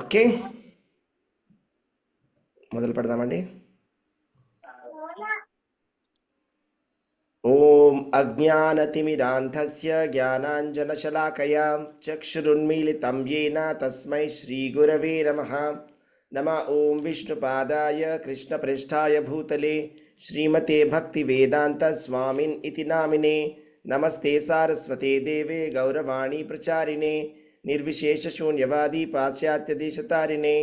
Okay, మొదలు పెడదామండి. ఓం అజ్ఞానతిమిరాంధస్య జ్ఞానాంజనశలాకయా చక్షురున్మీలితం యేన తస్మై శ్రీగురవే నమః. నమ ఓం విష్ణుపాదాయ కృష్ణప్రేష్ఠాయ భూతలే శ్రీమతే భక్తివేదాంత స్వామిన్ ఇతి నామినే. నమస్తే సారస్వతే దేవే గౌరవాణి ప్రచారిణే నిర్విశేషశూన్యవాది పాశ్చాత్యదేశతారిణే.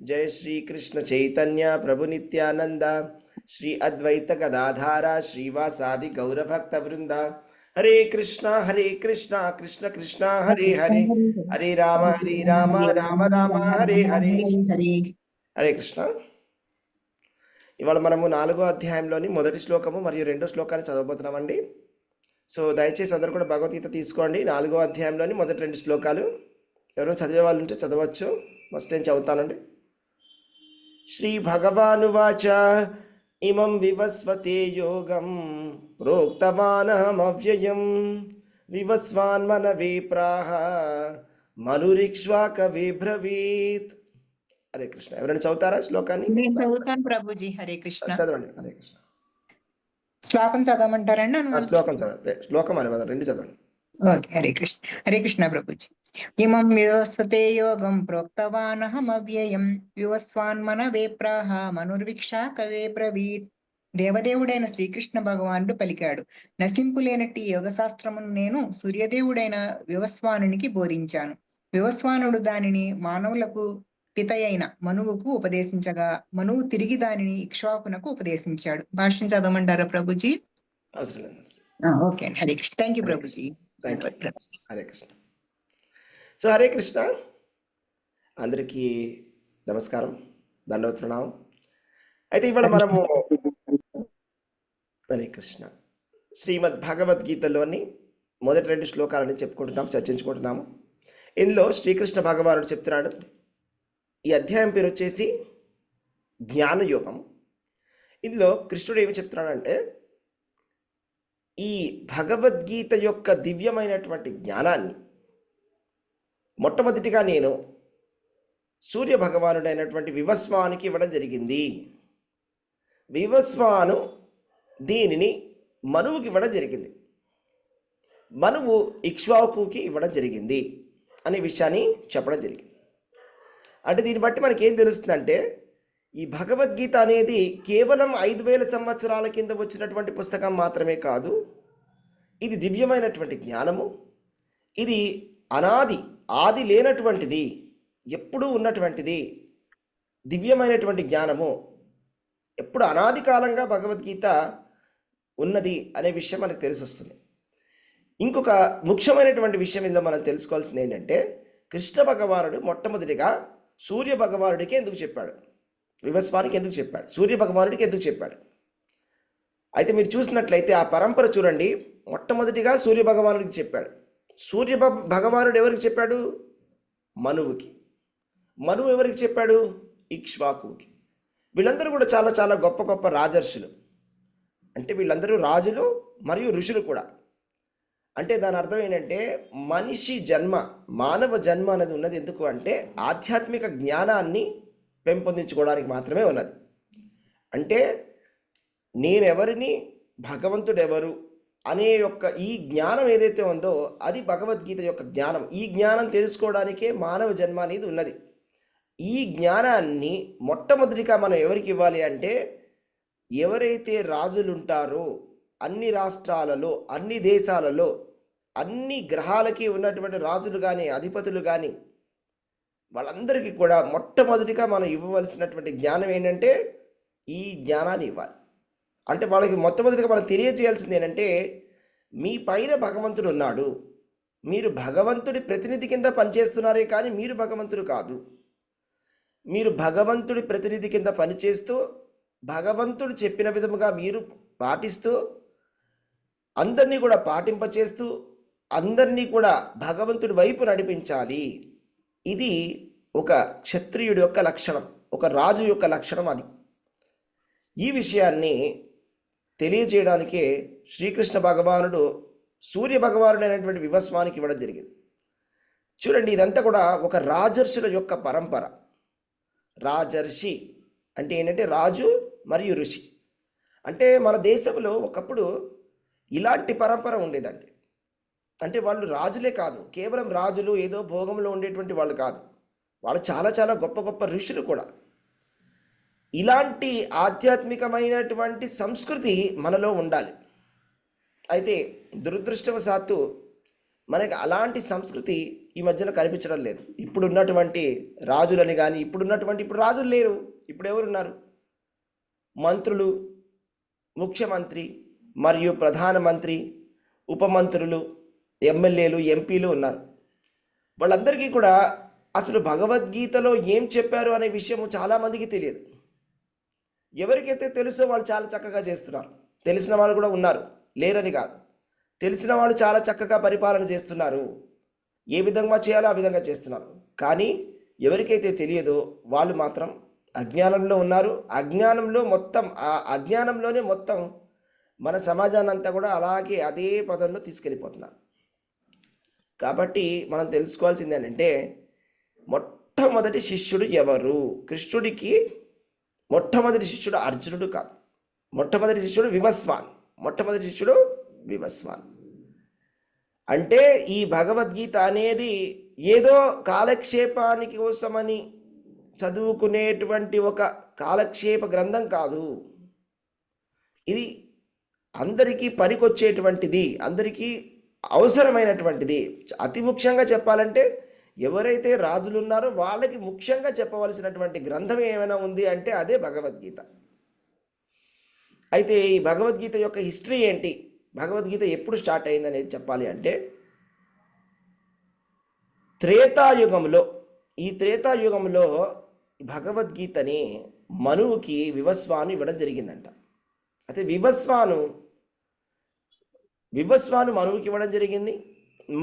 జయ శ్రీకృష్ణ చైతన్య ప్రభు నిత్యానంద శ్రీ అద్వైత గదాధార శ్రీవాసాది గౌరభక్త వృంద. హరే కృష్ణ కృష్ణ కృష్ణ హరే హరే, హరే రామ రామ రామ హరే హరే. హరే కృష్ణ. ఇవాళ మనము 4వ అధ్యాయంలోని మొదటి శ్లోకము మరియు 2వ శ్లోకాన్ని చదవబోతున్నామండి. సో దయచేసి అందరూ కూడా భగవద్గీత తీసుకోండి. 4వ అధ్యాయంలోని మొదటి 2 శ్లోకాలు ఎవరైనా చదివే వాళ్ళు ఉంటే చదవచ్చు. ఫస్ట్ నేను చదువుతానండి. శ్రీ భగవానువాచ ఇమం వివస్వతే యోగం ప్రోక్తవానహమవ్యయం వివస్వాన్మనవే ప్రాహ మనురిక్ష్వాకవే బ్రవీత్. హరే కృష్ణ. ఎవరైనా చదువుతారా శ్లోకాన్ని? నేను చదువుతాను ప్రభుజీ. హరే కృష్ణ. చదవండి. హరే కృష్ణ. శ్లోకం చదవమంటారండి? శ్లోకం చదవండి. శ్లోకం అని 2 చదవండి. ఓకే. హరే కృష్ణ. హరే కృష్ణ ప్రభుజీ. ఇమం వివస్వతే యోగం ప్రోక్తవానహమవ్యయం వివస్వాన్మనవే ప్రాహ మనుర్విక్షా కవే బ్రవీత్. దేవదేవుడైన శ్రీకృష్ణ భగవానుడు పలికాడు, నశింపులేనట్టి యోగ శాస్త్రమును నేను సూర్యదేవుడైన వివస్వానునికి బోధించాను. వివస్వానుడు దానిని మానవులకు పితయైన మనువుకు ఉపదేశించగా మనువు తిరిగి దానిని ఇక్ష్వాకునకు ఉపదేశించాడు. భాష్యం చదవమంటారా ప్రభుజీ? అవసరం లేదు. ఓకే అండి. Hare Krishna. Thank you Prabhuji. Hare Krishna. So Hare Krishna. అందరికీ నమస్కారం, దండవత్ ప్రణామం. అయితే ఇవాళ మనము హరే కృష్ణ శ్రీమద్ భగవద్గీతలోని మొదటి 2 శ్లోకాలని చెప్పుకుంటున్నాము, చర్చించుకుంటున్నాము. ఇందులో శ్రీకృష్ణ భగవానుడు చెప్తున్నాడు. ఈ అధ్యాయం పేరు వచ్చేసి జ్ఞానయోగం. ఇందులో కృష్ణుడు ఏమి చెప్తున్నాడంటే, ఈ భగవద్గీత యొక్క దివ్యమైనటువంటి జ్ఞానాన్ని మొట్టమొదటిగా నేను సూర్య భగవానుడైనటువంటి వివస్వానికి ఇవ్వడం జరిగింది. వివస్వాను దీనిని మనువుకి ఇవ్వడం జరిగింది. మనువు ఇక్ష్వాకుకి ఇవ్వడం జరిగింది అనే విషయాన్ని చెప్పడం జరిగింది. అంటే దీన్ని బట్టి మనకి ఏం తెలుస్తుందంటే, ఈ భగవద్గీత అనేది కేవలం 5000 సంవత్సరాల కింద వచ్చినటువంటి పుస్తకం మాత్రమే కాదు. ఇది దివ్యమైనటువంటి జ్ఞానము. ఇది ఆది లేనటువంటిది, ఎప్పుడూ ఉన్నటువంటిది దివ్యమైనటువంటి జ్ఞానము. ఎప్పుడు అనాది కాలంగా భగవద్గీత ఉన్నది అనే విషయం మనకు తెలిసి వస్తుంది. ఇంకొక ముఖ్యమైనటువంటి విషయం ఇందులో మనం తెలుసుకోవాల్సింది ఏంటంటే, కృష్ణ భగవానుడు మొట్టమొదటిగా సూర్య భగవానుడికి ఎందుకు చెప్పాడు, వివస్వానికి ఎందుకు చెప్పాడు, సూర్య భగవానుడికి ఎందుకు చెప్పాడు? అయితే మీరు చూసినట్లయితే ఆ పరంపర చూడండి. మొట్టమొదటిగా సూర్య భగవానుడికి చెప్పాడు. సూర్య భగవానుడు ఎవరికి చెప్పాడు? మనువుకి. మనువు ఎవరికి చెప్పాడు? ఇక్ష్వాకుకి. వీళ్ళందరూ కూడా చాలా చాలా గొప్ప గొప్ప రాజర్షులు. అంటే వీళ్ళందరూ రాజులు మరియు ఋషులు కూడా. అంటే దాని అర్థం ఏంటంటే, మనిషి జన్మ, మానవ జన్మ అనేది ఉన్నది ఎందుకు అంటే ఆధ్యాత్మిక జ్ఞానాన్ని పెంపొందించుకోవడానికి మాత్రమే ఉన్నది. అంటే నేనెవరిని, భగవంతుడెవరు అనే యొక్క ఈ జ్ఞానం ఏదైతే ఉందో అది భగవద్గీత యొక్క జ్ఞానం. ఈ జ్ఞానం తెలుసుకోవడానికే మానవ జన్మ అనేది ఉన్నది. ఈ జ్ఞానాన్ని మొట్టమొదటిగా మనం ఎవరికి ఇవ్వాలి అంటే, ఎవరైతే రాజులు ఉంటారో అన్ని రాష్ట్రాలలో, అన్ని దేశాలలో, అన్ని గ్రహాలకి ఉన్నటువంటి రాజులు కానీ అధిపతులు కానీ వాళ్ళందరికీ కూడా మొట్టమొదటిగా మనం ఇవ్వవలసినటువంటి జ్ఞానం ఏంటంటే ఈ జ్ఞానాన్ని ఇవ్వాలి. అంటే వాళ్ళకి మొట్టమొదటిగా మనం తెలియజేయాల్సింది ఏంటంటే, మీ పైన భగవంతుడు ఉన్నాడు, మీరు భగవంతుడి ప్రతినిధి కింద పనిచేస్తున్నారే కానీ మీరు భగవంతుడు కాదు. మీరు భగవంతుడి ప్రతినిధి కింద పనిచేస్తూ భగవంతుడు చెప్పిన విధముగా మీరు పాటిస్తూ అందరినీ కూడా పాటింపచేస్తూ అందరినీ కూడా భగవంతుడి వైపు నడిపించాలి. ఇది ఒక క్షత్రియుడి యొక్క లక్షణం, ఒక రాజు యొక్క లక్షణం. అది ఈ విషయాన్ని తెలియజేయడానికే శ్రీకృష్ణ భగవానుడు సూర్య భగవానుడైనటువంటి వివస్వానికి ఇవ్వడం జరిగింది. చూడండి, ఇదంతా కూడా ఒక రాజర్షుల యొక్క పరంపర. రాజర్షి అంటే ఏంటంటే రాజు మరియు ఋషి. అంటే మన దేశంలో ఒకప్పుడు ఇలాంటి పరంపర ఉండేదండి. అంటే వాళ్ళు రాజులే కాదు, కేవలం రాజులు ఏదో భోగంలో ఉండేటువంటి వాళ్ళు కాదు, వాళ్ళు చాలా చాలా గొప్ప గొప్ప ఋషులు కూడా. ఇలాంటి ఆధ్యాత్మికమైనటువంటి సంస్కృతి మనలో ఉండాలి. అయితే దురదృష్టవశాత్తు మనకి అలాంటి సంస్కృతి ఈ మధ్యన కనిపించడం లేదు. ఇప్పుడున్నటువంటి రాజులని కానీ ఇప్పుడు రాజులు లేరు. ఇప్పుడు ఎవరున్నారు? మంత్రులు, ముఖ్యమంత్రి మరియు ప్రధానమంత్రి, ఉపమంత్రులు, ఎమ్మెల్యేలు, ఎంపీలు ఉన్నారు. వాళ్ళందరికీ కూడా అసలు భగవద్గీతలో ఏం చెప్పారు అనే విషయం చాలామందికి తెలియదు. ఎవరికైతే తెలుసో వాళ్ళు చాలా చక్కగా చేస్తున్నారు. తెలిసిన వాళ్ళు కూడా ఉన్నారు, లేరని కాదు. తెలిసిన వాళ్ళు చాలా చక్కగా పరిపాలన చేస్తున్నారు. ఏ విధంగా చేయాలో ఆ విధంగా చేస్తున్నారు. కానీ ఎవరికైతే తెలియదో వాళ్ళు మాత్రం అజ్ఞానంలో ఉన్నారు. అజ్ఞానంలోనే మొత్తం మన సమాజాన్ని అంతా కూడా అలాగే అదే పదంలో తీసుకెళ్ళిపోతున్నారు. కాబట్టి మనం తెలుసుకోవాల్సింది ఏంటంటే, మొట్టమొదటి శిష్యుడు ఎవరు? కృష్ణుడికి మొట్టమొదటి శిష్యుడు అర్జునుడు కాదు. మొట్టమొదటి శిష్యుడు వివస్వాన్. అంటే ఈ భగవద్గీత అనేది ఏదో కాలక్షేపానికి కోసమని చదువుకునేటువంటి ఒక కాలక్షేప గ్రంథం కాదు. ఇది అందరికీ పనికొచ్చేటువంటిది, అందరికీ అవసరమైనటువంటిది. అతి ముఖ్యంగా చెప్పాలంటే ఎవరైతే రాజులు ఉన్నారో వాళ్ళకి ముఖ్యంగా చెప్పవలసినటువంటి గ్రంథం ఏమైనా ఉంది అంటే అదే భగవద్గీత. అయితే ఈ భగవద్గీత యొక్క హిస్టరీ ఏంటి, భగవద్గీత ఎప్పుడు స్టార్ట్ అయింది అనేది చెప్పాలి అంటే, త్రేతాయుగంలో భగవద్గీతని మనువుకి వివస్వాను ఇవ్వడం జరిగిందంట. అయితే వివస్వాను మనువుకి ఇవ్వడం జరిగింది.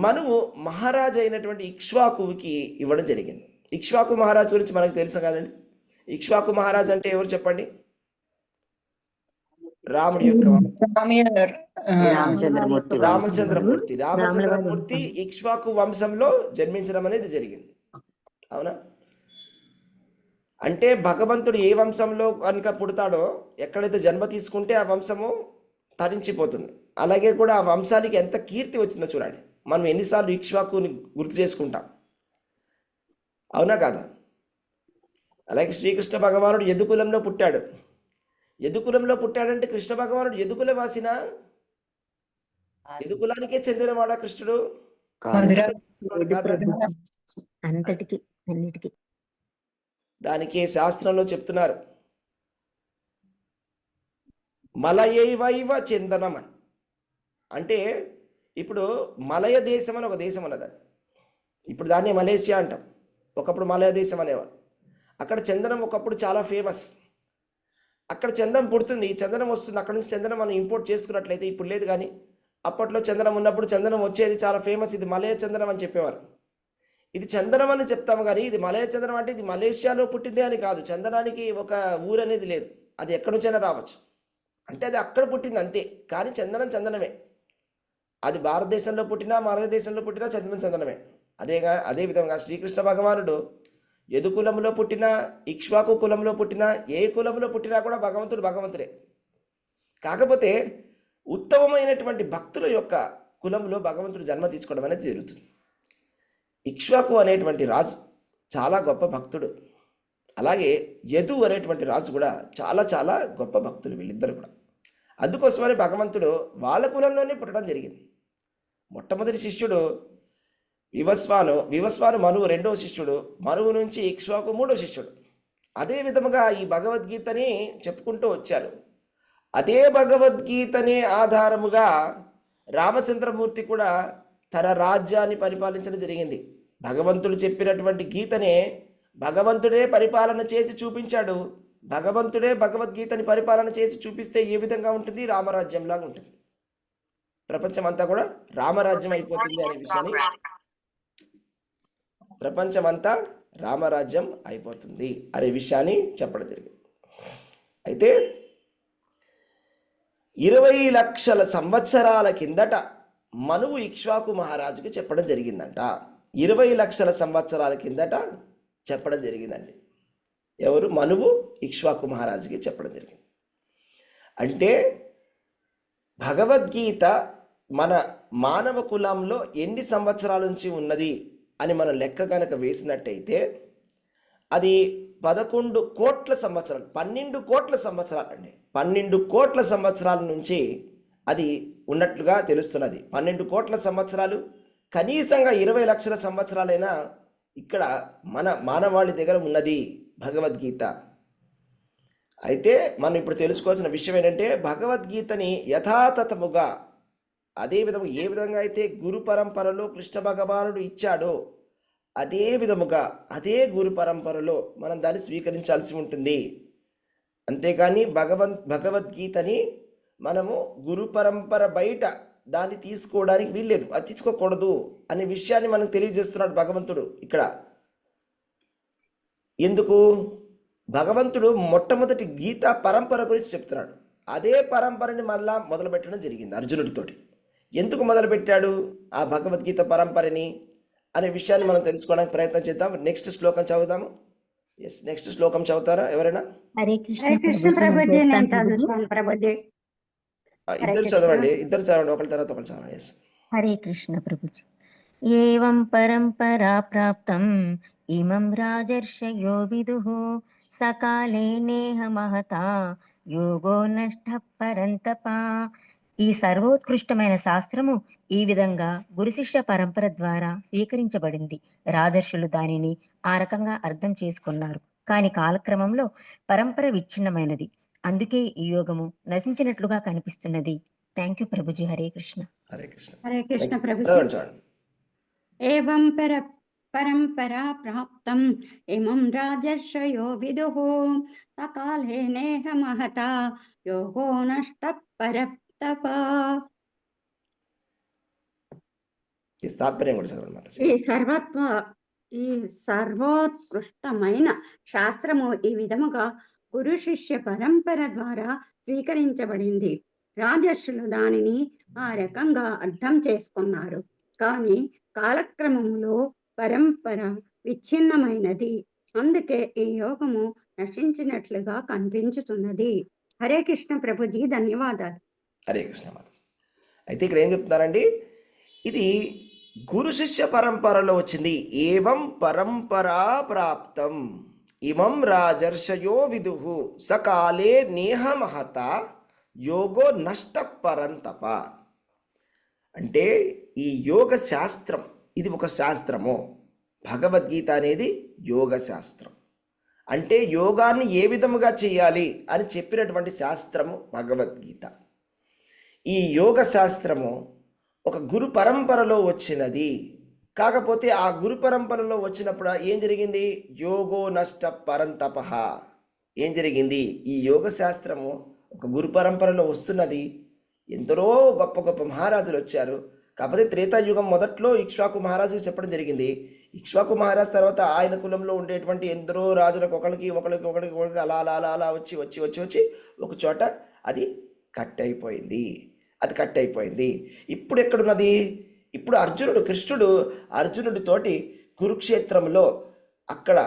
మనువు మహారాజు అయినటువంటి ఇక్ష్వాకుకి ఇవ్వడం జరిగింది. ఇక్ష్వాకు మహారాజు గురించి మనకు తెలుసు కదండి. ఇక్ష్వాకు మహారాజు అంటే ఎవరు చెప్పండి? రాముడి యొక్క రామచంద్రమూర్తి ఇక్ష్వాకు వంశంలో జన్మించడం అనేది జరిగింది. అవునా? అంటే భగవంతుడు ఏ వంశంలో కనుక పుడతాడో, ఎక్కడైతే జన్మ తీసుకుంటే ఆ వంశము తరించిపోతుంది. అలాగే కూడా ఆ వంశానికి ఎంత కీర్తి వచ్చిందో చూడండి. మనం ఎన్నిసార్లు ఇక్ష్వాకుని గుర్తు చేసుకుంటాం, అవునా కాదా? అలాగే శ్రీకృష్ణ భగవానుడు యదుకులంలో పుట్టాడు. యదుకులంలో పుట్టాడంటే కృష్ణ భగవానుడు యదుకుల వాసిన, యదుకులానికే చెందినవాడా కృష్ణుడు? దానికి శాస్త్రంలో చెప్తున్నారు, మలయైవైవ చందనం అని. అంటే ఇప్పుడు మలయ దేశం అని ఒక దేశం ఉన్నదండి. ఇప్పుడు దాన్ని మలేషియా అంటాం. ఒకప్పుడు మలయ దేశం అనేవారు. అక్కడ చందనం ఒకప్పుడు చాలా ఫేమస్. అక్కడ చందనం పుడుతుంది, చందనం వస్తుంది. అక్కడ నుంచి చందనం మనం ఇంపోర్ట్ చేసుకున్నట్లయితే, ఇప్పుడు లేదు కానీ అప్పట్లో చందనం ఉన్నప్పుడు చందనం వచ్చేది, చాలా ఫేమస్. ఇది మలయ చందనం అని చెప్పేవారు. ఇది చందనం అని చెప్తాము కానీ ఇది మలయ చందనం అంటే ఇది మలేషియాలో పుట్టిందే అని కాదు. చందనానికి ఒక ఊరు అనేది లేదు, అది ఎక్కడి నుంచైనా రావచ్చు. అంటే అది అక్కడ పుట్టింది అంతే. కానీ చందనమే. అది భారతదేశంలో పుట్టినా దేశంలో పుట్టినా చందనమే. అదే విధంగా శ్రీకృష్ణ భగవానుడు యదుకులంలో పుట్టినా, ఇక్ష్వాకు కులంలో పుట్టినా, ఏ కులంలో పుట్టినా కూడా భగవంతుడే. కాకపోతే ఉత్తమమైనటువంటి భక్తుల యొక్క కులంలో భగవంతుడు జన్మ తీసుకోవడం అనేది జరుగుతుంది. ఇక్ష్వాకు అనేటువంటి రాజు చాలా గొప్ప భక్తుడు. అలాగే యదు అనేటువంటి రాజు కూడా చాలా చాలా గొప్ప భక్తులు, వీళ్ళిద్దరు కూడా. అందుకోసమని భగవంతుడు వాళ్ళ కులంలోనే పుట్టడం జరిగింది. మొట్టమొదటి శిష్యుడు వివస్వాను మనువు రెండవ శిష్యుడు, మనువు నుంచి ఇక్ష్వాకు మూడో శిష్యుడు. అదే విధముగా ఈ భగవద్గీతని చెప్పుకుంటూ వచ్చారు. అదే భగవద్గీతనే ఆధారముగా రామచంద్రమూర్తి కూడా తన రాజ్యాన్ని పరిపాలించడం జరిగింది. భగవంతుడు చెప్పినటువంటి గీతనే భగవంతుడే పరిపాలన చేసి చూపించాడు. భగవంతుడే భగవద్గీతని పరిపాలన చేసి చూపిస్తే ఏ విధంగా ఉంటుంది? రామరాజ్యంలాగా ఉంటుంది. ప్రపంచం అంతా కూడా రామరాజ్యం అయిపోతుంది అనే విషయాన్ని, ప్రపంచమంతా రామరాజ్యం అయిపోతుంది అనే విషయాన్ని చెప్పడం జరిగింది. అయితే 20 లక్షల సంవత్సరాల కిందట మనువు ఇక్ష్వాకు మహారాజుకి చెప్పడం జరిగిందంట. 20 లక్షల సంవత్సరాల కిందట చెప్పడం జరిగిందండి. ఎవరు? మనువు ఇక్ష్వాకు మహారాజుకి చెప్పడం జరిగింది. అంటే భగవద్గీత మన మానవ కులంలో ఎన్ని సంవత్సరాల నుంచి ఉన్నది అని మనం లెక్క కనుక వేసినట్టయితే అది 11 కోట్ల సంవత్సరాలు, 12 కోట్ల సంవత్సరాలు అండి. 12 కోట్ల సంవత్సరాల నుంచి అది ఉన్నట్లుగా తెలుస్తున్నది. 12 కోట్ల సంవత్సరాలు, కనీసంగా 20 లక్షల సంవత్సరాలైనా ఇక్కడ మన మానవాళి దగ్గర ఉన్నది భగవద్గీత. అయితే మనం ఇప్పుడు తెలుసుకోవాల్సిన విషయం ఏంటంటే భగవద్గీతని యథాతథముగా అదే విధంగా ఏ విధంగా అయితే గురు పరంపరలో కృష్ణ భగవానుడు ఇచ్చాడో అదే విధముగా అదే గురు పరంపరలో మనం దాన్ని స్వీకరించాల్సి ఉంటుంది. అంతేకాని భగవద్గీతని మనము గురు పరంపర బయట దాన్ని తీసుకోవడానికి వీల్లేదు, అది తీసుకోకూడదు అనే విషయాన్ని మనకు తెలియజేస్తున్నాడు భగవంతుడు ఇక్కడ. ఎందుకు? భగవంతుడు మొట్టమొదటి గీత పరంపర గురించి చెప్తున్నాడు. అదే పరంపరని మళ్ళా మొదలుపెట్టడం జరిగింది అర్జునుడితోటి. ఎందుకు మొదలుపెట్టాడు ఆ భగవద్గీత పరంపరని అనే విషయాన్ని మనం తెలుసుకోవడానికి ప్రయత్నం చేద్దాం. నెక్స్ట్ శ్లోకం చదువుదాము. ఎస్, నెక్స్ట్ శ్లోకం చదువుతారా ఎవరైనా? హరే హరే కృష్ణ ప్రభుజీ, నేను చదువుతాను ప్రభుజీ. ఇద్దరు చదవండి, ఒకరి తర్వాత ఒకరు చదవండి. ఎస్. హరే కృష్ణ ప్రభుజీ. ఏవం పరంపరా ప్రాప్తం ఇమం రాజర్షయో విదుః సకాలే నేహ మహతా యోగో నష్ట పరంతప. ఈ సర్వోత్కృష్టమైన శాస్త్రము ఈ విధంగా గురు శిష్య పరంపర ద్వారా స్వీకరించబడింది. రాజర్షులు దానిని ఆ రకంగా అర్థం చేసుకున్నారు. కాని కాలక్రమంలో పరంపర విచ్ఛిన్నమైనది. అందుకే ఈ యోగము నశించినట్లుగా కనిపిస్తున్నది. Thank you Prabhuji. Hare Krishna. Hare Krishna. Hare Krishna Next, Prabhuji. చదవండి. ఏవం పరంపరా ప్రాప్తం ఇమం రాజర్షయో విదుః సకాలే నేహ మహతా యోగో నష్ట పరతప. ఎస్, తాత్పర్యం కూడా చదవండి మాతాజీ. ఈ సర్వోత్కృష్టమైన శాస్త్రము ఈ విధముగా గురు శిష్య పరంపర ద్వారా స్వీకరించబడింది. రాజర్షులు దానిని ఆ రకంగా అర్థం చేసుకున్నారు. కానీ కాలక్రమంలో పరంపర విచ్ఛిన్నమైనది. అందుకే ఈ యోగము నశించినట్లుగా కనిపించుతున్నది. హరే కృష్ణ ప్రభుజీ, ధన్యవాదాలు. హరే కృష్ణ మాతాజీ. అయితే ఇక్కడ ఏం చెప్తున్నారండి? ఇది గురు శిష్య పరంపరలో వచ్చింది. ఏవం పరంపరా ప్రాప్తం ఇమం రాజర్షయో విదుః సకాలే నేహ మహత యోగో నష్ట పరంతప. అంటే ఈ యోగ శాస్త్రం ఇది ఒక శాస్త్రము. భగవద్గీత అనేది యోగ శాస్త్రం. అంటే యోగాన్ని ఏ విధముగా చేయాలి అని చెప్పినటువంటి శాస్త్రము భగవద్గీత. ఈ యోగ శాస్త్రము ఒక గురు పరంపరలో వచ్చినది. కాకపోతే ఆ గురు పరంపరలో వచ్చినప్పుడు ఏం జరిగింది? యోగో నష్ట పరంతప. ఏం జరిగింది? ఈ యోగ శాస్త్రము ఒక గురు పరంపరలో వస్తున్నది. ఎందరో గొప్ప గొప్ప మహారాజులు వచ్చారు. కాకపోతే త్రేతాయుగం మొదట్లో ఇక్ష్వాకు మహారాజుకి చెప్పడం జరిగింది. ఇక్ష్వాకు మహారాజు తర్వాత ఆయన కులంలో ఉండేటువంటి ఎందరో రాజులకు ఒకరికి అలా అలా అలా అలా వచ్చి వచ్చి వచ్చి వచ్చి ఒక చోట అది కట్ అయిపోయింది. ఇప్పుడు ఎక్కడున్నది? ఇప్పుడు కృష్ణుడు అర్జునుడితోటి కురుక్షేత్రంలో అక్కడ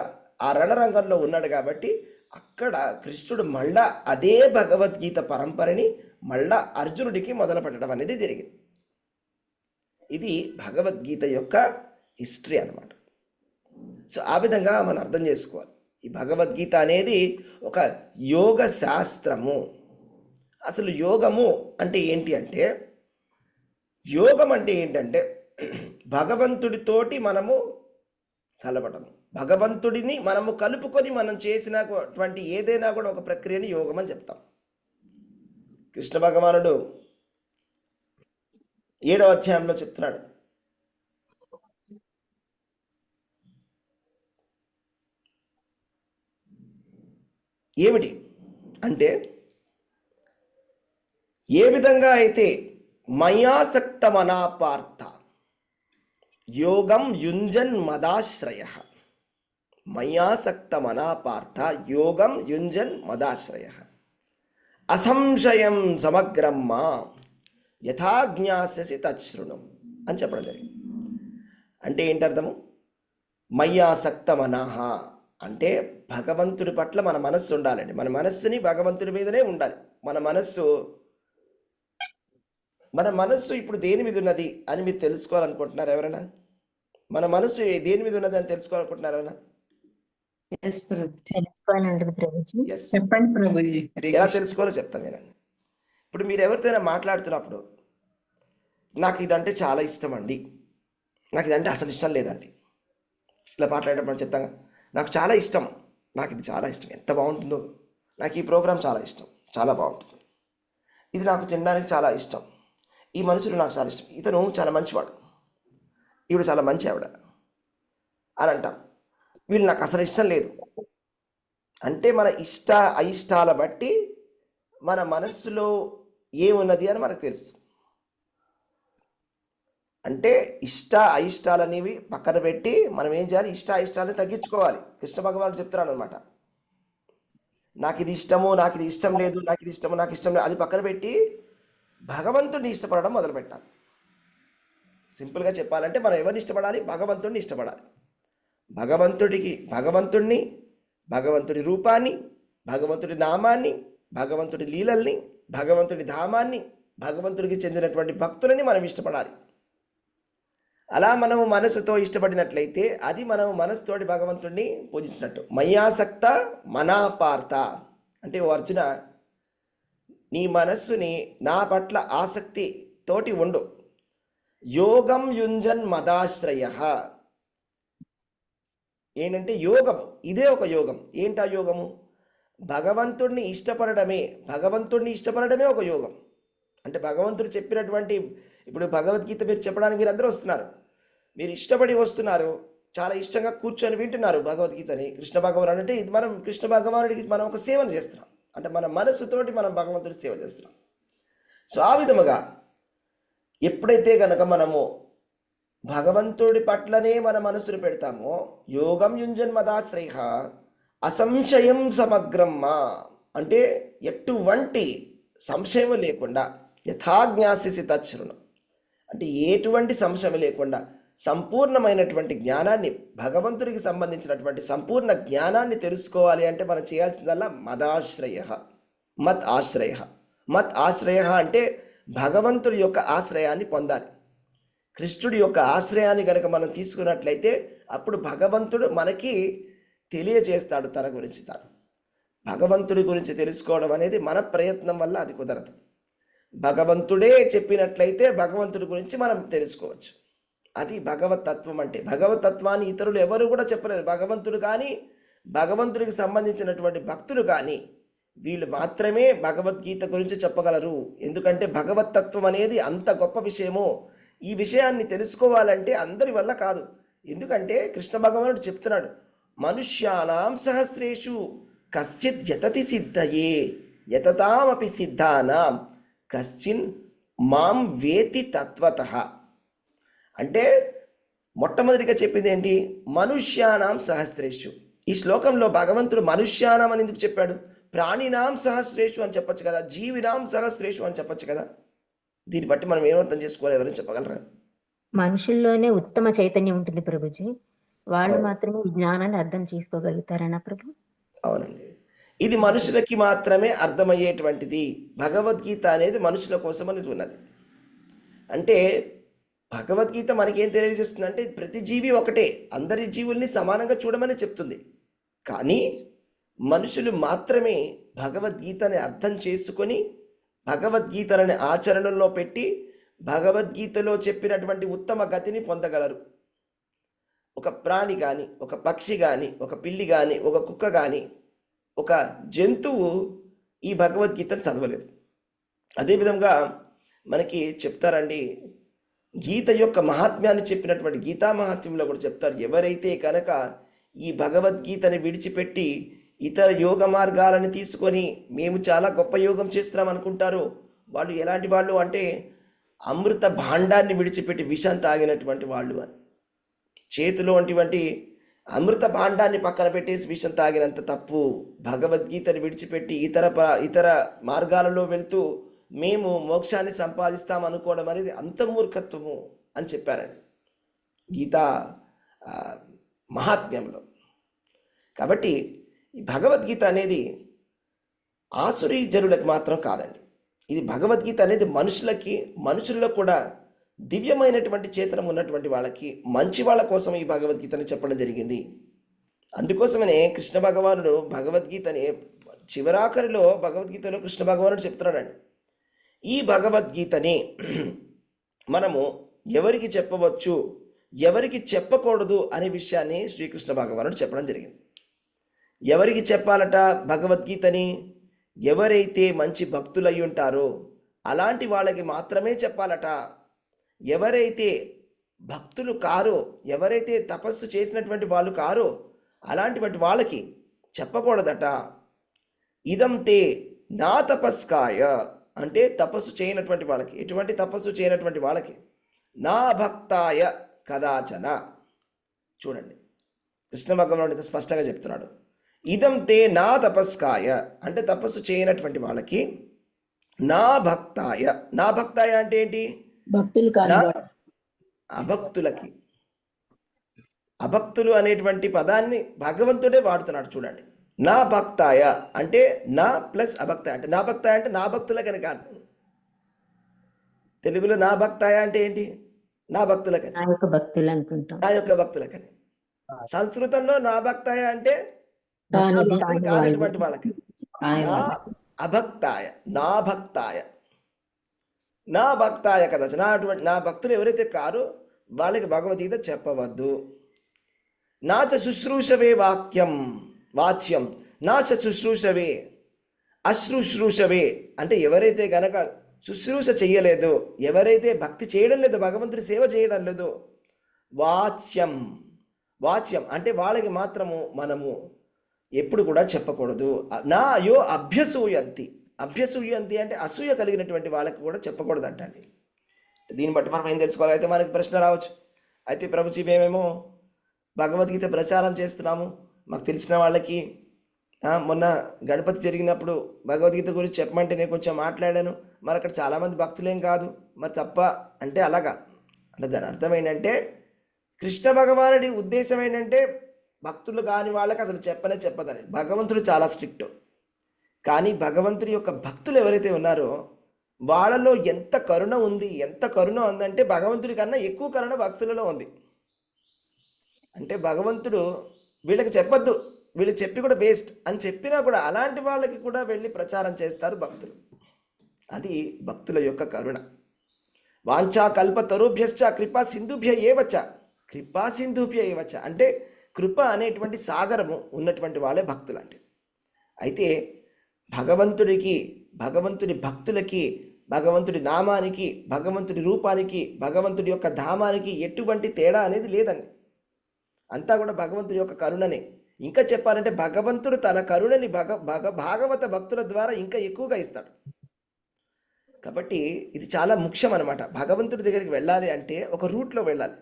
ఆ రణరంగంలో ఉన్నాడు. కాబట్టి అక్కడ కృష్ణుడు మళ్ళా అదే భగవద్గీత పరంపరని మళ్ళా అర్జునుడికి మొదలు పెట్టడం అనేది జరిగింది. ఇది భగవద్గీత యొక్క హిస్టరీ అన్నమాట. సో ఆ విధంగా మనం అర్థం చేసుకోవాలి. ఈ భగవద్గీత అనేది ఒక యోగ శాస్త్రము. అసలు యోగము అంటే ఏంటి అంటే, యోగం అంటే ఏంటంటే భగవంతుడితోటి మనము కలవటము, భగవంతుడిని మనము కలుపుకొని మనం చేసినటువంటి ఏదైనా కూడా ఒక ప్రక్రియని యోగం అని చెప్తాం. కృష్ణ భగవానుడు 7వ అధ్యాయంలో చెప్తున్నాడు, ఏమిటి అంటే, ఏ విధంగా అయితే మయాసక్తమనా పార్థ యోగం యుంజన్ మదాశ్రయ, మయాసక్తమనా పార్థ యోగం యుంజన్ మదాశ్రయ అసంశయం సమగ్రమ్మ యథాజ్ఞాస్యసి తచ్ఛృణు అని చెప్పడం జరిగింది. అంటే ఏంటి అర్థము? మయ్యాసక్త మనః అంటే భగవంతుడి పట్ల మన మనస్సు ఉండాలండి. మన మనస్సుని భగవంతుడి మీదనే ఉండాలి. మన మనస్సు ఇప్పుడు దేని మీద ఉన్నది అని మీరు తెలుసుకోవాలనుకుంటున్నారు ఎవరైనా? మన మనస్సు దేని మీద ఉన్నది అని తెలుసుకోవాలనుకుంటున్నారు ఎవరైనా? తెలుసుకోవాలంటుంది ప్రభుజీ. ఎస్. చెప్పండి ప్రభుజీ. హరే ఎలా కృష్ణ. తెలుసుకోవాలో చెప్తాను వినండి. ఇప్పుడు మీరు ఎవరితోనైనా మాట్లాడుతున్నప్పుడు నాకు ఇదంటే చాలా ఇష్టం అండి, నాకు ఇదంటే అసలు ఇష్టం లేదండి, ఇలా మాట్లాడేటప్పుడు చెప్తాగా నాకు చాలా ఇష్టం, నాకు ఇది చాలా ఇష్టం, ఎంత బాగుంటుందో, నాకు ఈ ప్రోగ్రాం చాలా ఇష్టం, చాలా బాగుంటుంది, ఇది నాకు తినడానికి చాలా ఇష్టం, ఈ మనుషులు నాకు చాలా ఇష్టం, ఇతను చాలా మంచివాడు, ఈవిడ చాలా మంచి ఆవిడ అని అంటాం. వీళ్ళు నాకు అసలు ఇష్టం లేదు అంటే మన ఇష్ట అయిష్టాల బట్టి మన మనస్సులో ఏమున్నది అని మనకు తెలుసు. అంటే ఇష్ట అయిష్టాలు అనేవి పక్కన పెట్టి మనం ఏం చేయాలి? ఇష్ట అయిష్టాలని తగ్గించుకోవాలి. కృష్ణ భగవానుడు చెప్తున్నాడు అనమాట. నాకు ఇది ఇష్టము, నాకు ఇది ఇష్టం లేదు, నాకు ఇది ఇష్టము, నాకు ఇష్టం లేదు, అది పక్కన పెట్టి భగవంతుడిని ఇష్టపడడం మొదలు పెట్టాలి. సింపుల్గా చెప్పాలంటే మనం ఎవరిని ఇష్టపడాలి? భగవంతుడిని ఇష్టపడాలి. భగవంతుడిని, భగవంతుడి రూపాన్ని, భగవంతుడి నామాన్ని, భగవంతుడి లీలల్ని, భగవంతుడి ధామాన్ని, భగవంతుడికి చెందినటువంటి భక్తులని మనం ఇష్టపడాలి. అలా మనము మనసుతో ఇష్టపడినట్లయితే అది మనం మనసుతోటి భగవంతుడిని పూజించినట్టు. మయ్యాసక్త మనాపార్త అంటే ఓ అర్జున, నీ మనస్సుని నా పట్ల ఆసక్తి తోటి ఉండు. యోగం యుంజన్ మదాశ్రయ ఏంటంటే యోగం, ఇదే ఒక యోగం. ఏంటా యోగము? భగవంతుడిని ఇష్టపడడమే ఒక యోగం. అంటే భగవంతుడు చెప్పినటువంటి, ఇప్పుడు భగవద్గీత మీరు చెప్పడానికి మీరు అందరూ వస్తున్నారు, మీరు ఇష్టపడి వస్తున్నారు, చాలా ఇష్టంగా కూర్చొని వింటున్నారు భగవద్గీతని. కృష్ణ భగవానుడు అంటే ఇది మనం కృష్ణ భగవానుడికి మనం ఒక సేవను చేస్తున్నాం, అంటే మన మనస్సుతోటి మనం భగవంతుడికి సేవ చేస్తున్నాం. సో ఆ విధముగా ఎప్పుడైతే కనుక మనము భగవంతుడి పట్లనే మన మనసును పెడతామో, యోగం యుంజన్ మదాశ్రయ అసంశయం సమగ్రమ్మ అంటే ఎటువంటి సంశయం లేకుండా, యథాజ్ఞాసిసి తచ్ఛృణం అంటే ఎటువంటి సంశయం లేకుండా సంపూర్ణమైనటువంటి జ్ఞానాన్ని, భగవంతుడికి సంబంధించినటువంటి సంపూర్ణ జ్ఞానాన్ని తెలుసుకోవాలి అంటే మనం చేయాల్సిందల్లా మదాశ్రయ, మత్ ఆశ్రయ. మత్ ఆశ్రయ అంటే భగవంతుడి యొక్క ఆశ్రయాన్ని పొందాలి. కృష్ణుడి యొక్క ఆశ్రయాన్ని కనుక మనం తీసుకున్నట్లయితే అప్పుడు భగవంతుడు మనకి తెలియజేస్తాడు తన గురించి తాను. భగవంతుడి గురించి తెలుసుకోవడం అనేది మన ప్రయత్నం వల్ల అది కుదరదు. భగవంతుడే చెప్పినట్లయితే భగవంతుడి గురించి మనం తెలుసుకోవచ్చు. అది భగవతత్వం అంటే. భగవతత్వాన్ని ఇతరులు ఎవరు కూడా చెప్పలేదు. భగవంతుడు కానీ, భగవంతుడికి సంబంధించినటువంటి భక్తులు కానీ వీళ్ళు మాత్రమే భగవద్గీత గురించి చెప్పగలరు. ఎందుకంటే భగవతత్వం అనేది అంత గొప్ప విషయమో, ఈ విషయాన్ని తెలుసుకోవాలంటే అందరి వల్ల కాదు. ఎందుకంటే కృష్ణ భగవానుడు చెప్తున్నాడు, మనుష్యానాం సహస్రేషు కశ్చిత్ యతతి సిద్ధయే యతతామపి సిద్ధానాం కశ్చిన్ మాం వేతి తత్వతః. అంటే మొట్టమొదటిగా చెప్పింది ఏంటి? మనుష్యానాం సహస్రేషు. ఈ శ్లోకంలో భగవంతుడు మనుష్యానాం అని ఎందుకు చెప్పాడు? ప్రాణినాం సహస్రేషు అని చెప్పచ్చు కదా, జీవినాం సహస్రేషు అని చెప్పచ్చు కదా. దీన్ని బట్టి మనం ఏమర్థం చేసుకోవాలి? ఎవరైనా చెప్పగలరా? మనుషుల్లోనే ఉత్తమ చైతన్యం ఉంటుంది ప్రభుజీ, వాళ్ళు మాత్రమే ఈ జ్ఞానాన్ని అర్థం చేసుకోగలుగుతారనా ప్రభు? అవునండి, ఇది మనుషులకి మాత్రమే అర్థమయ్యేటువంటిది. భగవద్గీత అనేది మనుషుల కోసం అనేది ఉన్నది. అంటే భగవద్గీత మనకేం తెలియజేస్తుంది అంటే ప్రతి జీవి ఒకటే, అందరి జీవుల్ని సమానంగా చూడమని చెప్తుంది. కానీ మనుషులు మాత్రమే భగవద్గీతని అర్థం చేసుకొని భగవద్గీతలని ఆచరణలో పెట్టి భగవద్గీతలో చెప్పినటువంటి ఉత్తమ గతిని పొందగలరు. ఒక ప్రాణి కానీ, ఒక పక్షి కానీ, ఒక పిల్లి కానీ, ఒక కుక్క కానీ, ఒక జంతువు ఈ భగవద్గీతను చదవలేదు. అదేవిధంగా మనకి చెప్తారండి, గీత యొక్క మహాత్మ్యాన్ని చెప్పినటువంటి గీతా మహాత్మ్యంలో కూడా చెప్తారు, ఎవరైతే కనుక ఈ భగవద్గీతని విడిచిపెట్టి ఇతర యోగ మార్గాలను తీసుకొని మేము చాలా గొప్ప యోగం చేస్తున్నాం అనుకుంటారో వాళ్ళు ఎలాంటి వాళ్ళు అంటే అమృత భాండాన్ని విడిచిపెట్టి విషం తాగినటువంటి వాళ్ళు అని. చేతిలో వంటి అమృత భాండాన్ని పక్కన పెట్టేసి విషం తాగినంత తప్పు. భగవద్గీతని విడిచిపెట్టి ఇతర మార్గాలలో వెళ్తూ మేము మోక్షాన్ని సంపాదిస్తాం అనుకోవడం అనేది అంత మూర్ఖత్వము అని చెప్పారండి. గీతా ఆ, మహాత్మ్యంలో. కాబట్టి ఈ భగవద్గీత అనేది ఆసురీ జనులకు మాత్రం కాదండి. ఇది భగవద్గీత అనేది మనుషుల్లో కూడా దివ్యమైనటువంటి చేతనం ఉన్నటువంటి వాళ్ళకి, మంచి వాళ్ళ కోసం ఈ భగవద్గీతని చెప్పడం జరిగింది. అందుకోసమనే కృష్ణ భగవానుడు భగవద్గీతని చివరాఖరిలో భగవద్గీతలో కృష్ణ భగవానుడు చెప్తున్నాడండి, ఈ భగవద్గీతని మనము ఎవరికి చెప్పవచ్చు, ఎవరికి చెప్పకూడదు అనే విషయాన్ని శ్రీకృష్ణ భగవానుడు చెప్పడం జరిగింది. ఎవరికి చెప్పాలట భగవద్గీతని? ఎవరైతే మంచి భక్తులు అయి ఉంటారో అలాంటి వాళ్ళకి మాత్రమే చెప్పాలట. ఎవరైతే భక్తులు కారో, ఎవరైతే తపస్సు చేసినటువంటి వాళ్ళు కారో అలాంటివంటి వాళ్ళకి చెప్పకూడదట. ఇదం తే నా తపస్కాయ, అంటే తపస్సు చేయనటువంటి వాళ్ళకి, ఎటువంటి తపస్సు చేయనటువంటి వాళ్ళకి, నా భక్తాయ కదాచన. చూడండి, కృష్ణ భగవానుడు స్పష్టంగా చెప్తున్నాడు, ఇదం తే నా తపస్కాయ, అంటే తపస్సు చేయనటువంటి వాళ్ళకి, నా భక్తాయ. నా భక్తాయ అంటే ఏంటి? భక్తులు కాని నా వాడు. అభక్తులకి. అభక్తులు అనేటువంటి పదాన్ని భగవంతుడే వాడుతున్నాడు. చూడండి, నా భక్తాయ అంటే నా ప్లస్ అభక్తాయ, అంటే నా భక్తాయ అంటే నా భక్తులకని కాదు. తెలుగులో నా భక్తాయ అంటే ఏంటి? నా భక్తులకని, నా యొక్క భక్తులు అనుకుంటాం. నా యొక్క భక్తులకని. సంస్కృతంలో నా భక్తాయ అంటే నా కానిది. భక్తులు కానటువంటి వాళ్ళకి. కాని నా వాడు. అభక్తాయ, నా భక్తాయ, నా భక్తాయ కదా. నా భక్తులు ఎవరైతే కారో వాళ్ళకి భగవద్గీత చెప్పవద్దు. నాచ శుశ్రూషవే వాచ్యం నాచ శుశ్రూషవే అశ్రుశ్రూషవే, అంటే ఎవరైతే గనక శుశ్రూష చెయ్యలేదో, ఎవరైతే భక్తి చేయడం లేదో, భగవంతుడి సేవ చేయడం లేదో, వాచ్యం అంటే వాళ్ళకి మాత్రము మనము ఎప్పుడు కూడా చెప్పకూడదు. నా యో అభ్యసూయంతి అంటే అసూయ కలిగినటువంటి వాళ్ళకి కూడా చెప్పకూడదు అంటండి. దీన్ని బట్టి మనం ఏం తెలుసుకోవాలి? అయితే మనకి ప్రశ్న రావచ్చు, అయితే ప్రభుజీ మేమేమో భగవద్గీత ప్రచారం చేస్తున్నాము, మాకు తెలిసిన వాళ్ళకి మొన్న గణపతి జరిగినప్పుడు భగవద్గీత గురించి చెప్పమంటే నేను కొంచెం మాట్లాడాను, మరి అక్కడ చాలామంది భక్తులేం కాదు, మరి తప్ప అంటే అలా కాదు. అంటే దాని అర్థం ఏంటంటే కృష్ణ భగవానుడి ఉద్దేశం ఏంటంటే భక్తులు కాని వాళ్ళకి అసలు చెప్పదని. భగవంతుడు చాలా స్ట్రిక్ట్, కానీ భగవంతుడి యొక్క భక్తులు ఎవరైతే ఉన్నారో వాళ్ళలో ఎంత కరుణ ఉందంటే భగవంతుడి కన్నా ఎక్కువ కరుణ భక్తులలో ఉంది. అంటే భగవంతుడు వీళ్ళకి చెప్పొద్దు, వీళ్ళకి చెప్పి కూడా వేస్ట్ అని చెప్పినా కూడా అలాంటి వాళ్ళకి కూడా వెళ్ళి ప్రచారం చేస్తారు భక్తులు. అది భక్తుల యొక్క కరుణ. వాంఛా కల్పతరుభ్యశ్చ కృపా సింధుభ్య ఏవచ అంటే కృప అనేటువంటి సాగరము ఉన్నటువంటి వాళ్ళే భక్తులు అంటే. అయితే భగవంతుడి భక్తులకి, భగవంతుడి నామానికి, భగవంతుడి రూపానికి, భగవంతుడి యొక్క ధామానికి ఎటువంటి తేడా అనేది లేదండి. అంతా కూడా భగవంతుడి యొక్క కరుణనే. ఇంకా చెప్పాలంటే భగవంతుడు తన కరుణని భాగవత భక్తుల ద్వారా ఇంకా ఎక్కువగా ఇస్తాడు. కాబట్టి ఇది చాలా ముఖ్యం అనమాట. భగవంతుడి దగ్గరికి వెళ్ళాలి అంటే ఒక రూట్లో వెళ్ళాలి,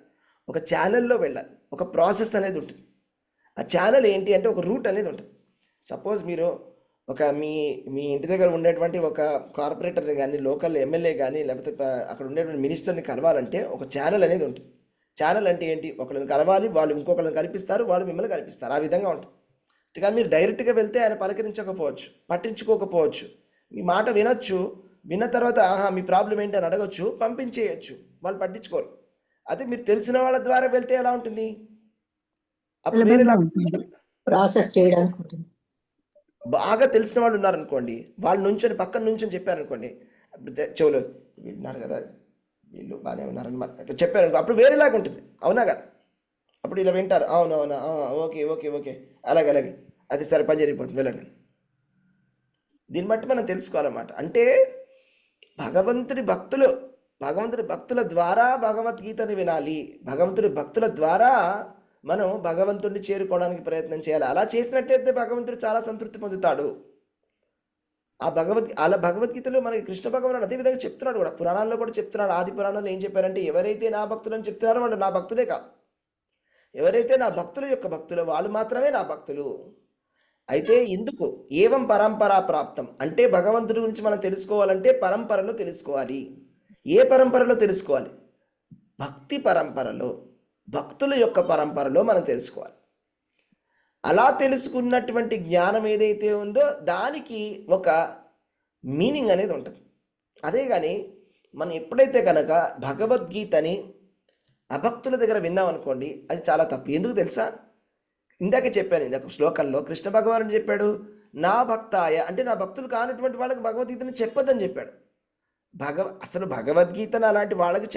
ఒక ఛానల్లో వెళ్ళాలి, ఒక ప్రాసెస్ అనేది ఉంటుంది. ఆ ఛానల్ ఏంటి అంటే ఒక రూట్ అనేది ఉంటుంది. సపోజ్ మీరు ఒక మీ ఇంటి దగ్గర ఉండేటువంటి ఒక కార్పొరేటర్ని కానీ, లోకల్ ఎమ్మెల్యే కానీ, లేకపోతే అక్కడ ఉండేటువంటి మినిస్టర్ని కలవాలంటే ఒక ఛానల్ అనేది ఉంటుంది. ఛానల్ అంటే ఏంటి? ఒకళ్ళని కలవాలి, వాళ్ళు ఇంకొకళ్ళని కనిపిస్తారు, వాళ్ళు మిమ్మల్ని కనిపిస్తారు, ఆ విధంగా ఉంటుంది. కానీ మీరు డైరెక్ట్గా వెళ్తే ఆయన పలకరించకపోవచ్చు, పట్టించుకోకపోవచ్చు, మీ మాట వినొచ్చు, విన్న తర్వాత మీ ప్రాబ్లం ఏంటి అని అడగచ్చు, పంపించేయచ్చు, వాళ్ళు పట్టించుకోరు. అదే మీరు తెలిసిన వాళ్ళ ద్వారా వెళ్తే ఎలా ఉంటుంది? అప్పుడు వేరేలా ప్రాసెస్ చేయడానికి ఉంటుంది. బాగా తెలిసిన వాళ్ళు ఉన్నారనుకోండి, వాళ్ళు నుంచొని పక్కన నుంచొని చెప్పారనుకోండి, చెవులు విన్నారు కదా, వీళ్ళు బాగానే ఉన్నారని మరి అట్లా చెప్పారనుకో, అప్పుడు వేరేలాగా ఉంటుంది. అవునా కదా? అప్పుడు ఇలా వింటారు, అవునవునా, ఓకే అలాగే అది సరే, పని జరిగిపోతుంది, వెళ్ళండి. దీన్ని బట్టి మనం తెలుసుకోవాలన్నమాట. అంటే భగవంతుడి భక్తుల ద్వారా భగవద్గీతని వినాలి, భగవంతుడి భక్తుల ద్వారా మనం భగవంతుడిని చేరుకోవడానికి ప్రయత్నం చేయాలి. అలా చేసినట్లయితే భగవంతుడు చాలా సంతృప్తి పొందుతాడు. అలా భగవద్గీతలో మనకి కృష్ణ భగవానుడు అదే విధంగా చెప్తున్నాడు కూడా, పురాణాల్లో కూడా చెప్తున్నాడు. ఆది పురాణంలో ఏం చెప్పారంటే, ఎవరైతే నా భక్తులని చెప్తున్నారో వాళ్ళు నా భక్తులే కాదు, ఎవరైతే నా భక్తుల యొక్క భక్తులు వాళ్ళు మాత్రమే నా భక్తులు. అయితే ఇందుకు ఏవం పరంపరా ప్రాప్తం అంటే భగవంతుడి గురించి మనం తెలుసుకోవాలంటే పరంపరలో తెలుసుకోవాలి. ఏ పరంపరలో తెలుసుకోవాలి? భక్తి పరంపరలో. భక్తుల యొక్క పరంపరలో మనం తెలుసుకోవాలి. అలా తెలుసుకున్నటువంటి జ్ఞానం ఏదైతే ఉందో దానికి ఒక మీనింగ్ అనేది ఉంటుంది. అదే కానీ మనం ఎప్పుడైతే కనుక భగవద్గీతని అభక్తుల దగ్గర విన్నామనుకోండి, అది చాలా తప్పు. ఎందుకు తెలుసా? ఇందాకే చెప్పాను, ఇందాక శ్లోకంలో కృష్ణ భగవానుడు చెప్పాడు, నా భక్తాయ అంటే నా భక్తులు కానటువంటి వాళ్ళకి భగవద్గీతని చెప్పొద్దని చెప్పాడు. అసలు భగవద్గీతను అలాంటి వాళ్ళకి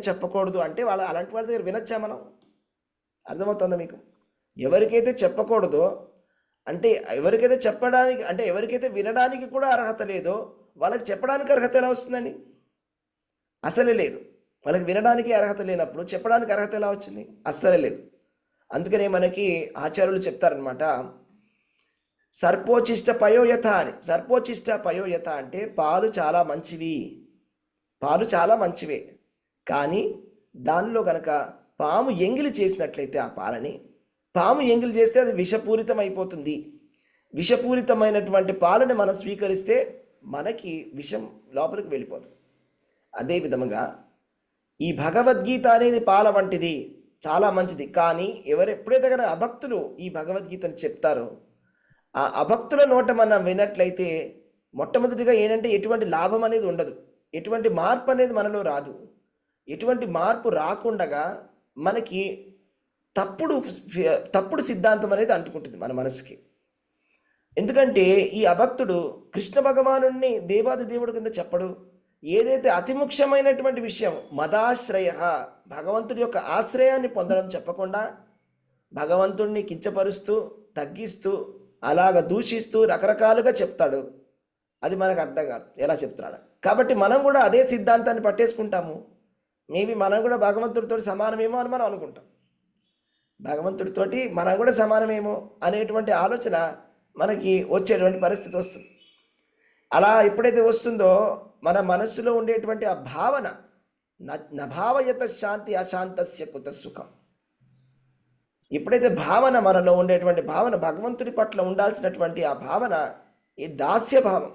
చెప్పకూడదు అంటే అలాంటి వాళ్ళ దగ్గర వినొచ్చా మనం? అర్థమవుతుందా మీకు? ఎవరికైతే చెప్పకూడదో అంటే ఎవరికైతే చెప్పడానికి అంటే ఎవరికైతే వినడానికి కూడా అర్హత లేదో వాళ్ళకి చెప్పడానికి అర్హత ఎలా వస్తుందండి? అసలే లేదు. వాళ్ళకి వినడానికి అర్హత లేనప్పుడు చెప్పడానికి అర్హత ఎలా వచ్చింది? అస్సలే లేదు. అందుకనే మనకి ఆచార్యులు చెప్తారనమాట, సర్పోచిష్ట పయోయథ అని. సర్పోచిష్ట పయోయథ అంటే పాలు చాలా మంచివి, పాలు చాలా మంచివే, కానీ దానిలో కనుక పాము ఎంగిలి చేసినట్లయితే ఆ పాలని, పాము ఎంగిలి చేస్తే అది విషపూరితం అయిపోతుంది. విషపూరితమైనటువంటి పాలని మనం స్వీకరిస్తే మనకి విషం లోపలికి వెళ్ళిపోతుంది. అదే విధముగా ఈ భగవద్గీత అనేది పాల వంటిది, చాలా మంచిది. కానీ ఎప్పుడైతే కనుక అభక్తులు ఈ భగవద్గీతను చెప్తారో ఆ అభక్తుల నోట మనం వినట్లయితే మొట్టమొదటిగా ఏంటంటే ఎటువంటి లాభం అనేది ఉండదు, ఎటువంటి మార్పు అనేది మనలో రాదు. ఎటువంటి మార్పు రాకుండగా మనకి తప్పుడు సిద్ధాంతం అనేది అంటుకుంటుంది మన మనసుకి. ఎందుకంటే ఈ అభక్తుడు కృష్ణ భగవానుడిని దేవాది దేవుడు కింద చెప్పడు. ఏదైతే అతి ముఖ్యమైనటువంటి విషయం మదాశ్రయ, భగవంతుడి యొక్క ఆశ్రయాన్ని పొందడం చెప్పకుండా భగవంతుడిని కించపరుస్తూ తగ్గిస్తూ అలాగ దూషిస్తూ రకరకాలుగా చెప్తాడు. అది మనకు అర్థం కాదు ఎలా చెప్తున్నాడు. కాబట్టి మనం కూడా అదే సిద్ధాంతాన్ని పట్టేసుకుంటాము. మేబీ మనం కూడా భగవంతుడితో సమానమేమో అని మనం అనుకుంటాం. భగవంతుడితోటి మనం కూడా సమానమేమో అనేటువంటి ఆలోచన మనకి వచ్చేటువంటి పరిస్థితి వస్తుంది. అలా ఎప్పుడైతే వస్తుందో మన మనస్సులో ఉండేటువంటి ఆ భావన నభావయత శాంతి అశాంతస్య కుత సుఖం. ఎప్పుడైతే భావన మనలో ఉండేటువంటి భావన భగవంతుడి పట్ల ఉండాల్సినటువంటి ఆ భావన ఈ దాస్యభావం,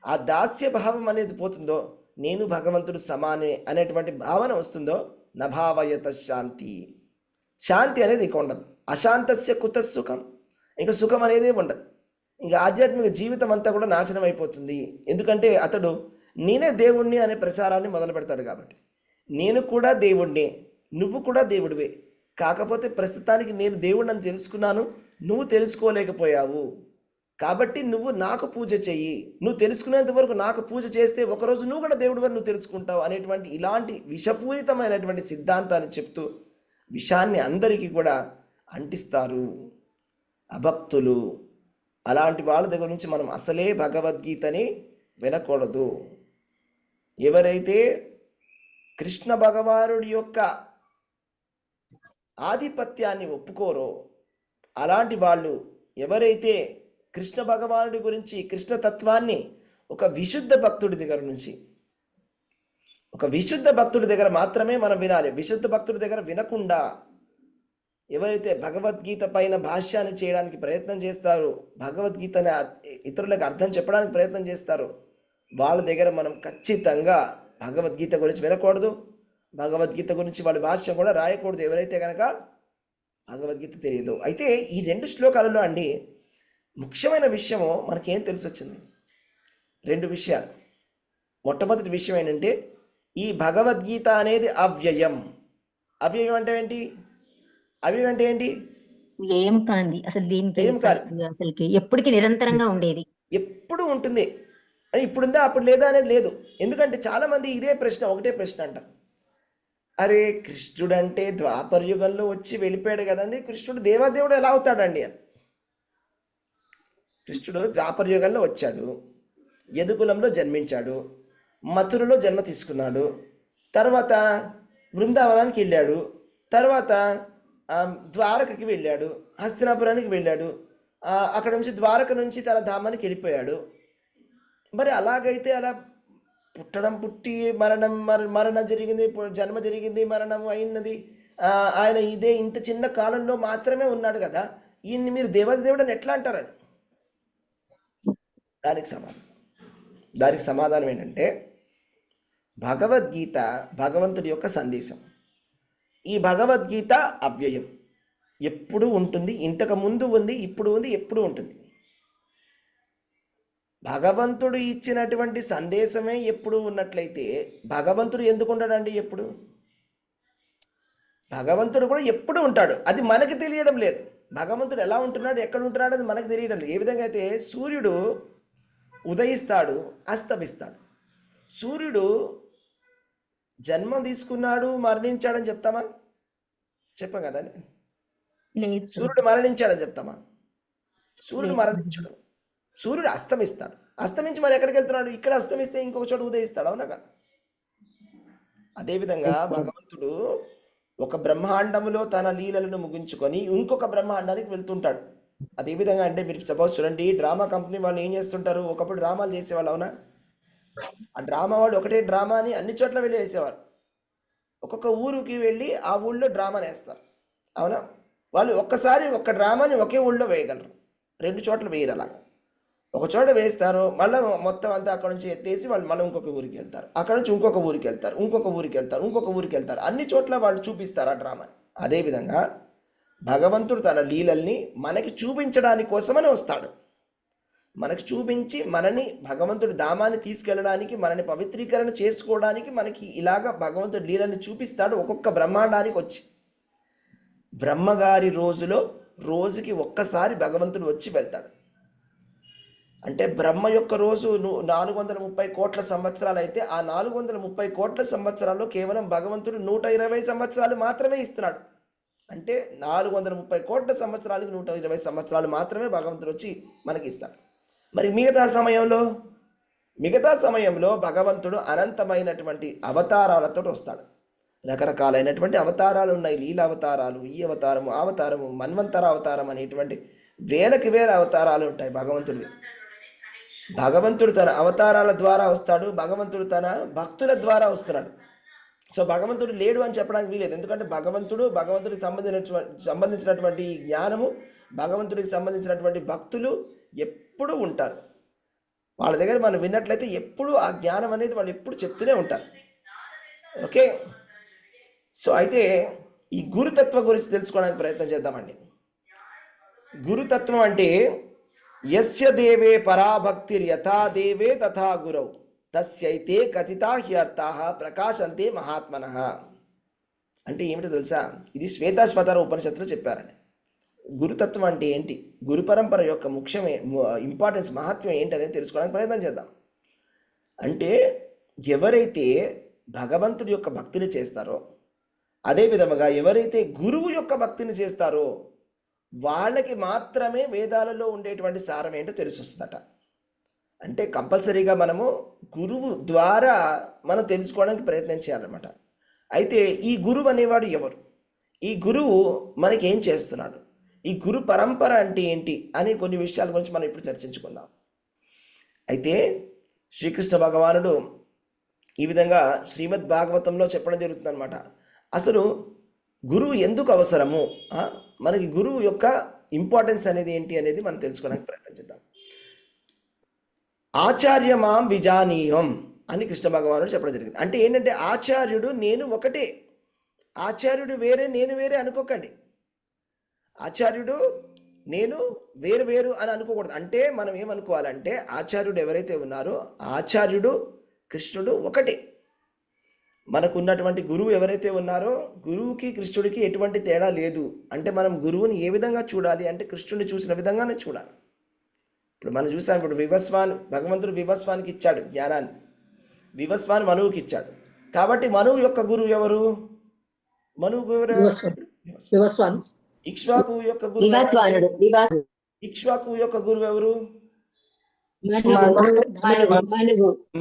ఆ దాస్యభావం అనేది పోతుందో, నేను భగవంతుడు సమానే అనేటువంటి భావన వస్తుందో, నభావయత శాంతి, శాంతి అనేది ఇక ఉండదు. అశాంతస్య కుత సుఖం, ఇంకా సుఖం అనేది ఉండదు. ఇంకా ఆధ్యాత్మిక జీవితం అంతా కూడా నాశనం అయిపోతుంది. ఎందుకంటే అతడు నేనే దేవుణ్ణి అనే ప్రచారాన్ని మొదలు పెడతాడు. కాబట్టి నేను కూడా దేవుణ్ణే, నువ్వు కూడా దేవుడివే, కాకపోతే ప్రస్తుతానికి నేను దేవుడిని అని తెలుసుకున్నాను, నువ్వు తెలుసుకోలేకపోయావు, కాబట్టి నువ్వు నాకు పూజ చెయ్యి, నువ్వు తెలుసుకునేంత వరకు నాకు పూజ చేస్తే ఒకరోజు నువ్వు కూడా దేవుడి వరకు నువ్వు తెలుసుకుంటావు అనేటువంటి ఇలాంటి విషపూరితమైనటువంటి సిద్ధాంతాన్ని చెప్తూ విషాన్ని అందరికీ కూడా అంటిస్తారు అభక్తులు. అలాంటి వాళ్ళ దగ్గర నుంచి మనం అసలే భగవద్గీతని వినకూడదు. ఎవరైతే కృష్ణ భగవానుడి యొక్క ఆధిపత్యాన్ని ఒప్పుకోరో, అలాంటి వాళ్ళు ఎవరైతే కృష్ణ భగవానుడి గురించి కృష్ణతత్వాన్ని ఒక విశుద్ధ భక్తుడి దగ్గర నుంచి, ఒక విశుద్ధ భక్తుడి దగ్గర మాత్రమే మనం వినాలి. విశుద్ధ భక్తుడి దగ్గర వినకుండా ఎవరైతే భగవద్గీత పైన భాష్యాన్ని చేయడానికి ప్రయత్నం చేస్తారో, భగవద్గీతని ఇతరులకు అర్థం చెప్పడానికి ప్రయత్నం చేస్తారో, వాళ్ళ దగ్గర మనం ఖచ్చితంగా భగవద్గీత గురించి వినకూడదు, భగవద్గీత గురించి వాళ్ళ భాష్యం కూడా రాయకూడదు, ఎవరైతే కనుక భగవద్గీత తెలియదు. అయితే ఈ 2 శ్లోకాలలో అండి ముఖ్యమైన విషయము మనకేం తెలిసి వచ్చింది? 2 విషయాలు. మొట్టమొదటి విషయం ఏంటంటే ఈ భగవద్గీత అనేది అవ్యయం. అవ్యయం అంటే ఏంటి? అవ్యయం అంటే ఏంటి? ఏం కాంది అసలు, దీనికి ఏం కాదు, అసలుకి ఎప్పటికీ నిరంతరంగా ఉండేది, ఎప్పుడు ఉంటుంది. ఇప్పుడుందా అప్పుడు లేదా అనేది లేదు. ఎందుకంటే చాలామంది ఇదే ప్రశ్న, ఒకటే ప్రశ్న అంటారు, అరే కృష్ణుడు అంటే ద్వాపర యుగంలో వచ్చి వెళ్ళిపోయాడు కదండి, కృష్ణుడు దేవాదేవుడు ఎలా అవుతాడండి అని. కృష్ణుడు ద్వాపర యుగంలో వచ్చాడు, యదుకులంలో జన్మించాడు, మథురలో జన్మ తీసుకున్నాడు, తర్వాత బృందావనానికి వెళ్ళాడు, తర్వాత ద్వారకకి వెళ్ళాడు, హస్తినాపురానికి వెళ్ళాడు, అక్కడ నుంచి ద్వారక నుంచి తన ధామానికి వెళ్ళిపోయాడు. మరి అలాగైతే అలా పుట్టి మరణం జరిగింది, జన్మ జరిగింది, మరణం అయినది, ఆయన ఇదే ఇంత చిన్న కాలంలో మాత్రమే ఉన్నాడు కదా, ఈయన్ని మీరు దేవదేవుడని ఎట్లా అంటారని. దానికి సమాధానం ఏంటంటే భగవద్గీత భగవంతుడి యొక్క సందేశం. ఈ భగవద్గీత అవ్యయం, ఎప్పుడు ఉంటుంది, ఇంతకు ముందు ఉంది, ఇప్పుడు ఉంది, ఎప్పుడు ఉంటుంది. భగవంతుడు ఇచ్చినటువంటి సందేశమే ఎప్పుడు ఉన్నట్లయితే భగవంతుడు ఎందుకు ఉండడండి? ఎప్పుడు భగవంతుడు కూడా ఎప్పుడు ఉంటాడు, అది మనకి తెలియడం లేదు. భగవంతుడు ఎలా ఉంటున్నాడు, ఎక్కడ ఉంటున్నాడు, అది మనకు తెలియడం లేదు. ఏ విధంగా అయితే సూర్యుడు ఉదయిస్తాడు, అస్తమిస్తాడు. సూర్యుడు జన్మ తీసుకున్నాడు, మరణించాడని చెప్తామా? చెప్పాం కదండి. లేదు సూర్యుడు మరణించాడని చెప్తామా? సూర్యుడు మరణించడు. సూర్యుడు అస్తమిస్తాడు. అస్తమించి మరి ఎక్కడికి వెళ్తున్నాడు? ఇక్కడ అస్తమిస్తే ఇంకొక చోట ఉదయిస్తాడు, అవునా కదా? అదేవిధంగా భగవంతుడు ఒక బ్రహ్మాండములో తన లీలలను ముగించుకొని ఇంకొక బ్రహ్మాండానికి వెళ్తుంటాడు. అదే విధంగా అంటే మీరు సపోజ్ చూడండి, డ్రామా కంపెనీ వాళ్ళు ఏం చేస్తుంటారు, ఒకప్పుడు డ్రామాలు చేసేవాళ్ళు, అవునా? ఆ డ్రామా వాడు ఒకటే డ్రామాని అన్ని చోట్ల వెళ్ళి వేసేవారు. ఒక్కొక్క ఊరికి వెళ్ళి ఆ ఊళ్ళో డ్రామాని వేస్తారు, అవునా? వాళ్ళు ఒక్కసారి ఒక్క డ్రామాని ఒకే ఊళ్ళో వేయగలరు, 2 చోట్ల వేయరు. అలాగా ఒక చోట వేస్తారు, మళ్ళీ మొత్తం అంతా అక్కడ నుంచి ఎత్తేసి వాళ్ళు మళ్ళీ ఇంకొక ఊరికి వెళ్తారు, అక్కడ నుంచి ఇంకొక ఊరికి వెళ్తారు, ఇంకొక ఊరికి వెళ్తారు, ఇంకొక ఊరికి వెళ్తారు. అన్ని చోట్ల వాళ్ళు చూపిస్తారు ఆ డ్రామాని. అదేవిధంగా భగవంతుడు తన లీలల్ని మనకి చూపించడానికి కోసమని వస్తాడు. మనకి చూపించి మనని భగవంతుడి ధామాన్ని తీసుకెళ్ళడానికి, మనని పవిత్రీకరణ చేసుకోవడానికి మనకి ఇలాగ భగవంతుడి లీలని చూపిస్తాడు ఒక్కొక్క బ్రహ్మాండానికి వచ్చి. బ్రహ్మగారి రోజుకి ఒక్కసారి భగవంతుడు వచ్చి వెళ్తాడు. అంటే బ్రహ్మ యొక్క రోజు 430 కోట్ల సంవత్సరాలు అయితే ఆ 430 కోట్ల సంవత్సరాల్లో కేవలం భగవంతుడు 120 సంవత్సరాలు మాత్రమే ఇస్తున్నాడు. అంటే 430 కోట్ల సంవత్సరాలకి 120 సంవత్సరాలు మాత్రమే భగవంతుడు వచ్చి మనకి ఇస్తాడు. మరి మిగతా సమయంలో భగవంతుడు అనంతమైనటువంటి అవతారాలతో వస్తాడు. రకరకాలైనటువంటి అవతారాలు ఉన్నాయి, లీల అవతారాలు, ఈ అవతారము, ఆ అవతారము, మన్వంతర అవతారం అనేటువంటి వేలకి వేల అవతారాలు ఉంటాయి భగవంతుడివి. భగవంతుడు తన అవతారాల ద్వారా వస్తాడు, భగవంతుడు తన భక్తుల ద్వారా వస్తున్నాడు. సో భగవంతుడు లేడు అని చెప్పడానికి వీలేదు, ఎందుకంటే భగవంతుడికి సంబంధించినటువంటి జ్ఞానము, భగవంతుడికి సంబంధించినటువంటి భక్తులు ఎప్పుడూ ఉంటారు. వాళ్ళ దగ్గర మనం విన్నట్లయితే ఎప్పుడు ఆ జ్ఞానం అనేది వాళ్ళు ఎప్పుడు చెప్తూనే ఉంటారు. ఓకే, సో అయితే ఈ గురుతత్వం గురించి తెలుసుకోవడానికి ప్రయత్నం చేద్దామండి. గురుతత్వం అంటే యస్య దేవే పరాభక్తిర్ యథా దేవే తథా గురౌ తస్యైతే కథితా హ్యర్థాః ప్రకాశంతే మహాత్మనః. అంటే ఏమిటో తెలుసా? ఇది శ్వేతాశ్వతర ఉపనిషత్తులో చెప్పారండి. గురుతత్వం అంటే ఏంటి, గురు పరంపర యొక్క ముఖ్యమే ఇంపార్టెన్స్, మహత్వం ఏంటి అనేది తెలుసుకోవడానికి ప్రయత్నం చేద్దాం. అంటే ఎవరైతే భగవంతుడి యొక్క భక్తిని చేస్తారో, అదే విధముగా ఎవరైతే గురువు యొక్క భక్తిని చేస్తారో వాళ్ళకి మాత్రమే వేదాలలో ఉండేటువంటి సారం ఏంటో తెలిసి వస్తుందట. అంటే కంపల్సరీగా మనము గురువు ద్వారా మనం తెలుసుకోవడానికి ప్రయత్నం చేయాలన్నమాట. అయితే ఈ గురువు అనేవాడు ఎవరు, ఈ గురువు మనకి ఏం చేస్తున్నాడు, ఈ గురు పరంపర అంటే ఏంటి అని కొన్ని విషయాల గురించి మనం ఇప్పుడు చర్చించుకుందాం. అయితే శ్రీకృష్ణ భగవానుడు ఈ విధంగా శ్రీమద్ భాగవతంలో చెప్పడం జరుగుతుంది అనమాట. అసలు గురువు ఎందుకు అవసరము, మనకి గురువు యొక్క ఇంపార్టెన్స్ అనేది ఏంటి అనేది మనం తెలుసుకోవడానికి ప్రయత్నం చేద్దాం. ఆచార్య మాం విజానీయం అని కృష్ణ భగవానుడు చెప్పడం జరిగింది. అంటే ఏంటంటే ఆచార్యుడు నేను ఒకటే, ఆచార్యుడు వేరే నేను వేరే అనుకోకండి. ఆచార్యుడు నేను వేరు అని అనుకోకూడదు. అంటే మనం ఏమనుకోవాలంటే ఆచార్యుడు ఎవరైతే ఉన్నారో ఆచార్యుడు కృష్ణుడు ఒకటే. మనకు ఉన్నటువంటి గురువు ఎవరైతే ఉన్నారో గురువుకి కృష్ణుడికి ఎటువంటి తేడా లేదు. అంటే మనం గురువుని ఏ విధంగా చూడాలి అంటే కృష్ణుడిని చూసిన విధంగానే చూడాలి. ఇప్పుడు మనం చూసాం, ఇప్పుడు భగవంతుడు వివస్వానికి ఇచ్చాడు జ్ఞానాన్ని, వివస్వాన్ని మనువుకి ఇచ్చాడు. కాబట్టి మనువు యొక్క గురువు ఎవరు? మనువు ఎవరు? ఇక్ష్వాకు యొక్క గురువు, ఇక్ష్వాకు యొక్క గురువు ఎవరు?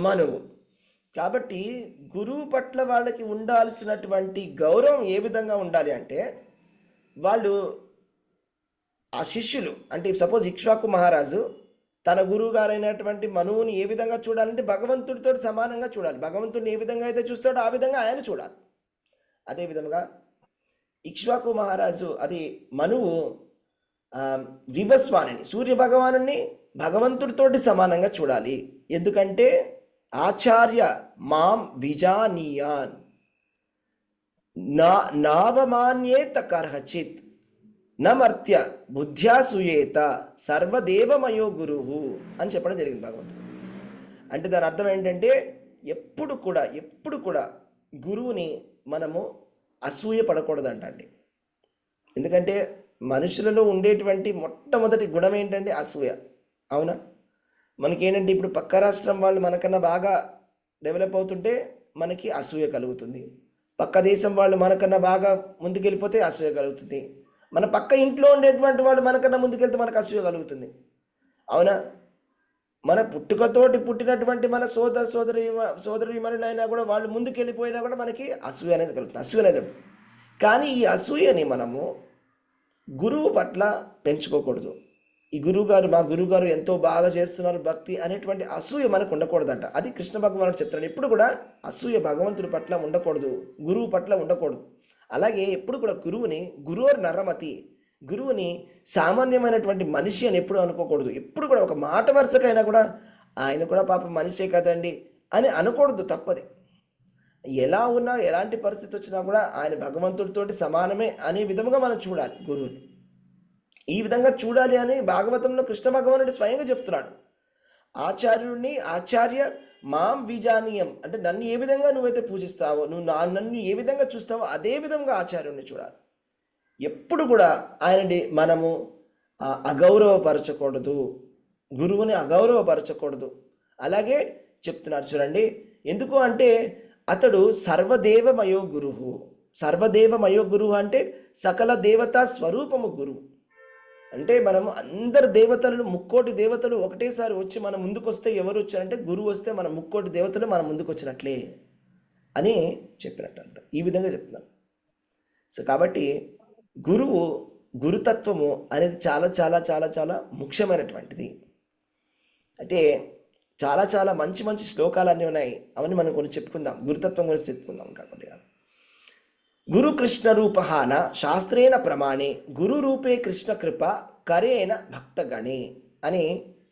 మనువు. కాబట్టి గురువు పట్ల వాళ్ళకి ఉండాల్సినటువంటి గౌరవం ఏ విధంగా ఉండాలి అంటే వాళ్ళు ఆ శిష్యులు, అంటే సపోజ్ ఇక్ష్వాకు మహారాజు తన గురువు గారైనటువంటి మనువుని ఏ విధంగా చూడాలంటే భగవంతుడితో సమానంగా చూడాలి. భగవంతుడిని ఏ విధంగా అయితే చూస్తాడో ఆ విధంగా ఆయన చూడాలి. అదేవిధంగా ఇక్ష్వాకు మహారాజు అది మనువు వివస్వానిని సూర్య భగవాను భగవంతుడితోటి సమానంగా చూడాలి. ఎందుకంటే ఆచార్య మాం విజానీయాన్, నావమాన్యేత కర్హచిత్ నమర్త్య బుద్ధ్యా సూయేత సర్వదేవమయో గురువు అని చెప్పడం జరిగింది భగవంతుడు. అంటే దాని అర్థం ఏంటంటే ఎప్పుడు కూడా గురువుని మనము అసూయ పడకూడదంట అండి. ఎందుకంటే మనుషులలో ఉండేటువంటి మొట్టమొదటి గుణం ఏంటంటే అసూయ. అవునా? మనకేంటంటే ఇప్పుడు పక్క రాష్ట్రం వాళ్ళు మనకన్నా బాగా డెవలప్ అవుతుంటే మనకి అసూయ కలుగుతుంది. పక్క దేశం వాళ్ళు మనకన్నా బాగా ముందుకెళ్ళిపోతే అసూయ కలుగుతుంది. మన పక్క ఇంట్లో ఉండేటువంటి వాళ్ళు మనకన్నా ముందుకెళ్తే మనకు అసూయ కలుగుతుంది. అవునా? మన పుట్టుకతోటి పుట్టినటువంటి మన సోదరీమణులైనా కూడా వాళ్ళు ముందుకెళ్ళిపోయినా కూడా మనకి అసూయ అనేది కలుగుతుంది. అసూయ అనేది ఉంటుంది. కానీ ఈ అసూయని మనము గురువు పట్ల పెంచుకోకూడదు. ఈ మా గురువుగారు ఎంతో బాగా చేస్తున్నారు భక్తి అనేటువంటి అసూయ మనకు ఉండకూడదంట. అది కృష్ణ భగవానుడు చెప్తాడు. ఎప్పుడు కూడా అసూయ భగవంతుడి పట్ల ఉండకూడదు, గురువు పట్ల ఉండకూడదు. అలాగే ఎప్పుడు కూడా గురువుర్ నరమతి, గురువుని సామాన్యమైనటువంటి మనిషి అని ఎప్పుడు అనుకోకూడదు. ఎప్పుడు కూడా ఒక మాట వరుసకైనా కూడా ఆయన కూడా పాపం మనిషే కదండి అని అనకూడదు, తప్పది. ఎలా ఉన్నా ఎలాంటి పరిస్థితి వచ్చినా కూడా ఆయన భగవంతుడితోటి సమానమే అనే విధముగా మనం చూడాలి గురువుని. ఈ విధంగా చూడాలి అని భాగవతంలో కృష్ణ భగవానుడు స్వయంగా చెప్తున్నాడు. ఆచార్య మాం విజానీయం అంటే నన్ను ఏ విధంగా నువ్వైతే పూజిస్తావో, నన్ను ఏ విధంగా చూస్తావో అదే విధంగా ఆచార్యుడిని చూడాలి. ఎప్పుడు కూడా ఆయనని మనము అగౌరవపరచకూడదు, గురువుని అగౌరవపరచకూడదు. అలాగే చెప్తున్నారు చూడండి, ఎందుకు అంటే అతడు సర్వదేవమయో గురువు. సర్వదేవమయో గురువు అంటే సకల దేవతా స్వరూపము గురువు. అంటే మనము అందరు దేవతలను, ముక్కోటి దేవతలు ఒకటేసారి వచ్చి మన ముందుకు వస్తే ఎవరు వచ్చారంటే గురువు వస్తే మన ముక్కోటి దేవతలు మన ముందుకు వచ్చినట్లే అని చెప్పినట్టు అంట. ఈ విధంగా చెప్తున్నాను. సో కాబట్టి గురుతత్వము అనేది చాలా చాలా చాలా చాలా ముఖ్యమైనటువంటిది. అయితే చాలా చాలా మంచి మంచి శ్లోకాలు అన్నీ ఉన్నాయి. అవన్నీ మనం కొన్ని చెప్పుకుందాం, గురుతత్వం గురించి చెప్పుకుందాం కాకపోతే. గురు కృష్ణ రూపహాన శాస్త్రేణ ప్రమాణే గురు రూపే కృష్ణ కృప కరేణ భక్తగణే అని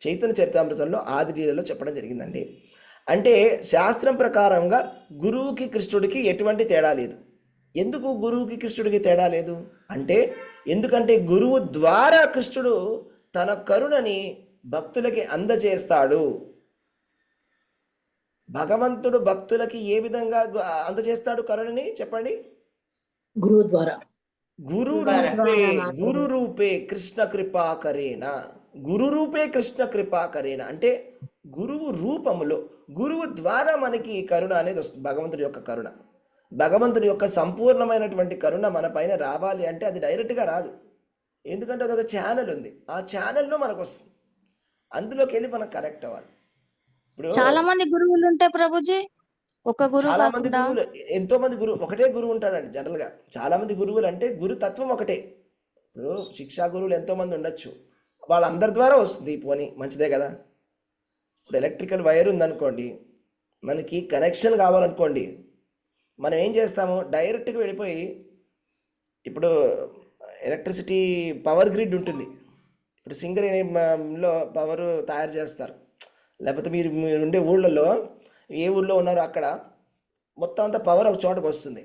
చైతన్య చరితామృతంలో ఆది లీలలో చెప్పడం జరిగిందండి. అంటే శాస్త్రం ప్రకారంగా గురువుకి కృష్ణుడికి ఎటువంటి తేడా లేదు. ఎందుకు గురువుకి కృష్ణుడికి తేడా లేదు అంటే, ఎందుకంటే గురువు ద్వారా కృష్ణుడు తన కరుణని భక్తులకి అందజేస్తాడు. భగవంతుడు భక్తులకి ఏ విధంగా అందజేస్తాడు కరుణని చెప్పండి? గురువు ద్వారా. గురు రూపే కృష్ణ కృపాకరేణ. గురు రూపే కృష్ణ కృపాకరేణ అంటే గురువు రూపములో, గురువు ద్వారా మనకి కరుణ అనేది వస్తుంది. భగవంతుడి యొక్క కరుణ, భగవంతుడి యొక్క సంపూర్ణమైనటువంటి కరుణ మన పైన రావాలి అంటే అది డైరెక్ట్గా రాదు. ఎందుకంటే అదొక ఛానల్ ఉంది, ఆ ఛానల్లో మనకు వస్తుంది. అందులోకి వెళ్ళి మనం కనెక్ట్ అవ్వాలి. ఇప్పుడు చాలా మంది గురువులు ఉంటాయి ప్రభుజీ, ఒక గురువు చాలా మంది కాకుండా. గురువులు, ఎంతో మంది ఒకటే గురువు ఉంటాడండి జనరల్గా. చాలా మంది గురువులు అంటే గురుతత్వం ఒకటే. ఇప్పుడు శిక్షా గురువులు ఎంతో మంది ఉండొచ్చు, వాళ్ళందరి ద్వారా వస్తుంది. పోనీ మంచిదే కదా. ఇప్పుడు ఎలక్ట్రికల్ వైర్ ఉందనుకోండి, మనకి కనెక్షన్ కావాలనుకోండి, మనం ఏం చేస్తాము, డైరెక్ట్గా వెళ్ళిపోయి, ఇప్పుడు ఎలక్ట్రిసిటీ పవర్ గ్రిడ్ ఉంటుంది. ఇప్పుడు సింగరేణిలో పవర్ తయారు చేస్తారు, లేకపోతే మీరు ఉండే ఊళ్ళలో ఏ ఊళ్ళో ఉన్నారో అక్కడ మొత్తం అంతా పవర్ ఒక చోటకు వస్తుంది.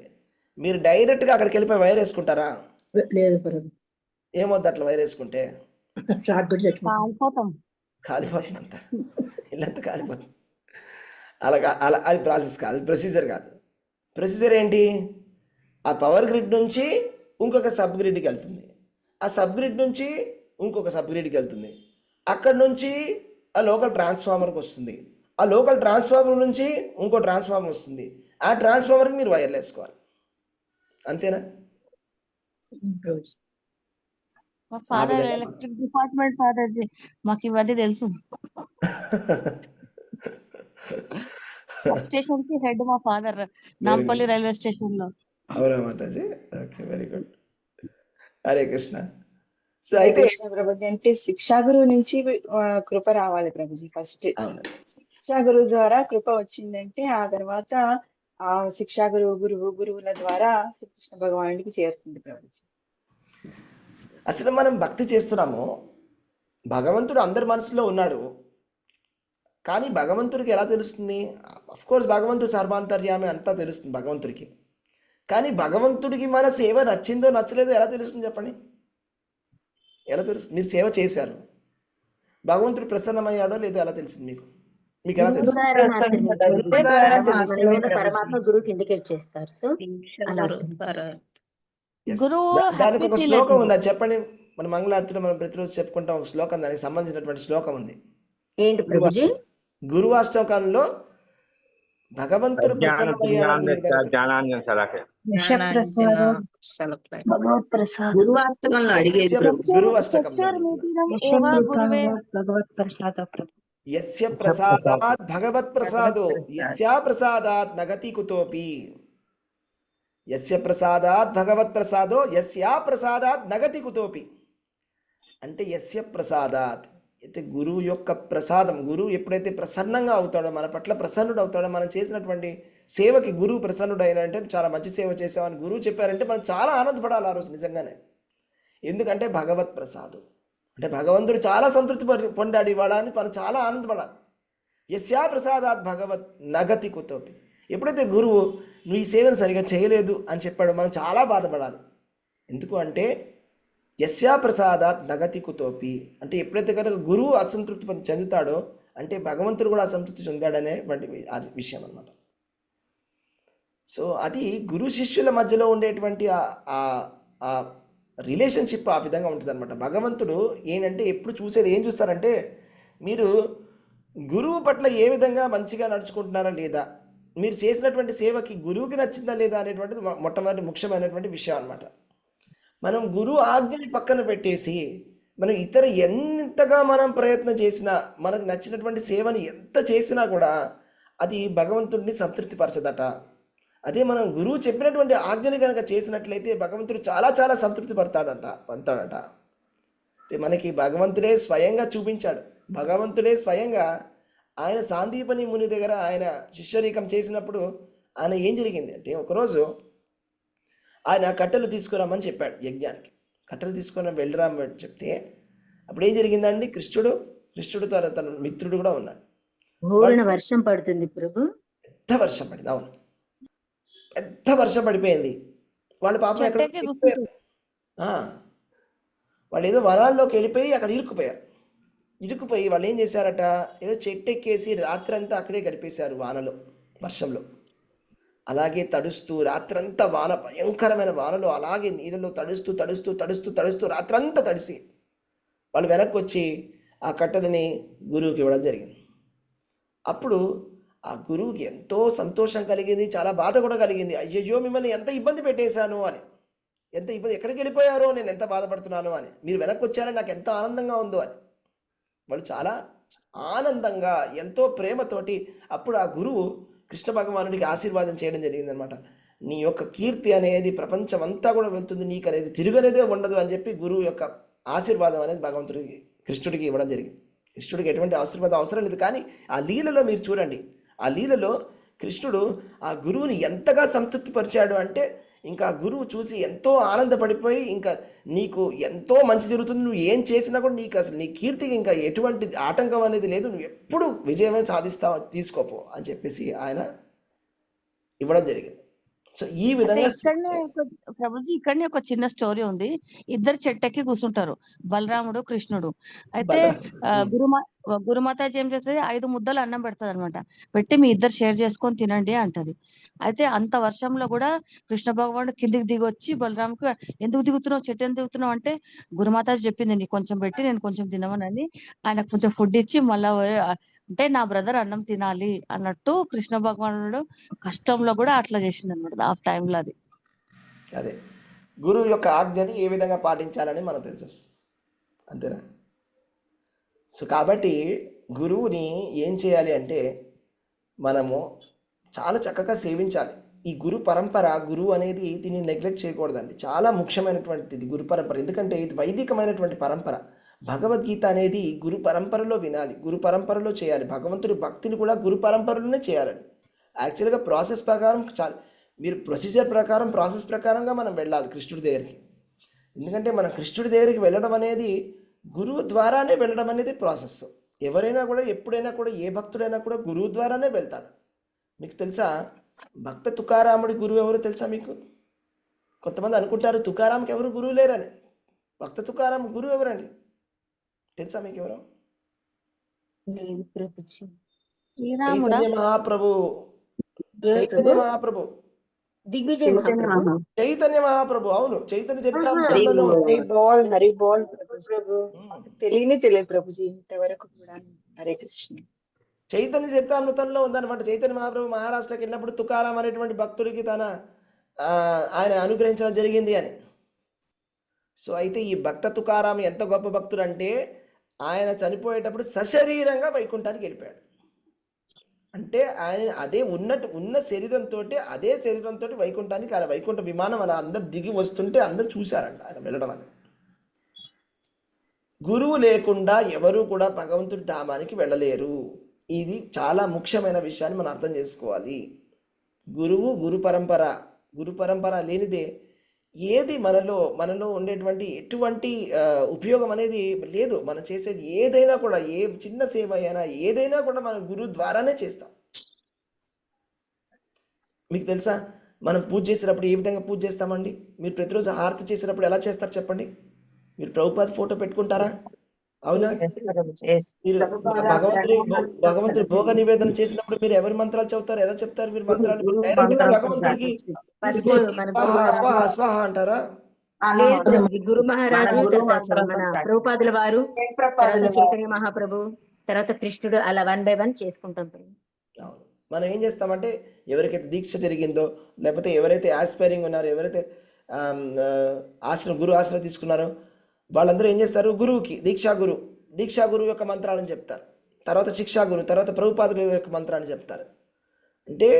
మీరు డైరెక్ట్గా అక్కడికి వెళ్ళిపోయి వైర్ వేసుకుంటారా? లేదు ప్రభు. ఏమొద్దు అట్లా వైర్ వేసుకుంటే కాలిపోతాం. కాలిపోతుంది, అంతా ఇల్లంతా కాలిపోతుంది. అలా అది ప్రాసెస్ కాదు, అది ప్రొసీజర్ కాదు. ప్రొసీజర్ ఏంటి? ఆ పవర్ గ్రిడ్ నుంచి ఇంకొక సబ్ గ్రిడ్కి వెళ్తుంది, ఆ సబ్ గ్రిడ్ నుంచి ఇంకొక సబ్ గ్రిడ్కి వెళ్తుంది, అక్కడ నుంచి ఆ లోకల్ ట్రాన్స్ఫార్మర్కి వస్తుంది, ఆ లోకల్ ట్రాన్స్ఫార్మర్ నుంచి ఇంకో ట్రాన్స్ఫార్మర్ వస్తుంది, ఆ ట్రాన్స్ఫార్మర్కి మీరు వైర్లు వేసుకోవాలి. అంతేనా? మా ఫాదర్ ఎలక్ట్రిక్ డిపార్ట్మెంట్ ఫాదర్, మాకు ఇవన్నీ తెలుసు. స్టేషన్ కి హెడ్ మా ఫాదర్, నాంపల్లి రైల్వే స్టేషన్ లో. అవునా Mataji? Okay, very good. Hare Krishna. So Hare అయితే కృష్ణ ప్రభుజీ, అంటే శిక్షా గురువు నుంచి కృప రావాలి ప్రభుజీ. ఫస్ట్ అవును, శిక్షా గురువు ద్వారా కృప వచ్చిందంటే ఆ తర్వాత ఆ శిక్షా గురువుల ద్వారా శ్రీకృష్ణ భగవానుడికి చేరుతుంది ప్రభుజీ. అసలు మనం భక్తి చేస్తున్నాము, భగవంతుడు అందరి మనసులో ఉన్నాడు. కానీ భగవంతుడికి ఎలా తెలుస్తుంది? కోర్స్ భగవంతుడు సర్వాంతర్యామి, అంతా తెలుస్తుంది భగవంతుడికి. కానీ భగవంతుడికి మన సేవ నచ్చిందో నచ్చలేదో ఎలా తెలుస్తుంది చెప్పండి? ఎలా తెలుస్తుంది? మీరు సేవ చేశారు, భగవంతుడు ప్రసన్నమయ్యాడో లేదో ఎలా తెలిసింది మీకు? మీకు ఎలా గురువు తెలుస్తుంది? ద్వారా మాత్రమే. గురువు ద్వారా మాత్రమే మనలోని ప్రభుజీ. పరమాత్మ గురువుకి ఇండికేట్ చేస్తారు. సో అలా గురు అర్థం. ద్వారా. Yes. గురువు దానికి ఒక happy feel శ్లోకం అవుతుంది. ఉందా చెప్పండి? మన మంగళారతిలో మనం ప్రతిరోజు చెప్పుకుంటాం ఒక శ్లోకం, దానికి సంబంధించినటువంటి శ్లోకం ఉంది. ఏంటి ప్రభుజీ? గురువాష్టకంలో భగవంతుడు ప్రసన్నమయ్యాడని ఏ విధంగా తెలుస్తుంది? జ్ఞానాంజన సలాకే. జ్ఞానాంజన సలక్లై. భగవత్ ప్రసాద్ గురువాష్టకంలో అడిగేది ప్రభు. గురువాష్టకంలో ఏవ గురువే భగవత్ ప్రసాద ప్రభు. యస్య ప్రసాదాత్ భగవత్ ప్రసాదో యస్యా ప్రసాదాత్ నగతి కుతోపి. యస్య ప్రసాదాత్ భగవత్ ప్రసాదో యస్యా ప్రసాదాత్ నగతి కుతోపి. అంటే యస్య ప్రసాదాత్ అయితే గురువు యొక్క ప్రసాదం, గురువు ఎప్పుడైతే ప్రసన్నంగా అవుతాడో, మన పట్ల ప్రసన్నుడు అవుతాడో, మనం చేసినటువంటి సేవకి గురువు ప్రసన్నుడు అయినంటే చాలా మంచి సేవ చేసామని గురువు చెప్పారంటే మనం చాలా ఆనందపడాలి ఆ రోజు నిజంగానే. ఎందుకంటే భగవత్ ప్రసాదం అంటే భగవంతుడు చాలా సంతృప్తి పొందాడు ఇవాళ అని మనం చాలా ఆనందపడాలి. యస్యా ప్రసాదాత్ భగవత్ నగతి కుతోపి. ఎప్పుడైతే గురువు నువ్వు ఈ సేవను సరిగా చేయలేదు అని చెప్పాడో మనం చాలా బాధపడాలి. ఎందుకు అంటే యస్యా ప్రసాదాత్ నగతి కుతోపి అంటే ఎప్పుడైతే కనుక గురువు అసంతృప్తి చెందుతాడో అంటే భగవంతుడు కూడా అసంతృప్తి చెందాడనేటువంటి విషయం అన్నమాట. సో అది గురు శిష్యుల మధ్యలో ఉండేటువంటి ఆ రిలేషన్షిప్ ఆ విధంగా ఉంటుంది అనమాట. భగవంతుడు ఏంటంటే ఎప్పుడు చూసేది ఏం చూస్తారంటే మీరు గురువు పట్ల ఏ విధంగా మంచిగా నడుచుకుంటున్నారా లేదా, మీరు చేసినటువంటి సేవకి గురువుకి నచ్చిందా లేదా అనేటువంటిది మొట్టమొదటి ముఖ్యమైనటువంటి విషయం అనమాట. మనం గురువు ఆజ్ఞని పక్కన పెట్టేసి మనం ఇతర ఎంతగా మనం ప్రయత్నం చేసినా, మనకు నచ్చినటువంటి సేవని ఎంత చేసినా కూడా అది భగవంతుడిని సంతృప్తిపరచదట. అదే మనం గురువు చెప్పినటువంటి ఆజ్ఞని కనుక చేసినట్లయితే భగవంతుడు చాలా చాలా సంతృప్తి పడతాడట. మనకి భగవంతుడే స్వయంగా చూపించాడు. భగవంతుడే స్వయంగా ఆయన సాందీపని ముని దగ్గర ఆయన శిష్యరీకం చేసినప్పుడు ఆయన ఏం జరిగింది అంటే ఒకరోజు ఆయన కట్టెలు తీసుకురామని చెప్పాడు యజ్ఞానికి. కట్టెలు తీసుకుని వెళ్ళిరామని చెప్తే అప్పుడు ఏం జరిగిందండి, కృష్ణుడు తన మిత్రుడు కూడా ఉన్నాడు. వర్షం పడుతుంది ప్రభు. పెద్ద వర్షం పడింది. అవును, పెద్ద వర్షం పడిపోయింది. వాళ్ళు పాపం ఎక్కడ వాళ్ళు ఏదో వనాల్లోకి వెళ్ళిపోయి అక్కడ ఇరుక్కుపోయి వాళ్ళు ఏం చేశారట, ఏదో చెట్టు ఎక్కేసి రాత్రంతా అక్కడే గడిపేశారు వానలో, వర్షంలో. అలాగే తడుస్తూ రాత్రంతా వాన, భయంకరమైన వానలో అలాగే నీళ్ళలో తడుస్తూ రాత్రంతా తడిసి వాళ్ళు వెనక్కి వచ్చి ఆ కట్టెలని గురువుకి ఇవ్వడం జరిగింది. అప్పుడు ఆ గురువుకి ఎంతో సంతోషం కలిగింది, చాలా బాధ కూడా కలిగింది. అయ్యయ్యో మిమ్మల్ని ఎంత ఇబ్బంది పెట్టేశాను అని, ఎంత ఇబ్బంది, ఎక్కడికి వెళ్ళిపోయారో, నేను ఎంత బాధపడుతున్నాను అని, మీరు వెనక్కి వచ్చారని నాకు ఎంత ఆనందంగా ఉందో అని వాళ్ళు చాలా ఆనందంగా ఎంతో ప్రేమతోటి అప్పుడు ఆ గురువు కృష్ణ భగవానుడికి ఆశీర్వాదం చేయడం జరిగిందనమాట. నీ యొక్క కీర్తి అనేది ప్రపంచం అంతా కూడా వెళ్తుంది, నీకు అనేది తిరుగనేదే ఉండదు అని చెప్పి గురువు యొక్క ఆశీర్వాదం అనేది భగవంతుడికి కృష్ణుడికి ఇవ్వడం జరిగింది. కృష్ణుడికి ఎటువంటి ఆశీర్వాదం అవసరం లేదు, కానీ ఆ లీలలో మీరు చూడండి, ఆ లీలలో కృష్ణుడు ఆ గురువుని ఎంతగా సంతృప్తిపరిచాడు అంటే ఇంకా గురువు చూసి ఎంతో ఆనందపడిపోయి ఇంకా నీకు ఎంతో మంచి జరుగుతుంది, నువ్వు ఏం చేసినా కూడా నీకు అసలు నీ కీర్తికి ఇంకా ఎటువంటి ఆటంకం అనేది లేదు, నువ్వు ఎప్పుడు విజయమే సాధిస్తావు, తీసుకోపో అని చెప్పేసి ఆయన ఇవ్వడం జరిగింది. సో ఈ విధంగా ప్రభుజీ ఇక్కడనే ఒక చిన్న స్టోరీ ఉంది. ఇద్దరు చెట్టెక్కి కూర్చుంటారు, బలరాముడు కృష్ణుడు. అయితే గురుమాతాజీ ఏం చేస్తుంది, 5 ముద్దలు అన్నం పెడుతుంది అనమాట. పెట్టి మీ ఇద్దరు షేర్ చేసుకొని తినండి అంటది. అయితే అంత వర్షంలో కూడా కృష్ణ భగవానుడు కిందికి దిగి వచ్చి బలరాముకి, ఎందుకు దిగుతున్నావు, చెట్టు ఎందుకు దిగుతున్నావు అంటే, గురుమాతాజీ చెప్పింది నీకు కొంచెం పెట్టి నేను కొంచెం తినమని. ఆయనకు కొంచెం ఫుడ్ ఇచ్చి మళ్ళా అంటే నా బ్రదర్ అన్నం తినాలి అన్నట్టు కృష్ణ భగవానుడు కష్టంలో కూడా అట్లా చేసింది అనమాట ఆ టైంలో. అదే గురువు యొక్క ఆజ్ఞని ఏ విధంగా పాటించాలని మనకు తెలిసేస్తుంది, అంతేనా? సో కాబట్టి గురువుని ఏం చేయాలి అంటే మనము చాలా చక్కగా సేవించాలి. ఈ గురు పరంపర, గురువు అనేది దీన్ని నెగ్లెక్ట్ చేయకూడదండి, చాలా ముఖ్యమైనటువంటిది గురు పరంపర. ఎందుకంటే ఇది వైదికమైనటువంటి పరంపర. భగవద్గీత అనేది గురు పరంపరలో వినాలి, గురు పరంపరలో చేయాలి. భగవంతుడి భక్తిని కూడా గురు పరంపరలోనే చేయాలండి. యాక్చువల్గా ప్రాసెస్ ప్రకారం మీరు ప్రొసీజర్ ప్రకారం, ప్రాసెస్ ప్రకారంగా మనం వెళ్ళాలి కృష్ణుడి దగ్గరికి. ఎందుకంటే మనం కృష్ణుడి దగ్గరికి వెళ్ళడం అనేది గురువు ద్వారానే వెళ్ళడం అనేది ప్రాసెస్. ఎవరైనా కూడా ఎప్పుడైనా కూడా ఏ భక్తుడైనా కూడా గురువు ద్వారానే వెళ్తాడు. మీకు తెలుసా భక్త తుకారాముడి గురువు ఎవరు తెలుసా మీకు? కొంతమంది అనుకుంటారు తుకారాంకి ఎవరు గురువు లేరని. భక్త తుకారాం గురువు ఎవరండి తెలుసా మీకు ఎవరు? లేదు ప్రభుజీ. శ్రీరాముడా? చైతన్య మహాప్రభు. ఎవరు చైతన్య ప్రభు? మహాప్రభు. దిగ్విజయ్ మహాప్రభు. చైతన్య మహాప్రభు, అవును. చైతన్య హరి చరితామృతంలో బోల్. హరి బోల్ ప్రభు. తెలియదు ప్రభుజీ ఇంతవరకు కూడా. హరే కృష్ణ. చైతన్య చరితామృతంలో ఉందన్నమాట. చైతన్య మహాప్రభు మహారాష్ట్రకి వెళ్ళినప్పుడు తుకారాం అనేటువంటి భక్తుడికి ఆయన అనుగ్రహించడం జరిగింది అని. సో అయితే ఈ భక్త తుకారాం ఎంత గొప్ప భక్తుడు అంటే ఆయన చనిపోయేటప్పుడు సశరీరంగా వైకుంఠానికి వెళ్ళిపోయాడు. అంటే ఆయన అదే ఉన్న శరీరంతో అదే శరీరంతో వైకుంఠానికి, అలా వైకుంఠ విమానం అలా అందరు దిగి వస్తుంటే అందరు చూశారంట ఆయన వెళ్ళడం అని. గురువు లేకుండా ఎవరు కూడా భగవంతుడి ధామానికి వెళ్ళలేరు. ఇది చాలా ముఖ్యమైన విషయాన్ని మనం అర్థం చేసుకోవాలి. గురు పరంపర లేనిదే ఏది మనలో ఉండేటువంటి ఎటువంటి ఉపయోగం అనేది లేదు. మనం చేసేది ఏదైనా కూడా, ఏ చిన్న సేవ అయినా ఏదైనా కూడా మనం గురువు ద్వారానే చేస్తాం. మీకు తెలుసా మనం పూజ చేసేటప్పుడు ఏ విధంగా పూజ చేస్తామండి? మీరు ప్రతిరోజు హారతి చేసేటప్పుడు ఎలా చేస్తారు చెప్పండి? మీరు ప్రభుపాద ఫోటో పెట్టుకుంటారా? అవునా? మీరు భగవంతుడి భోగ నివేదన చేసినప్పుడు మీరు ఎవరి మంత్రాలు చదువుతారు? ఎలా చెప్తారు మీరు మంత్రాలు? డైరెక్ట్ గా భగవంతుడికి స్వాహ స్వాహ స్వాహ అంటారా? లేదు ప్రభుజీ. గురు మహారాజు, తర్వాత మన ప్రభుపాదుల వారు, తర్వాత చైతన్య మహాప్రభు, తర్వాత కృష్ణుడు, అలా 1 by 1 చేసుకుంటాం ప్రభు. అవును. మనం ఏం చేస్తామంటే ఎవరికైతే దీక్ష జరిగిందో, లేకపోతే ఎవరైతే ఆస్పైరింగ్ ఉన్నారో, ఎవరైతే గురు ఆశ్రయం తీసుకున్నారో వాళ్ళందరూ ఏం చేస్తారు? గురువుకి దీక్షా గురువు యొక్క మంత్రాలను చెప్తారు. తర్వాత శిక్షా గురువు, తర్వాత ప్రభుపాదుల యొక్క మంత్రాన్ని చెప్తారు. అంటే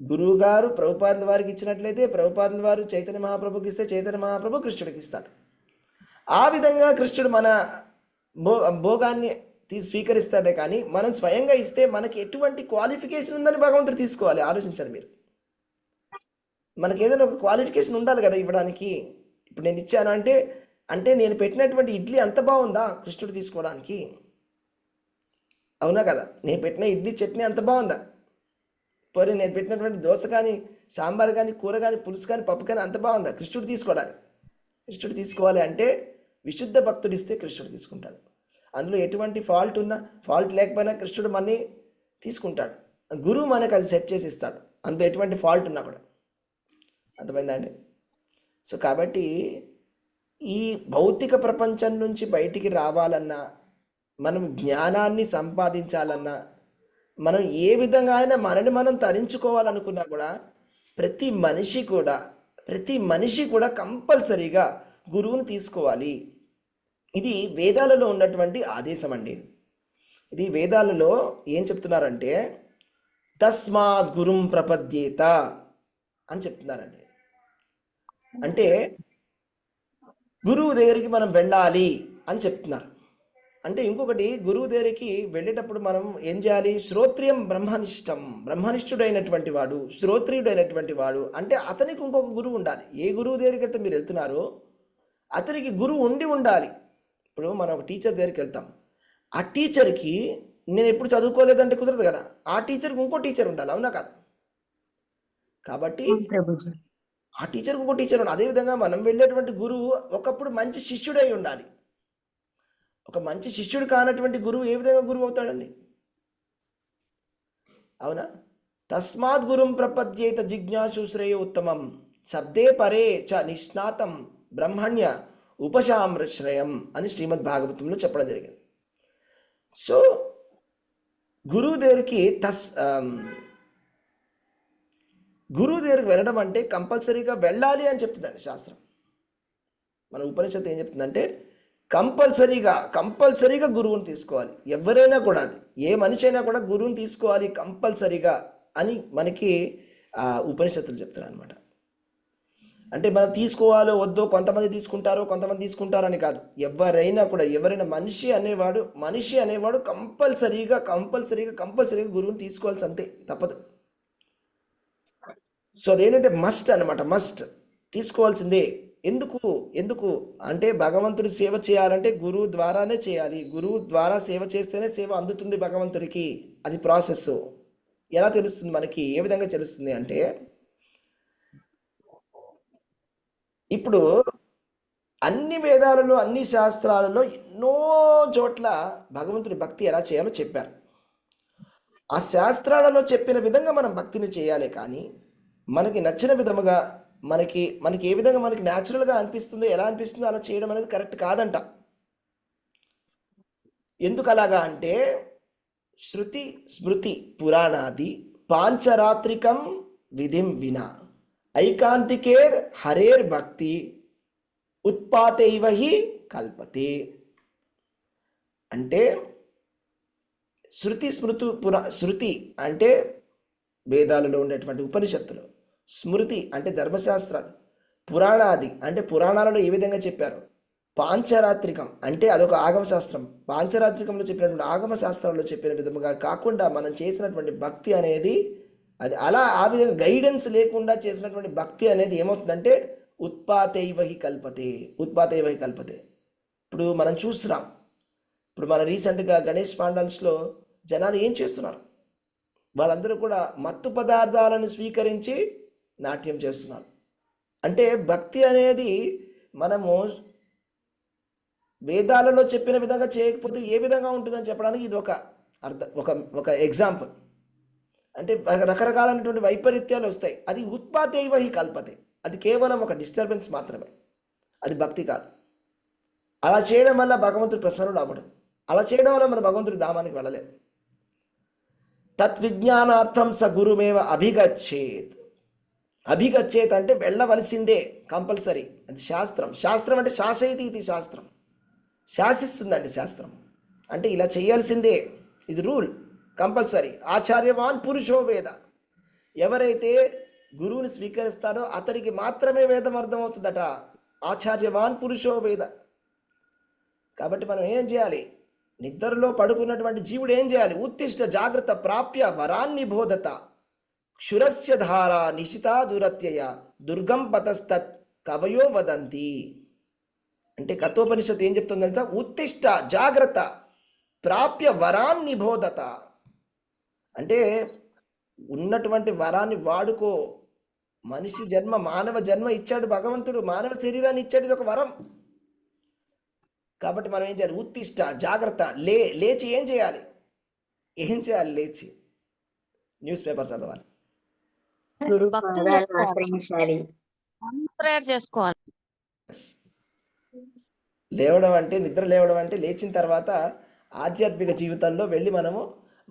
గురువు గారు ప్రభుపాదుల వారికి ఇచ్చినట్లయితే ప్రభుపాదుల వారు చైతన్య మహాప్రభుకి ఇస్తే చైతన్య మహాప్రభు కృష్ణుడికి ఇస్తాడు. ఆ విధంగా కృష్ణుడు మన భోగాన్ని స్వీకరిస్తాడే కానీ మనం స్వయంగా ఇస్తే మనకి ఎటువంటి క్వాలిఫికేషన్ ఉందని భగవంతుడు తీసుకోవాలి. ఆలోచించండి మీరు. మనకి ఏదైనా ఒక క్వాలిఫికేషన్ ఉండాలి కదా ఇవ్వడానికి. ఇప్పుడు నేను ఇచ్చాను అంటే నేను పెట్టినటువంటి ఇడ్లీ అంత బాగుందా కృష్ణుడు తీసుకోవడానికి? అవునా కదా? నేను పెట్టిన ఇడ్లీ చట్నీ అంత బాగుందా? పోనీ నేను పెట్టినటువంటి దోశ కానీ, సాంబార్ కానీ, కూర కానీ, పులుసు కానీ, పప్పు కానీ అంత బాగుందా కృష్ణుడు తీసుకోవడానికి? కృష్ణుడు తీసుకోవాలి అంటే విశుద్ధ భక్తుడు ఇస్తే కృష్ణుడు తీసుకుంటాడు. అందులో ఎటువంటి ఫాల్ట్ లేకపోయినా కృష్ణుడు మనని తీసుకుంటాడు. గురువు మనకు అది సెట్ చేసి ఇస్తాడు, అందులో ఎటువంటి ఫాల్ట్ ఉన్నా కూడా. అర్థమైందా అండి? సో కాబట్టి ఈ భౌతిక ప్రపంచం నుంచి బయటికి రావాలన్నా, మనం జ్ఞానాన్ని సంపాదించాలన్నా, మనం ఏ విధంగా అయినా మనని మనం తరించుకోవాలనుకున్నా కూడా ప్రతి మనిషి కూడా కంపల్సరీగా గురువుని తీసుకోవాలి. ఇది వేదాలలో ఉన్నటువంటి ఆదేశం అండి. ఇది వేదాలలో ఏం చెప్తున్నారంటే తస్మాత్ గురుం ప్రపద్యేత అని చెప్తున్నారండి. అంటే గురువు దగ్గరికి మనం వెళ్ళాలి అని చెప్తున్నారు. అంటే ఇంకొకటి, గురువు దగ్గరికి వెళ్ళేటప్పుడు మనం ఏం చేయాలి? శ్రోత్రియం బ్రహ్మనిష్ఠుడైనటువంటి వాడు, శ్రోత్రియుడైనటువంటి వాడు అంటే అతనికి ఇంకొక గురువు ఉండాలి. ఏ గురువు దగ్గరికి అయితే మీరు వెళ్తున్నారో అతనికి గురువు ఉండాలి. ఇప్పుడు మనం ఒక టీచర్ దగ్గరికి వెళ్తాం, ఆ టీచర్కి నేను ఎప్పుడు చదువుకోలేదంటే కుదరదు కదా. ఆ టీచర్కి ఇంకో టీచర్ ఉండాలి, అవునా కదా? కాబట్టి ఆ టీచర్కి ఇంకో టీచర్ ఉండాలి. అదేవిధంగా మనం వెళ్ళేటువంటి గురువు ఒకప్పుడు మంచి శిష్యుడై ఉండాలి. ఒక మంచి శిష్యుడు కానటువంటి గురువు ఏ విధంగా గురువు అవుతాడండి? అవునా? తస్మాత్ గురుం ప్రపద్యేత జిజ్ఞాసు శ్రేయ ఉత్తమం శబ్దే పరే చ నిష్ణాతం బ్రహ్మణ్య ఉపశామ్రశ్రయం అని శ్రీమద్ భాగవతంలో చెప్పడం జరిగింది. సో గురువు దగ్గరికి వెళ్ళడం అంటే కంపల్సరీగా వెళ్ళాలి అని చెప్తుందండి శాస్త్రం. మన ఉపనిషత్తు ఏం చెప్తుందంటే కంపల్సరీగా గురువుని తీసుకోవాలి. ఎవరైనా కూడా, అది ఏ మనిషి అయినా కూడా గురువుని తీసుకోవాలి కంపల్సరీగా అని మనకి ఉపనిషత్తులు చెప్తున్నారు అనమాట. అంటే మనం తీసుకోవాలో వద్దో, కొంతమంది తీసుకుంటారో అని కాదు. ఎవరైనా మనిషి అనేవాడు కంపల్సరీగా గురువుని తీసుకోవాల్సి అంతే, తప్పదు. సో అదేంటంటే మస్ట్ అనమాట, మస్ట్ తీసుకోవాల్సిందే. ఎందుకు అంటే భగవంతుడి సేవ చేయాలంటే గురువు ద్వారానే చేయాలి. గురువు ద్వారా సేవ చేస్తేనే సేవ అందుతుంది భగవంతుడికి. అది ప్రాసెస్. ఎలా తెలుస్తుంది మనకి? ఏ విధంగా తెలుస్తుంది అంటే ఇప్పుడు అన్ని వేదాలలో అన్ని శాస్త్రాలలో ఎన్నో చోట్ల భగవంతుడి భక్తి ఎలా చేయాలో చెప్పారు. ఆ శాస్త్రాలలో చెప్పిన విధంగా మనం భక్తిని చేయాలి, కానీ మనకి నచ్చిన విధముగా మనకి మనకి ఏ విధంగా మనకి న్యాచురల్గా అనిపిస్తుందో, ఎలా అనిపిస్తుందో అలా చేయడం అనేది కరెక్ట్ కాదంట. ఎందుకు అలాగా అంటే శృతి స్మృతి పురాణాది పాంచరాత్రికం విధిం వినా ఐకాంతికేర్ హరేర్ భక్తి ఉత్పాతైవ హి కల్పతే. అంటే శృతి అంటే వేదాలలో ఉండేటువంటి ఉపనిషత్తులు, స్మృతి అంటే ధర్మశాస్త్రాలు, పురాణాది అంటే పురాణాలలో ఏ విధంగా చెప్పారు, పాంచరాత్రికం అంటే అదొక ఆగమ శాస్త్రం, పాంచరాత్రికంలో చెప్పినటువంటి ఆగమ శాస్త్రాల్లో చెప్పిన విధముగా కాకుండా మనం చేసినటువంటి భక్తి అనేది అది అలా ఆ విధంగా గైడెన్స్ లేకుండా చేసినటువంటి భక్తి అనేది ఏమవుతుందంటే ఉత్పాతైవ హి కల్పతే. ఇప్పుడు మనం చూస్తున్నాం, ఇప్పుడు మన రీసెంట్గా గణేష్ పాండల్స్లో జనాలు ఏం చేస్తున్నారు, వాళ్ళందరూ కూడా మత్తు పదార్థాలను స్వీకరించి నాట్యం చేస్తున్నారు. అంటే భక్తి అనేది మనము వేదాలలో చెప్పిన విధంగా చేయకపోతే ఏ విధంగా ఉంటుందని చెప్పడానికి ఇది ఒక ఎగ్జాంపుల్. అంటే రకరకాలైనటువంటి వైపరీత్యాలు వస్తాయి. అది ఉత్పాతైవ హి కల్పతే, అది కేవలం ఒక డిస్టర్బెన్స్ మాత్రమే, అది భక్తి కాదు. అలా చేయడం వల్ల భగవంతుడు ప్రసన్నుడు అవ్వడం, అలా చేయడం వల్ల మన భగవంతుడి ధామానికి వెళ్ళలేం. తద్విజ్ఞానార్థం స గురుమేవ అభిగచ్చేత్ అంటే వెళ్ళవలసిందే, కంపల్సరీ. అది శాస్త్రం అంటే శాసయతి ఇది శాస్త్రం, శాసిస్తుందండి శాస్త్రం. అంటే ఇలా చేయాల్సిందే, ఇది రూల్, కంపల్సరీ. ఆచార్యవాన్ పురుషో వేద, ఎవరైతే గురువుని స్వీకరిస్తాడో అతనికి మాత్రమే వేదం అర్థమవుతుందట. ఆచార్యవాన్ పురుషో వేద. కాబట్టి మనం ఏం చేయాలి, నిద్రలో పడుకున్నటువంటి జీవుడు ఏం చేయాలి, ఉత్తిష్ట జాగ్రత్త ప్రాప్య వరాన్ని బోధత క్షురస్య ధార నిశితా దురత్యయ దుర్గం పతస్తత్ కవయో వదంతి. అంటే కథోపనిషత్తు ఏం చెప్తుంది తెలుసా, ఉత్తిష్ట జాగ్రత్త ప్రాప్య వరాన్ని బోధత అంటే ఉన్నటువంటి వరాన్ని వాడుకో. మనిషి జన్మ, మానవ జన్మ ఇచ్చాడు భగవంతుడు, మానవ శరీరాన్ని ఇచ్చాడు, ఇది ఒక వరం. కాబట్టి మనం ఏం చేయాలి, ఉత్తిష్ట జాగ్రత్త, లేచి ఏం చేయాలి, లేచి న్యూస్ పేపర్ చదవాలి, గురు భక్తి పాదాలను చేసుకోవాలి, ఆశ్రయించాలి. ప్రేయర్ చేసుకోవాలి. నిద్ర లేవడం అంటే లేచిన తర్వాత ఆధ్యాత్మిక జీవితంలో వెళ్ళి మనము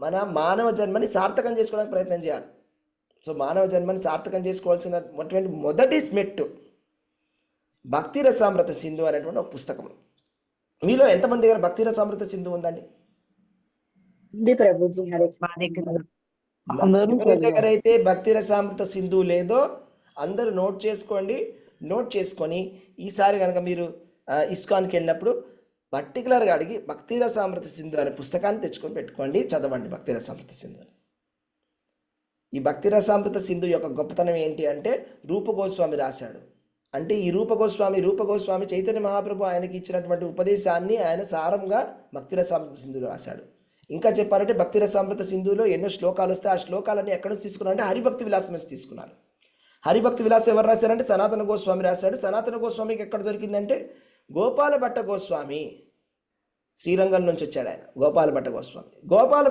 మన మానవ జన్మని సార్థకం చేసుకోవడానికి ప్రయత్నం చేయాలి. సో మానవ జన్మని సార్థకం చేసుకోవాల్సినటువంటి మొదటి మెట్టు భక్తి రసామృత సింధు అనేటువంటి ఒక పుస్తకం. మీలో ఎంతమంది దగ్గర భక్తి రసామృత సింధు ఉందండి? ప్రభుజీ మా దగ్గర ఎవరి దగ్గర అయితే భక్తి రసామృత సింధు లేదో అందరూ నోట్ చేసుకొని ఈసారి కనుక మీరు ఇస్కాన్కి వెళ్ళినప్పుడు పర్టికులర్గా అడిగి భక్తి రసామృత సింధు అనే పుస్తకాన్ని తెచ్చుకొని పెట్టుకోండి, చదవండి భక్తి రసామృత సింధు అని. ఈ భక్తి రసామృత సింధు యొక్క గొప్పతనం ఏంటి అంటే రూపగోస్వామి రాశాడు. అంటే ఈ రూపగోస్వామి చైతన్య మహాప్రభు ఆయనకి ఇచ్చినటువంటి ఉపదేశాన్ని ఆయన సారంగా భక్తి రసామృత సింధులో రాశాడు. ఇంకా చెప్పాలంటే భక్తి రసామృత సింధులో ఎన్నో శ్లోకాలు వస్తాయి. ఆ శ్లోకాలన్నీ ఎక్కడి నుంచి తీసుకున్నాడు అంటే హరిభక్తి విలాసం నుంచి తీసుకున్నాడు. హరిభక్తి విలాసం ఎవరు రాశారంటే సనాతన గోస్వామి రాశాడు. సనాతన గోస్వామికి ఎక్కడ దొరికిందంటే గోపాల భట్ట గోస్వామి, శ్రీరంగం నుంచి వచ్చాడు ఆయన. గోపాల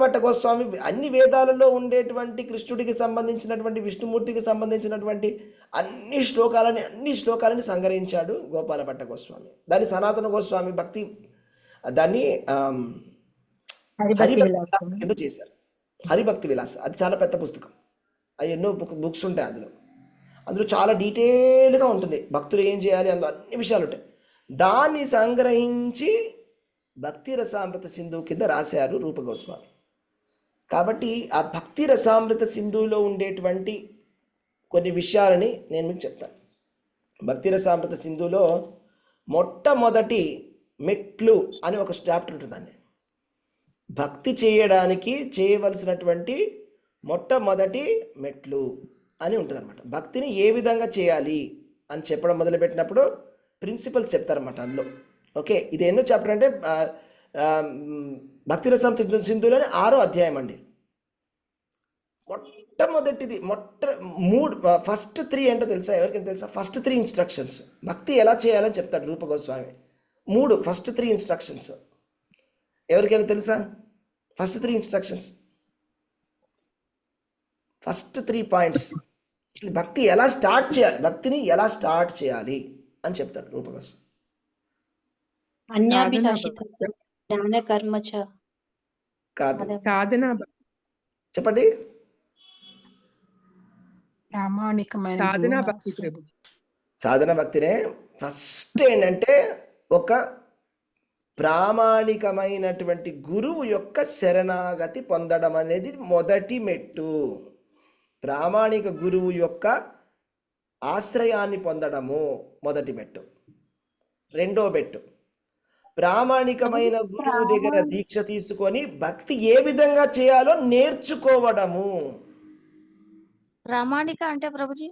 భట్ట గోస్వామి అన్ని వేదాలలో ఉండేటువంటి కృష్ణుడికి సంబంధించినటువంటి, విష్ణుమూర్తికి సంబంధించినటువంటి అన్ని శ్లోకాలని సంగ్రహించాడు గోపాల భట్ట గోస్వామి. దాన్ని సనాతన గోస్వామి దాన్ని హరిభక్తి విలాసం కింద చేశారు. హరిభక్తి విలాస్ అది చాలా పెద్ద పుస్తకం, అది ఎన్నో బుక్స్ ఉంటాయి. అందులో చాలా డీటెయిల్గా ఉంటుంది, భక్తులు ఏం చేయాలి, అందులో అన్ని విషయాలు ఉంటాయి. దాన్ని సంగ్రహించి భక్తి రసామృత సింధు కింద రాశారు రూపగోస్వామి. కాబట్టి ఆ భక్తి రసామృత సింధులో ఉండేటువంటి కొన్ని విషయాలని నేను మీకు చెప్తాను. భక్తి రసామృత సింధులో మొట్టమొదటి మెట్లు అని ఒక చాప్టర్ ఉంటుందండి. భక్తి చేయడానికి చేయవలసినటువంటి మొట్టమొదటి మెట్లు అని ఉంటుంది అనమాట. భక్తిని ఏ విధంగా చేయాలి అని చెప్పడం మొదలుపెట్టినప్పుడు ప్రిన్సిపల్స్ చెప్తారన్నమాట అందులో. ఓకే, ఇది ఎన్నో చాప్టర్ అంటే భక్తి రసం సింధులోని 6వ అధ్యాయం అండి. మొట్టమొదటిది ఫస్ట్ 3 ఏంటో తెలుసా? ఎవరికైనా తెలుసా? ఫస్ట్ 3 ఇన్స్ట్రక్షన్స్ భక్తి ఎలా చేయాలని చెప్తాడు రూప గోస్వామి. ఫస్ట్ 3 ఇన్స్ట్రక్షన్స్ ఎవరికైనా తెలుసా? ఫస్ట్ 3 ఇన్స్ట్రక్షన్స్, ఫస్ట్ 3 పాయింట్స్, భక్తి ఎలా స్టార్ట్ చేయాలి, భక్తిని ఎలా స్టార్ట్ చేయాలి అని చెప్తాడు రూప గోస్వామి. అన్యాభిలాషిత జ్ఞాన కర్మ చ కాదు, సాధన చెప్పండి. ప్రామాణికమైన సాధన భక్తి ప్రభుజీ. సాధన భక్తినే ఫస్ట్ ఏంటంటే ఒక ప్రామాణికమైనటువంటి గురువు యొక్క శరణాగతి పొందడం అనేది మొదటి మెట్టు. ప్రామాణిక గురువు యొక్క ఆశ్రయాన్ని పొందడము మొదటి మెట్టు. రెండో మెట్టు ప్రామాణికమైన గురువు దగ్గర దీక్ష తీసుకొని భక్తి ఏ విధంగా చేయాలో నేర్చుకోవడము. ప్రామాణిక అంటే ప్రభుజీ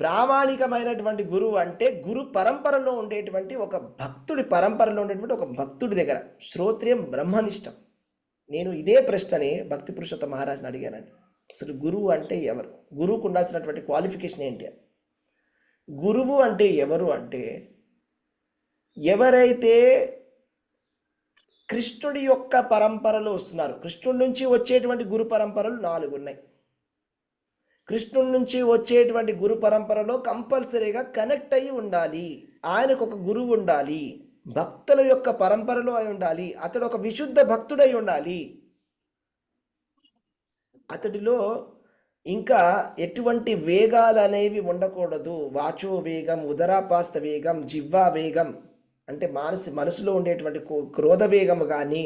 ప్రామాణికమైనటువంటి గురువు అంటే గురు పరంపరలో ఉండేటువంటి ఒక భక్తుడి పరంపరలో ఉండేటువంటి ఒక భక్తుడి దగ్గర శ్రోత్రియం బ్రహ్మనిష్టం. నేను ఇదే ప్రశ్నని భక్తి పురుషోత్తమ మహారాజ్ని అడిగానండి. అసలు గురువు అంటే ఎవరు, గురువుకు ఉండాల్సినటువంటి క్వాలిఫికేషన్ ఏంటి? గురువు అంటే ఎవరు అంటే ఎవరైతే కృష్ణుడి యొక్క పరంపరలో వస్తున్నారు. కృష్ణుడి నుంచి వచ్చేటువంటి గురు పరంపరలు 4 ఉన్నాయి. కృష్ణుడి నుంచి వచ్చేటువంటి గురు పరంపరలో కంపల్సరీగా కనెక్ట్ అయి ఉండాలి. ఆయనకు ఒక గురువు ఉండాలి, భక్తుల యొక్క పరంపరలో అయి ఉండాలి, అతడు ఒక విశుద్ధ భక్తుడై ఉండాలి. అతడిలో ఇంకా ఎటువంటి వేగాలు అనేవి ఉండకూడదు. వాచో వేగం, ఉదరాపాస్త వేగం, జివ్వా వేగం అంటే మనసులో ఉండేటువంటి క్రోధ వేగము కానీ,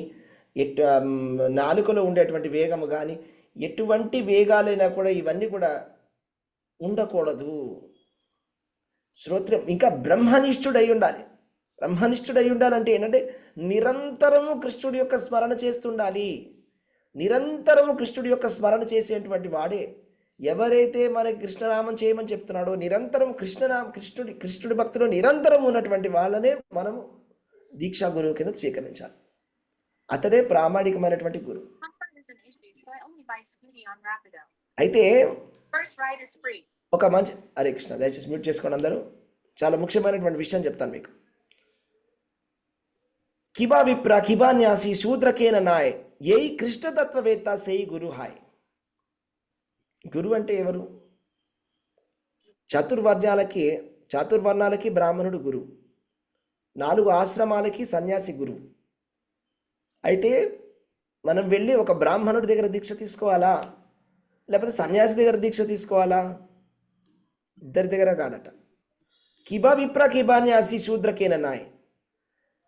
నాలుకలో ఉండేటువంటి వేగము కానీ, ఎటువంటి వేగాలైనా కూడా ఇవన్నీ కూడా ఉండకూడదు. శ్రోత్రం ఇంకా బ్రహ్మనిష్ఠుడై ఉండాలి. బ్రహ్మనిష్ఠుడై ఉండాలంటే ఏంటంటే నిరంతరము కృష్ణుడి యొక్క స్మరణ చేస్తుండాలి. నిరంతరము కృష్ణుడి యొక్క స్మరణ చేసేటువంటి వాడే ఎవరైతే మనకి కృష్ణనామం చేయమని చెప్తున్నాడో, నిరంతరం కృష్ణుడి భక్తులు నిరంతరం ఉన్నటువంటి వాళ్ళనే మనము దీక్షా గురువు కింద స్వీకరించాలి. అతడే ప్రామాణికమైనటువంటి గురువు. అయితే ఒక మంచి హరే కృష్ణ, దయచేసి మ్యూట్ చేసుకోండి అందరూ. చాలా ముఖ్యమైనటువంటి విషయం చెప్తాను మీకు. కిబా విప్ర కిబా న్యాసి శూద్రకేన నాయ్ ఏ కృష్ణతత్వవేత్త సై గురు హాయ్. గురువు అంటే ఎవరు? చాతుర్వర్ణాలకి బ్రాహ్మణుడు గురువు, 4 ఆశ్రమాలకి సన్యాసి గురువు. అయితే మనం వెళ్ళి ఒక బ్రాహ్మణుడి దగ్గర దీక్ష తీసుకోవాలా, లేకపోతే సన్యాసి దగ్గర దీక్ష తీసుకోవాలా? ఇద్దరి దగ్గర కాదట. కిబా విప్ర కిబా న్యాసి శూద్రకేన నాయ్.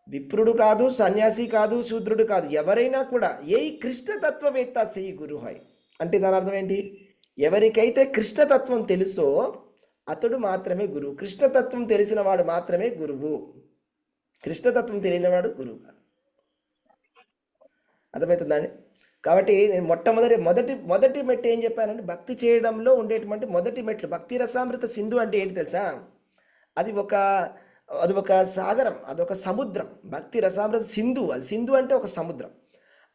విప్రుడు కాదు, సన్యాసి కాదు, శూద్రుడు కాదు, ఎవరైనా కూడా ఏ కృష్ణతత్వవేత్త సై గురు హాయ్ అంటే దాని అర్థం ఏంటి? ఎవరికైతే కృష్ణతత్వం తెలుసో అతడు మాత్రమే గురువు. కృష్ణతత్వం తెలిసిన వాడు మాత్రమే గురువు. కృష్ణతత్వం తెలియనివాడు గురువు కాదు. అర్థమవుతుందండి? కాబట్టి నేను మొదటి మెట్టు ఏం చెప్పానంటే భక్తి చేయడంలో ఉండేటువంటి మొదటి మెట్లు. భక్తి రసామృత సింధు అంటే ఏంటి తెలుసా? అది ఒక సాగరం, అదొక సముద్రం. భక్తి రసామృత సింధు, అది సింధు అంటే ఒక సముద్రం.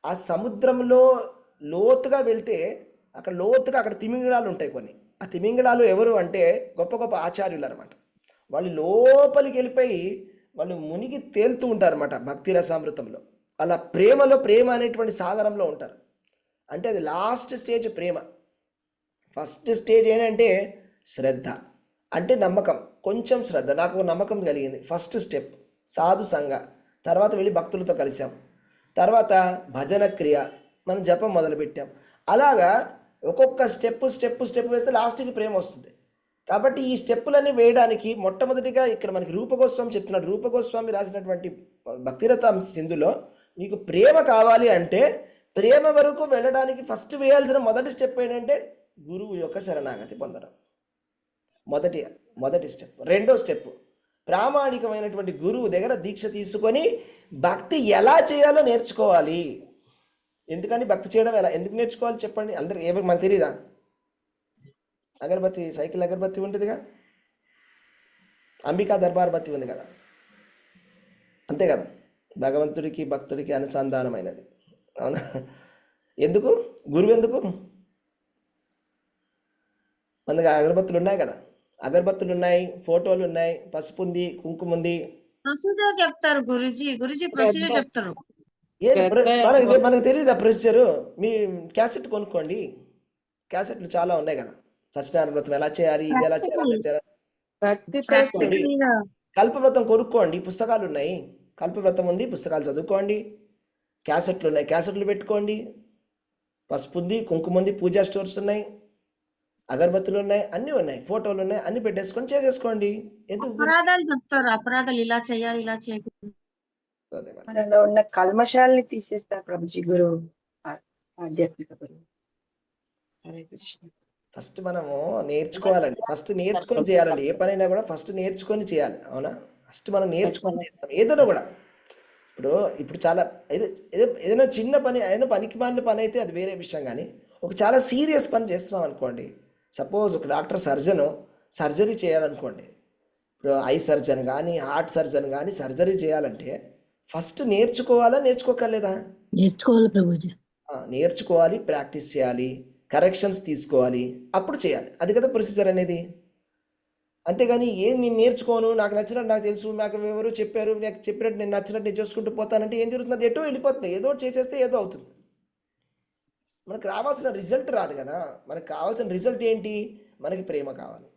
ఆ సముద్రంలో లోతుగా వెళ్తే అక్కడ తిమింగళాలు ఉంటాయి కొన్ని. ఆ తిమింగళాలు ఎవరు అంటే గొప్ప గొప్ప ఆచార్యులు అనమాట. వాళ్ళు లోపలికి వెళ్ళిపోయి వాళ్ళు మునిగి తేలుతూ ఉంటారు అనమాట భక్తి రసామృతంలో. అలా ప్రేమ అనేటువంటి సాగరంలో ఉంటారు. అంటే అది లాస్ట్ స్టేజ్ ప్రేమ. ఫస్ట్ స్టేజ్ ఏంటంటే శ్రద్ధ, అంటే నమ్మకం, కొంచెం శ్రద్ధ. నాకు నమ్మకం కలిగింది. ఫస్ట్ స్టెప్ సాధు సంఘ, తర్వాత వెళ్ళి భక్తులతో కలిసాం, తర్వాత భజన క్రియ, మనం జపం మొదలుపెట్టాం. అలాగా ఒక్కొక్క స్టెప్ వేస్తే లాస్ట్కి ప్రేమ వస్తుంది. కాబట్టి ఈ స్టెప్పులన్నీ వేయడానికి మొట్టమొదటిగా ఇక్కడ మనకి రూపగోస్వామి చెప్తున్నాడు. రూపగోస్వామి రాసినటువంటి భక్తిరథ సింధులో నీకు ప్రేమ కావాలి అంటే ప్రేమ వరకు వెళ్ళడానికి ఫస్ట్ వేయాల్సిన మొదటి స్టెప్ ఏంటంటే గురువు యొక్క శరణాగతి పొందడం. మొదటి స్టెప్. రెండో స్టెప్ ప్రామాణికమైనటువంటి గురువు దగ్గర దీక్ష తీసుకొని భక్తి ఎలా చేయాలో నేర్చుకోవాలి. ఎందుకంటే భక్తి చేయడం ఎందుకు నేర్చుకోవాలి చెప్పండి? అందరికి ఎవరికి మనకు తెలియదా? అగరబత్తి, సైకిల్ అగరబత్తి ఉంటుందిగా, అంబికా దర్బార్ బత్తి ఉంది కదా, అంతే కదా, భగవంతుడికి భక్తుడికి అనుసంధానమైనది. అవునా? ఎందుకు గురువు? ఎందుకు మన దగ్గర అగరబత్తులు ఉన్నాయి కదా, అగరబత్తులు ఉన్నాయి, ఫోటోలు ఉన్నాయి, పసుపు ఉంది, కుంకుమ ఉంది. ప్రొసీజర్ చెప్తారు గురుజీ ప్రొసీజర్ చెప్తారు. మనకు తెలియదు ఆ ప్రొసీజరు. మీ క్యాసెట్ కొనుక్కోండి, క్యాసెట్లు చాలా ఉన్నాయి కదా, సత్యనారాయణ వ్రతం ఎలా చేయాలి, ఇది ఎలా చేయాలి, అలా చేయాలి. ప్రాక్టికల్ మీద కల్పవ్రతం కొనుక్కోండి, పుస్తకాలు ఉన్నాయి. కల్పవ్రతం ఉంది, పుస్తకాలు చదువుకోండి. క్యాసెట్లు ఉన్నాయి, క్యాసెట్లు పెట్టుకోండి. పసుపు ఉంది, కుంకుమ ఉంది, పూజా స్టోర్స్ ఉన్నాయి, అగరబత్తులు ఉన్నాయి, అన్నీ ఉన్నాయి, ఫోటోలు ఉన్నాయి, అన్ని పెట్టేసుకొని చేసేసుకోండి. ఎందుకు అపరాధాలు చెప్తారు, అపరాధాలు ఇలా చేయాలి ఇలా చేయకూడదు. అదే మరి. మనలో ఉన్న కల్మషాలని తీసేస్తారు ప్రభుజీ గురువు, ఆధ్యాత్మిక గురువు. హరే కృష్ణ. ఫస్ట్ మనము నేర్చుకోవాలండి, ఫస్ట్ నేర్చుకొని చేయాలండి. ఏ పనైనా కూడా ఫస్ట్ నేర్చుకొని చేయాలి, అవునా? ఫస్ట్ మనం నేర్చుకొని చేస్తాం ఏదైనా కూడా. ఇప్పుడు చాలా ఏదైనా చిన్న పని, ఏదైనా పనికి మాలిన పని అయితే అది వేరే విషయం. కానీ ఒక చాలా సీరియస్ పని చేస్తున్నాం అనుకోండి, సపోజ్ ఒక డాక్టర్ సర్జరీ చేయాలనుకోండి, ఇప్పుడు ఐ సర్జన్ కానీ హార్ట్ సర్జన్ కానీ సర్జరీ చేయాలంటే ఫస్ట్ నేర్చుకోవాలా? నేర్చుకోవాలి ప్రభుజీ. నేర్చుకోవాలి, ప్రాక్టీస్ చేయాలి, కరెక్షన్స్ తీసుకోవాలి, అప్పుడు చేయాలి. అది కదా ప్రొసీజర్ అనేది. అంతేగాని నేను నేర్చుకోను, నాకు నచ్చినట్టు నాకు తెలుసు, నాకు ఎవరు చెప్పారు, నాకు చెప్పినట్టు నేను నచ్చినట్టు నేను చేసుకుంటూ పోతానంటే ఏం జరుగుతుంది? ఎటో వెళ్ళిపోతుంది. ఏదో ఒకటి చేసేస్తే ఏదో అవుతుంది. మనకు రావాల్సిన రిజల్ట్ రాదు కదా. మనకు కావాల్సిన రిజల్ట్ ఏంటి? మనకి ప్రేమ కావాలి.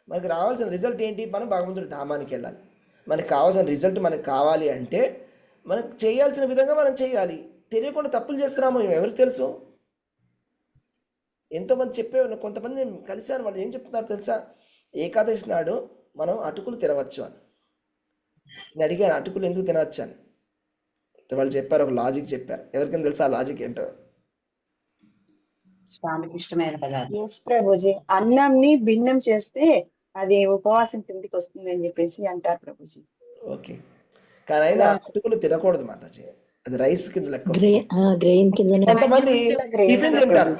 మనకు రావాల్సిన రిజల్ట్ ఏంటి? మనం భగవంతుడి ధామానికి వెళ్ళాలి. మనకు కావాల్సిన రిజల్ట్ మనకు కావాలి అంటే మనకు చేయాల్సిన విధంగా మనం చేయాలి. తెలియకుండా తప్పులు చేస్తున్నాము, ఎవరికి తెలుసు? ఎంతోమంది కొంతమంది నేను కలిశాను, వాళ్ళు ఏం చెప్తున్నారు తెలుసా? ఏకాదశి నాడు మనం అటుకులు తినవచ్చు అని. నేను అడిగాను, అటుకులు ఎందుకు తినవచ్చు అని. వాళ్ళు చెప్పారు, ఒక లాజిక్ చెప్పారు. ఎవరికైనా తెలుసా ఆ లాజిక్ ఏంటో? స్వామికి ఇష్టమైన పదార్థం. ఎస్ ప్రభుజీ, అన్నంని భిన్నం చేస్తే అది ఉపవాసం కిందికి వస్తుంది అని చెప్పేసి అంటారు ప్రభుజీ. ఓకే, కానీ అయినా అటుకులు తినకూడదు మాతాజీ, అది రైస్ కింద లెక్క వస్తుంది. గ్రెయిన్ కింద కొంతమంది టిఫిన్ తింటారు,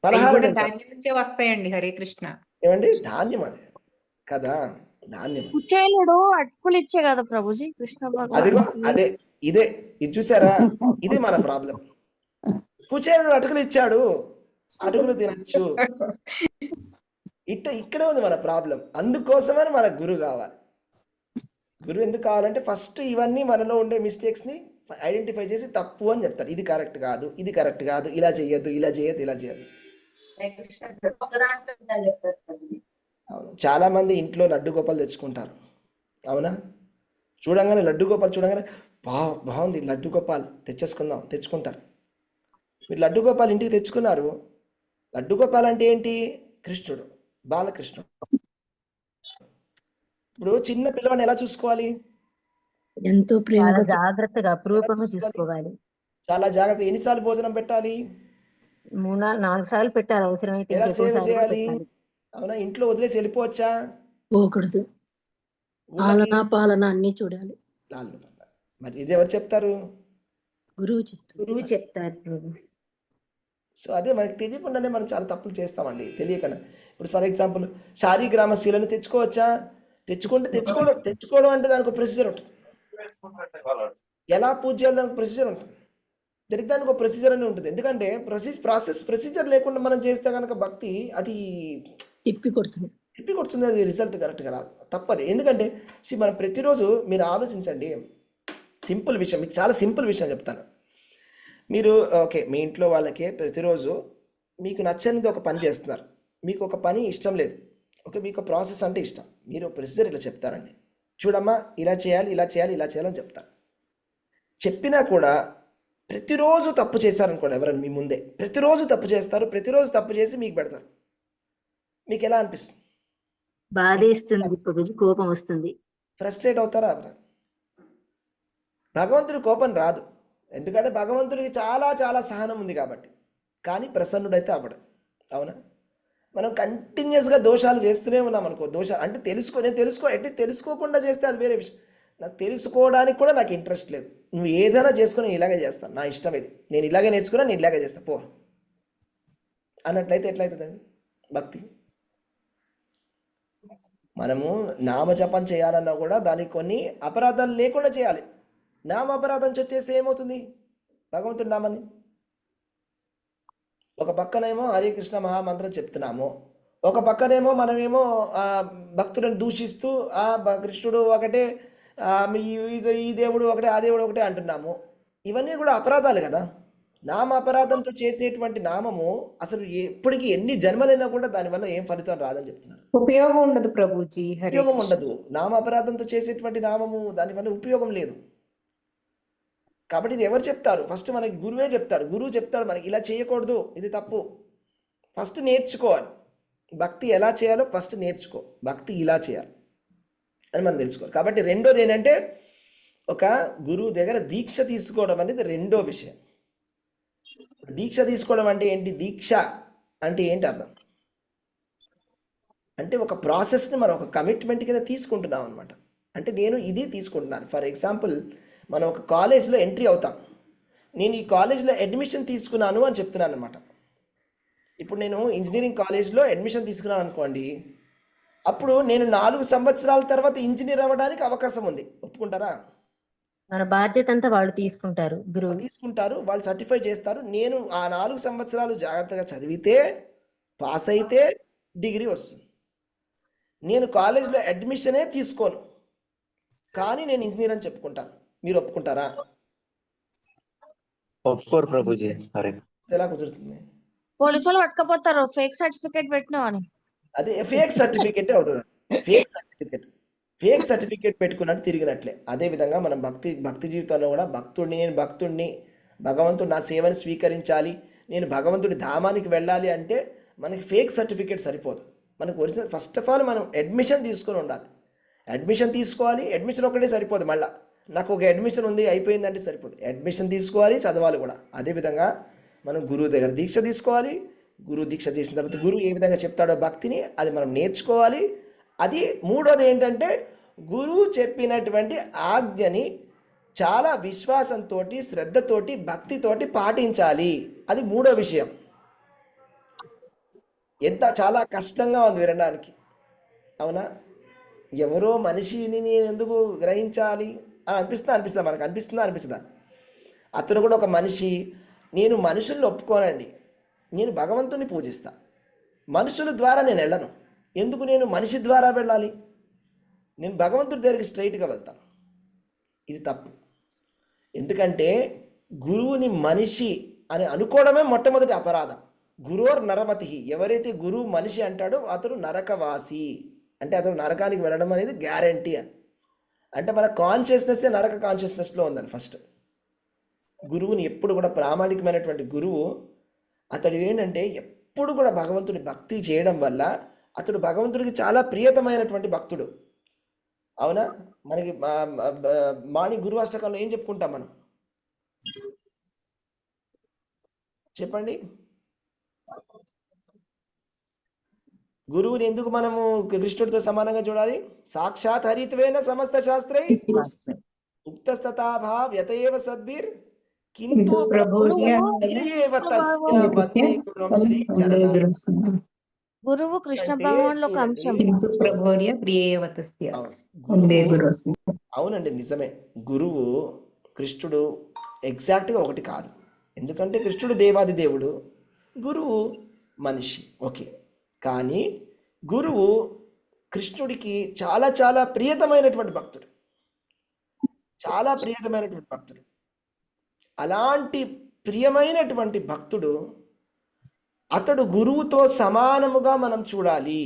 పలహారం తింటారు. వస్తాయండి. హరే కృష్ణ. ఏమండి, ధాన్యం అది కదా, ధాన్యం. కుచేలుడు అటుకులు ఇచ్చే కదా ప్రభుజీ కృష్ణ అదిగో భగవాన్. అదే ఇది చూసారా? ఇదే మన ప్రాబ్లం. కుచేలుడు అటుకులు ఇచ్చాడు, అటుకులు తినచ్చు. ఇక్కడే ఉంది మన ప్రాబ్లం. అందుకోసమే మన గురువు కావాలి. గురువు ఎందుకు కావాలంటే ఫస్ట్ ఇవన్నీ మనలో ఉండే మిస్టేక్స్ని ఐడెంటిఫై చేసి తప్పు అని చెప్తారు. ఇది కరెక్ట్ కాదు, ఇది కరెక్ట్ కాదు, ఇలా చేయొద్దు, ఇలా చేయొద్దు, ఇలా చేయొద్దు. అవును, చాలా మంది ఇంట్లో లడ్డు గోపాలు తెచ్చుకుంటారు, అవునా? చూడంగానే లడ్డు గోపాలు చూడంగానే బాగుంది లడ్డు గోపాల్ తెచ్చుకుంటారు. మీరు లడ్డు గోపాల్ ఇంటికి తెచ్చుకున్నారు. లడ్డు గోపాల్ అంటే ఏంటి? కృష్ణుడు, బాలకృష్ణుడు. ఇప్పుడు చిన్న పిల్లవాడిని ఎలా చూసుకోవాలి? ఎంతో ప్రేమగా జాగ్రత్తగా అపురూపంగా చూసుకోవాలి. చాలా జాగ్రత్త. ఎన్నిసార్లు భోజనం పెట్టాలి? 3-4 సార్లు పెట్టాలి, అవసరమైతే ఎలా సేవ చేయాలి? పెట్టాలి. అవునా? ఇంట్లో వదిలేసి వెళ్ళిపోవచ్చా? పోకూడదు. పాలన అన్ని చూడాలి. మరి ఇది ఎవరు చెప్తారు? గురువు చెప్తారు. సో అదే మనకి తెలియకుండానే మనం చాలా తప్పులు చేస్తామండి, తెలియకుండా. ఇప్పుడు ఫర్ ఎగ్జాంపుల్ శారీగ్రామశీలను తెచ్చుకోవచ్చా? తెచ్చుకోవడం అంటే దానికి ఒక ప్రొసీజర్ ఉంటుంది. ఎలా పూజ చేయాలి దానికి ప్రొసీజర్ ఉంటుంది. దానికి ఒక ప్రొసీజర్ అని ఉంటుంది. ఎందుకంటే ప్రొసీజర్ లేకుండా మనం చేస్తే కనుక భక్తి అది తిప్పి కొడుతుంది, అది రిజల్ట్ కరెక్ట్గా రాదు, తప్పది. ఎందుకంటే మనం ప్రతిరోజు మీరు ఆలోచించండి, సింపుల్ విషయం, మీకు చాలా సింపుల్ విషయం చెప్తాను. మీరు ఓకే, మీ ఇంట్లో వాళ్ళకే ప్రతిరోజు మీకు నచ్చనిది ఒక పని చేస్తున్నారు, మీకు ఒక పని ఇష్టం లేదు, ఓకే, మీకు ప్రాసెస్ అంటే ఇష్టం, మీరు ప్రొసీజర్ ఇలా చెప్తారండి, చూడమ్మా ఇలా చేయాలి ఇలా చేయాలి ఇలా చేయాలని చెప్తారు. చెప్పినా కూడా ప్రతిరోజు తప్పు చేశారనుకోండి, ఎవరైనా మీ ముందే ప్రతిరోజు తప్పు చేస్తారు, ప్రతిరోజు తప్పు చేసి మీకు పెడతారు, మీకు ఎలా అనిపిస్తుంది? బాధేస్తుంది, కోపం వస్తుంది, ఫ్రస్ట్రేట్ అవుతారా? భగవంతుడి కోపం రాదు, ఎందుకంటే భగవంతుడికి చాలా చాలా సహనం ఉంది కాబట్టి. కానీ ప్రసన్నుడైతే అవ్వడు, అవునా? మనం కంటిన్యూస్గా దోషాలు చేస్తూనే ఉన్నాం అనుకో, దోషాలు అంటే తెలుసుకోకుండా చేస్తే అది వేరే విషయం. నాకు తెలుసుకోవడానికి కూడా నాకు ఇంట్రెస్ట్ లేదు, నువ్వు ఏదైనా చేసుకొని నేను ఇలాగే చేస్తాను, నా ఇష్టం ఇది, నేను ఇలాగే నేర్చుకున్నా, నేను ఇలాగే చేస్తా పో అన్నట్లయితే ఎట్లయితుంది అది భక్తి? మనము నామజపం చేయాలన్నా కూడా దానికి కొన్ని అపరాధాలు లేకుండా చేయాలి. నామ అపరాధం చేస్తే ఏమవుతుంది? భగవంతుడి నామాన్ని ఒక పక్కనేమో హరే కృష్ణ మహామంత్రం చెప్తున్నాము, ఒక పక్కనేమో మనమేమో భక్తులను దూషిస్తూ కృష్ణుడు ఒకటే, ఈ దేవుడు ఒకటే, ఆ దేవుడు ఒకటే అంటున్నాము. ఇవన్నీ కూడా అపరాధాలు కదా. నామ అపరాధంతో చేసేటువంటి నామము అసలు ఎప్పటికీ ఎన్ని జన్మలైనా కూడా దానివల్ల ఏం ఫలితం రాదని చెప్తున్నారు. ఉపయోగం ఉండదు ప్రభుజీ. హరే ఉపయోగం కృష్ణ. ఉండదు. నామ అపరాధంతో చేసేటువంటి నామము దానివల్ల ఉపయోగం లేదు. కాబట్టి ఇది ఎవరు చెప్తారు? ఫస్ట్ మనకి గురువే చెప్తాడు. గురువు చెప్తాడు మనకి ఇలా చేయకూడదు, ఇది తప్పు. ఫస్ట్ నేర్చుకోవాలి. భక్తి ఎలా చేయాలో ఫస్ట్ నేర్చుకో. భక్తి ఇలా చేయాలి అని మనం తెలుసుకోవాలి. కాబట్టి రెండోది ఏంటంటే ఒక గురువు దగ్గర దీక్ష తీసుకోవడం అనేది రెండో విషయం. దీక్ష తీసుకోవడం అంటే ఏంటి? దీక్ష అంటే ఏంటి అర్థం? అంటే ఒక ప్రాసెస్ని మనం ఒక కమిట్మెంట్ కింద తీసుకుంటున్నాం అనమాట. అంటే నేను ఇది తీసుకుంటున్నాను. ఫర్ ఎగ్జాంపుల్, మనం ఒక కాలేజ్లో ఎంట్రీ అవుతాం. నేను ఈ కాలేజ్లో అడ్మిషన్ తీసుకున్నాను అని చెప్తున్నాను అనమాట. ఇప్పుడు నేను ఇంజనీరింగ్ కాలేజ్లో అడ్మిషన్ తీసుకున్నాను అనుకోండి, అప్పుడు నేను 4 సంవత్సరాల తర్వాత ఇంజనీర్ అవ్వడానికి అవకాశం ఉంది. ఒప్పుకుంటారా? మన బాధ్యత అంతా వాళ్ళు తీసుకుంటారు, గురువు తీసుకుంటారు, వాళ్ళు సర్టిఫై చేస్తారు. నేను ఆ 4 సంవత్సరాలు జాగ్రత్తగా చదివితే, పాస్ అయితే డిగ్రీ వస్తుంది. నేను కాలేజ్లో అడ్మిషనే తీసుకోను, కానీ నేను ఇంజనీర్ అని చెప్పుకుంటాను. మీరు ఒప్పుకుంటారా? ఒప్పుకోరు ప్రభుజీ. హరే ఎలా కుదురుతుంది? పోలీసు వాళ్ళు పట్టుకపోతారు ఫేక్ సర్టిఫికేట్ పెట్టినావు అని. అదే ఫేక్ సర్టిఫికేట్ అవుతుంది. ఫేక్ సర్టిఫికేట్ పెట్టుకున్నట్టు తిరిగినట్లే. అదేవిధంగా మనం భక్తి జీవితంలో కూడా నేను భక్తుడిని, భగవంతుడు నా సేవని స్వీకరించాలి, నేను భగవంతుడి ధామానికి వెళ్ళాలి అంటే మనకి ఫేక్ సర్టిఫికేట్ సరిపోదు. మనకు ఒరిజినల్ ఫస్ట్ ఆఫ్ ఆల్ మనం అడ్మిషన్ తీసుకొని ఉండాలి. అడ్మిషన్ తీసుకోవాలి. అడ్మిషన్ ఒకటే సరిపోదు. మళ్ళీ నాకు ఒక అడ్మిషన్ ఉంది అయిపోయిందంటే సరిపోదు. అడ్మిషన్ తీసుకోవాలి, చదవాలి కూడా. అదేవిధంగా మనం గురువు దగ్గర దీక్ష తీసుకోవాలి. గురువు దీక్ష చేసిన తర్వాత గురువు ఏ విధంగా చెప్తాడో భక్తిని అది మనం నేర్చుకోవాలి. అది మూడోది ఏంటంటే గురువు చెప్పినటువంటి ఆజ్ఞని చాలా విశ్వాసంతో, శ్రద్ధతోటి, భక్తితోటి పాటించాలి. అది మూడో విషయం. చాలా కష్టంగా ఉంది వినడానికి, అవునా? ఎవరో మనిషిని నేను ఎందుకు గ్రహించాలి అని అనిపిస్తుందా? మనకు అనిపిస్తుందా? అతను కూడా ఒక మనిషి. నేను మనుషుల్ని ఒప్పుకోనండి, నేను భగవంతుని పూజిస్తా. మనుషుల ద్వారా నేను వెళ్ళను. ఎందుకు నేను మనిషి ద్వారా వెళ్ళాలి? నేను భగవంతుడి దగ్గరికి స్ట్రైట్గా వెళ్తాను. ఇది తప్పు. ఎందుకంటే గురువుని మనిషి అని అనుకోవడమే మొట్టమొదటి అపరాధం. గురోర్ నరమతి. ఎవరైతే గురువు మనిషి అంటాడో అతడు నరకవాసి, అంటే అతను నరకానికి వెళ్ళడం అనేది గ్యారంటీ అని. అంటే మన కాన్షియస్నెస్సే నరక కాన్షియస్నెస్లో ఉందని. ఫస్ట్ గురువుని ఎప్పుడు కూడా ప్రామాణికమైనటువంటి గురువు అతడు ఏంటంటే ఎప్పుడు కూడా భగవంతుడి భక్తి చేయడం వల్ల అతడు భగవంతుడికి చాలా ప్రియతమైనటువంటి భక్తుడు, అవునా? మనకి మాణి గురువాష్టకంలో ఏం చెప్పుకుంటాం మనం? చెప్పండి. గురువుని ఎందుకు మనము కృష్ణుడితో సమానంగా చూడాలి? సాక్షాత్ హరిత్వేన సమస్త శాస్త్రై ఉక్తస్తథాభావ యతయేవ సద్భిర్ కింతు గురువు కృష్ణ భగవాన్లో ఒక అంశం. అవునండి, నిజమే. గురువు కృష్ణుడు ఎగ్జాక్ట్గా ఒకటి కాదు. ఎందుకంటే కృష్ణుడు దేవాది దేవుడు, గురువు మనిషి. ఓకే, కానీ గురువు కృష్ణుడికి చాలా చాలా ప్రియతమైనటువంటి భక్తుడు, చాలా ప్రియతమైనటువంటి భక్తుడు. అలాంటి ప్రియమైనటువంటి భక్తుడు అతడు గురువుతో సమానముగా మనం చూడాలి.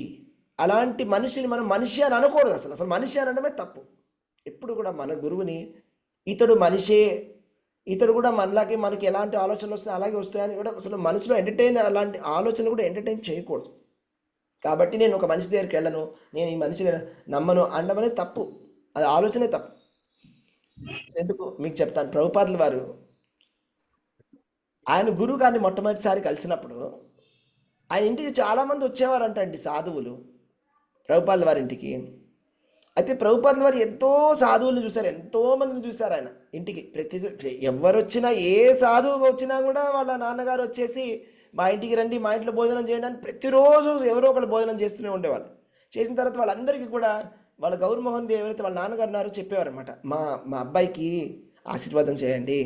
అలాంటి మనిషిని మనం మనిషి అని అనకూడదు. అసలు మనిషి అనడమే తప్పు. ఎప్పుడు కూడా మన గురువుని ఇతడు మనిషే, ఇతడు కూడా మనలాగే, మనకి ఎలాంటి ఆలోచనలు వస్తున్నాయి అలాగే వస్తాయని కూడా అసలు మనసులో అలాంటి ఆలోచనలు కూడా ఎంటర్టైన్ చేయకూడదు. కాబట్టి నేను ఒక మనిషి దగ్గరికి వెళ్ళను, నేను ఈ మనిషిని నమ్మను అనడం అనేది తప్పు. అది ఆలోచనే తప్పు. ఎందుకు మీకు చెప్తాను. ప్రభుపాదుల వారు ఆయన గురువు గారిని మొట్టమొదటిసారి కలిసినప్పుడు ఆయన ఇంటికి చాలామంది వచ్చేవారంట అండి, సాధువులు, ప్రభుపాదుల వారి ఇంటికి. అయితే ప్రభుపాదుల వారు ఎంతో సాధువులను చూశారు, ఎంతో మందిని చూశారు ఆయన ఇంటికి. ఎవరు వచ్చినా, ఏ సాధువు వచ్చినా కూడా వాళ్ళ నాన్నగారు వచ్చేసి మా ఇంటికి రండి, మా ఇంట్లో భోజనం చేయడానికి ప్రతిరోజు ఎవరో ఒకళ్ళు భోజనం చేస్తూనే ఉండేవాళ్ళు. చేసిన తర్వాత వాళ్ళందరికీ కూడా వాళ్ళ గౌరమోహన్ దేవ్ ఎవరైతే వాళ్ళ నాన్నగారు ఉన్నారో చెప్పేవారనమాట, మా అబ్బాయికి ఆశీర్వాదం చేయండి,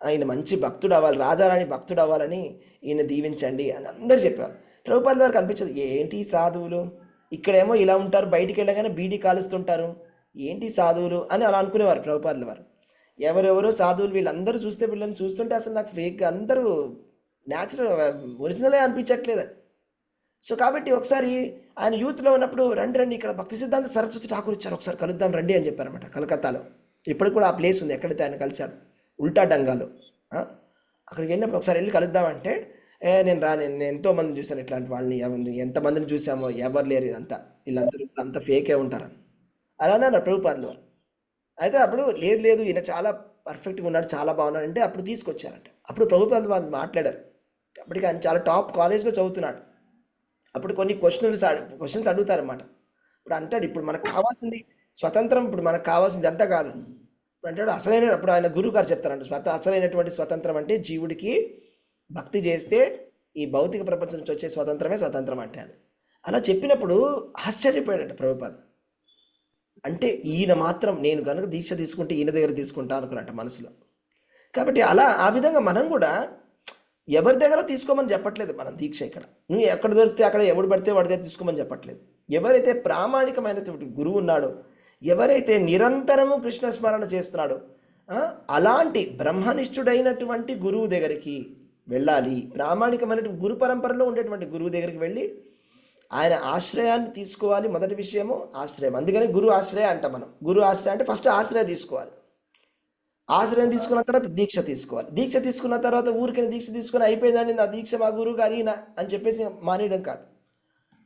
ఆయన మంచి భక్తుడు అవ్వాలి, రాధారాణి భక్తుడు అవ్వాలని ఈయన దీవించండి అని అందరూ చెప్పేవారు. ప్రభుపాదుల వారికి అనిపించదు, ఏంటి సాధువులు ఇక్కడేమో ఇలా ఉంటారు, బయటికి వెళ్ళగానే బీడీ కాలుస్తుంటారు, ఏంటి సాధువులు అని అలా అనుకునేవారు ప్రభుపాదుల వారు. ఎవరెవరో సాధువులు వీళ్ళందరూ చూస్తే వీళ్ళని చూస్తుంటే అసలు నాకు ఫేక్, అందరూ న్యాచురల్ ఒరిజినలే అనిపించట్లేదు. సో కాబట్టి ఒకసారి ఆయన యూత్లో ఉన్నప్పుడు రండి రండి ఇక్కడ భక్తి సిద్ధాంత సరస్వతి ఠాకూర్ వచ్చారు, ఒకసారి కలుద్దాం రండి అని చెప్పారన్నమాట. కలకత్తాలో ఇప్పటికి కూడా ఆ ప్లేస్ ఉంది ఎక్కడైతే ఆయన కలిశాడు, ఉల్టా డంగాలో. అక్కడికి వెళ్ళినప్పుడు ఒకసారి వెళ్ళి కలుద్దామంటే నేను ఎంతోమందిని చూశాను ఇట్లాంటి వాళ్ళని, ఎంతమందిని చూసామో ఎవరు లేరు, ఇదంతా వీళ్ళందరూ అంత ఫేకే ఉంటారని అలానే అన్నారు ప్రభుపాదుల వారు. అయితే అప్పుడు లేదు ఈయన చాలా పర్ఫెక్ట్గా ఉన్నాడు, చాలా బాగున్నాడు అంటే అప్పుడు తీసుకొచ్చారంట. అప్పుడు ప్రభుపాదుల వారు మాట్లాడారు. అప్పటికి ఆయన చాలా టాప్ కాలేజ్లో చదువుతున్నాడు. అప్పుడు కొన్ని క్వశ్చన్స్ అడుగుతారన్నమాట. ఇప్పుడు అంటాడు, ఇప్పుడు మనకు కావాల్సింది స్వతంత్రం, ఇప్పుడు మనకు కావాల్సింది అంతా కాదు. ఇప్పుడు అంటాడు అప్పుడు ఆయన గురువు గారు చెప్తారంట, అసలైనటువంటి స్వతంత్రం అంటే జీవుడికి భక్తి చేస్తే ఈ భౌతిక ప్రపంచం నుంచి వచ్చే స్వతంత్రమే స్వతంత్రం అంటే అని. అలా చెప్పినప్పుడు ఆశ్చర్యపోయాడంట ప్రభుపాద. అంటే ఈయన మాత్రం నేను కనుక దీక్ష తీసుకుంటే ఈయన దగ్గర తీసుకుంటా అనుకున్నట్ట మనసులో. కాబట్టి ఆ విధంగా మనం కూడా ఎవరి దగ్గర తీసుకోమని చెప్పట్లేదు మనం దీక్ష. ఇక్కడ నువ్వు ఎక్కడ దొరికితే అక్కడ ఎవడు పడితే వాడి దగ్గర తీసుకోమని చెప్పట్లేదు. ఎవరైతే ప్రామాణికమైనటువంటి గురువు ఉన్నాడో, ఎవరైతే నిరంతరము కృష్ణ స్మరణ చేస్తున్నాడో అలాంటి బ్రహ్మనిష్ఠుడైనటువంటి గురువు దగ్గరికి వెళ్ళాలి. ప్రామాణికమైనటువంటి గురు పరంపరలో ఉండేటువంటి గురువు దగ్గరికి వెళ్ళి ఆయన ఆశ్రయాన్ని తీసుకోవాలి. మొదటి విషయము ఆశ్రయం. అందుకని గురు ఆశ్రయ అంట మనం. గురు ఆశ్రయ అంటే ఫస్ట్ ఆశ్రయం తీసుకోవాలి. ఆశ్రయం తీసుకున్న తర్వాత దీక్ష తీసుకోవాలి. దీక్ష తీసుకున్న తర్వాత ఊరికైనా దీక్ష తీసుకుని అయిపోయిందని నా దీక్ష మా గురువు గారి అని చెప్పేసి మానేయడం కాదు.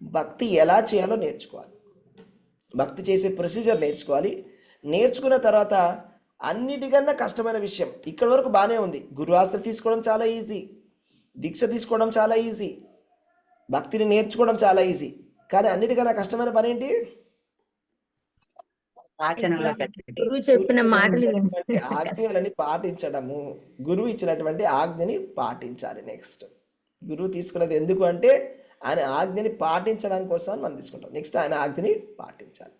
భక్తి ఎలా చేయాలో నేర్చుకోవాలి. భక్తి చేసే ప్రొసీజర్ నేర్చుకోవాలి. నేర్చుకున్న తర్వాత అన్నిటికన్నా కష్టమైన విషయం ఇక్కడ వరకు బాగానే ఉంది. గురు ఆశ్రయం తీసుకోవడం చాలా ఈజీ, దీక్ష తీసుకోవడం చాలా ఈజీ, భక్తిని నేర్చుకోవడం చాలా ఈజీ. కానీ అన్నిటికన్నా కష్టమైన పని ఏంటి? గురువు చెప్పిన మాటలు ఆజ్ఞలని పాటించడము. గురువు ఇచ్చినటువంటి ఆజ్ఞని పాటించాలి. నెక్స్ట్ గురువు తీసుకున్నది ఎందుకు అంటే ఆయన ఆజ్ఞని పాటించడానికి కోసం మనం తీసుకుంటాం. నెక్స్ట్ ఆయన ఆజ్ఞని పాటించాలి.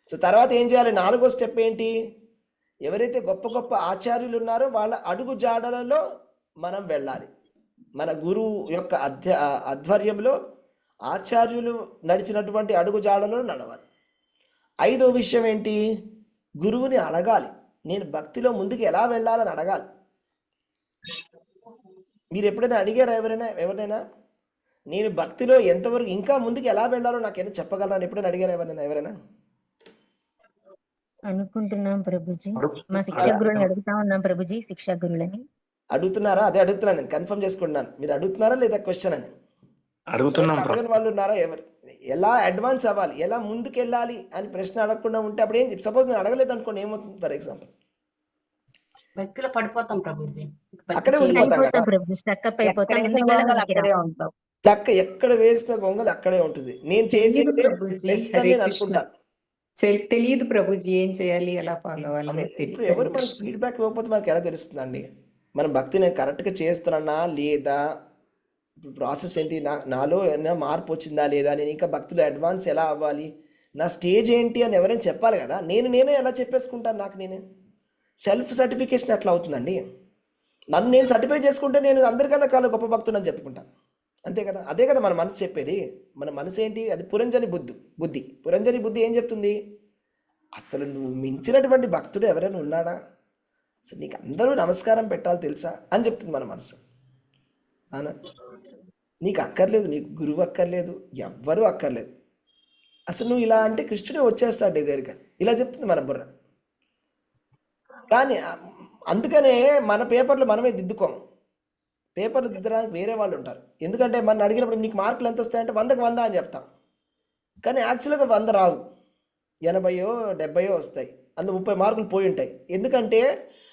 సో తర్వాత ఏం చేయాలి? 4వ స్టెప్ ఏంటి? ఎవరైతే గొప్ప గొప్ప ఆచార్యులు ఉన్నారో వాళ్ళ అడుగు జాడలలో మనం వెళ్ళాలి. మన గురువు యొక్క ఆధ్వర్యంలో ఆచార్యులు నడిచినటువంటి అడుగు జాడలలో నడవాలి. 5వ విషయం ఏంటి? గురువుని అడగాలి. నేను భక్తిలో ముందుకు ఎలా వెళ్ళాలని అడగాలి. మీరు ఎప్పుడైనా అడిగారా ఎవరైనా నేను భక్తిలో ఎంతవరకు ఇంకా ముందుకు ఎలా వెళ్ళాలో నాకేమైనా చెప్పగలరా ఎప్పుడైనా అడిగారా ఎవరైనా? అనుకుంటున్నాం ప్రభుజీ. మా శిక్షా గురువుని అడుగుతా ఉన్నాం ప్రభుజీ. శిక్షా గురువులని అడుగుతున్నారా? అదే అడుగుతున్నాను, నేను కన్ఫర్మ్ చేసుకుంటున్నాను. మీరు అడుగుతున్నారా లేదా క్వశ్చన్ అని అడుగుతున్నాం. వాళ్ళు ఉన్నారా? ఎవరు ఎలా అడ్వాన్స్ అవ్వాలి, ఎలా ముందుకు వెళ్ళాలి అని ప్రశ్న అడగకుండా ఉంటే అప్పుడు ఏం చెప్పి సపోజ్ నేను అడగలేదు అనుకోండి, ఏమవుతుంది? ఫర్ ఎగ్జాంపుల్ భక్తిలో పడిపోతాం ప్రభుజీ. అక్కడే ఉండిపోతాం ప్రభుజీ. స్టక్ అప్ అయిపోతాం. లక్క ఎక్కడ వేసిన గొంగలు అక్కడే ఉంటుంది. నేను చేసి అనుకుంటాను తెలియదు ప్రభుజీ ఏం చేయాలి, ఎలా ఫాలో అవ్వాలి. ఇప్పుడు ఎవరు మనకి ఫీడ్బ్యాక్ ఇవ్వకపోతే మనకి ఎలా తెలుస్తుందండి మనం భక్తి నేను కరెక్ట్గా చేస్తున్నానా లేదా, ప్రాసెస్ ఏంటి, నాలో ఏమైనా మార్పు వచ్చిందా లేదా, నేను ఇంకా భక్తిలో అడ్వాన్స్ ఎలా అవ్వాలి, నా స్టేజ్ ఏంటి అని ఎవరైనా చెప్పాలి కదా. నేనే ఎలా చెప్పేసుకుంటాను? నాకు నేనే సెల్ఫ్ సర్టిఫికేషన్ ఎట్లా అవుతుందండి? నన్ను నేను సర్టిఫై చేసుకుంటే నేను అందరికన్నా కాలం గొప్ప భక్తులని చెప్పుకుంటాను, అంతే కదా. అదే కదా మన మనసు చెప్పేది. మన మనసు ఏంటి? అది పురంజని బుద్ధి. పురంజని బుద్ధి ఏం చెప్తుంది? అసలు నువ్వు మించినటువంటి భక్తుడు ఎవరైనా ఉన్నాడా, అసలు నీకు అందరూ నమస్కారం పెట్టాలి తెలుసా అని చెప్తుంది మన మనసు. అవునా? నీకు అక్కర్లేదు, నీకు గురువు అక్కర్లేదు, ఎవ్వరూ అక్కర్లేదు, అసలు నువ్వు ఇలా అంటే కృష్ణుడే వచ్చేస్తాడు నీ దగ్గరికి, ఇలా చెప్తుంది మన బుర్ర. కానీ అందుకనే మన పేపర్లు మనమే దిద్దుకోము. పేపర్లు దిద్దడానికి వేరే వాళ్ళు ఉంటారు. ఎందుకంటే మన అడిగినప్పుడు నీకు మార్కులు ఎంత వస్తాయంటే 100కి 100 అని చెప్తాం. కానీ యాక్చువల్గా 100 రావు, 80 70 వస్తాయి. అందులో 30 మార్కులు పోయి ఉంటాయి. ఎందుకంటే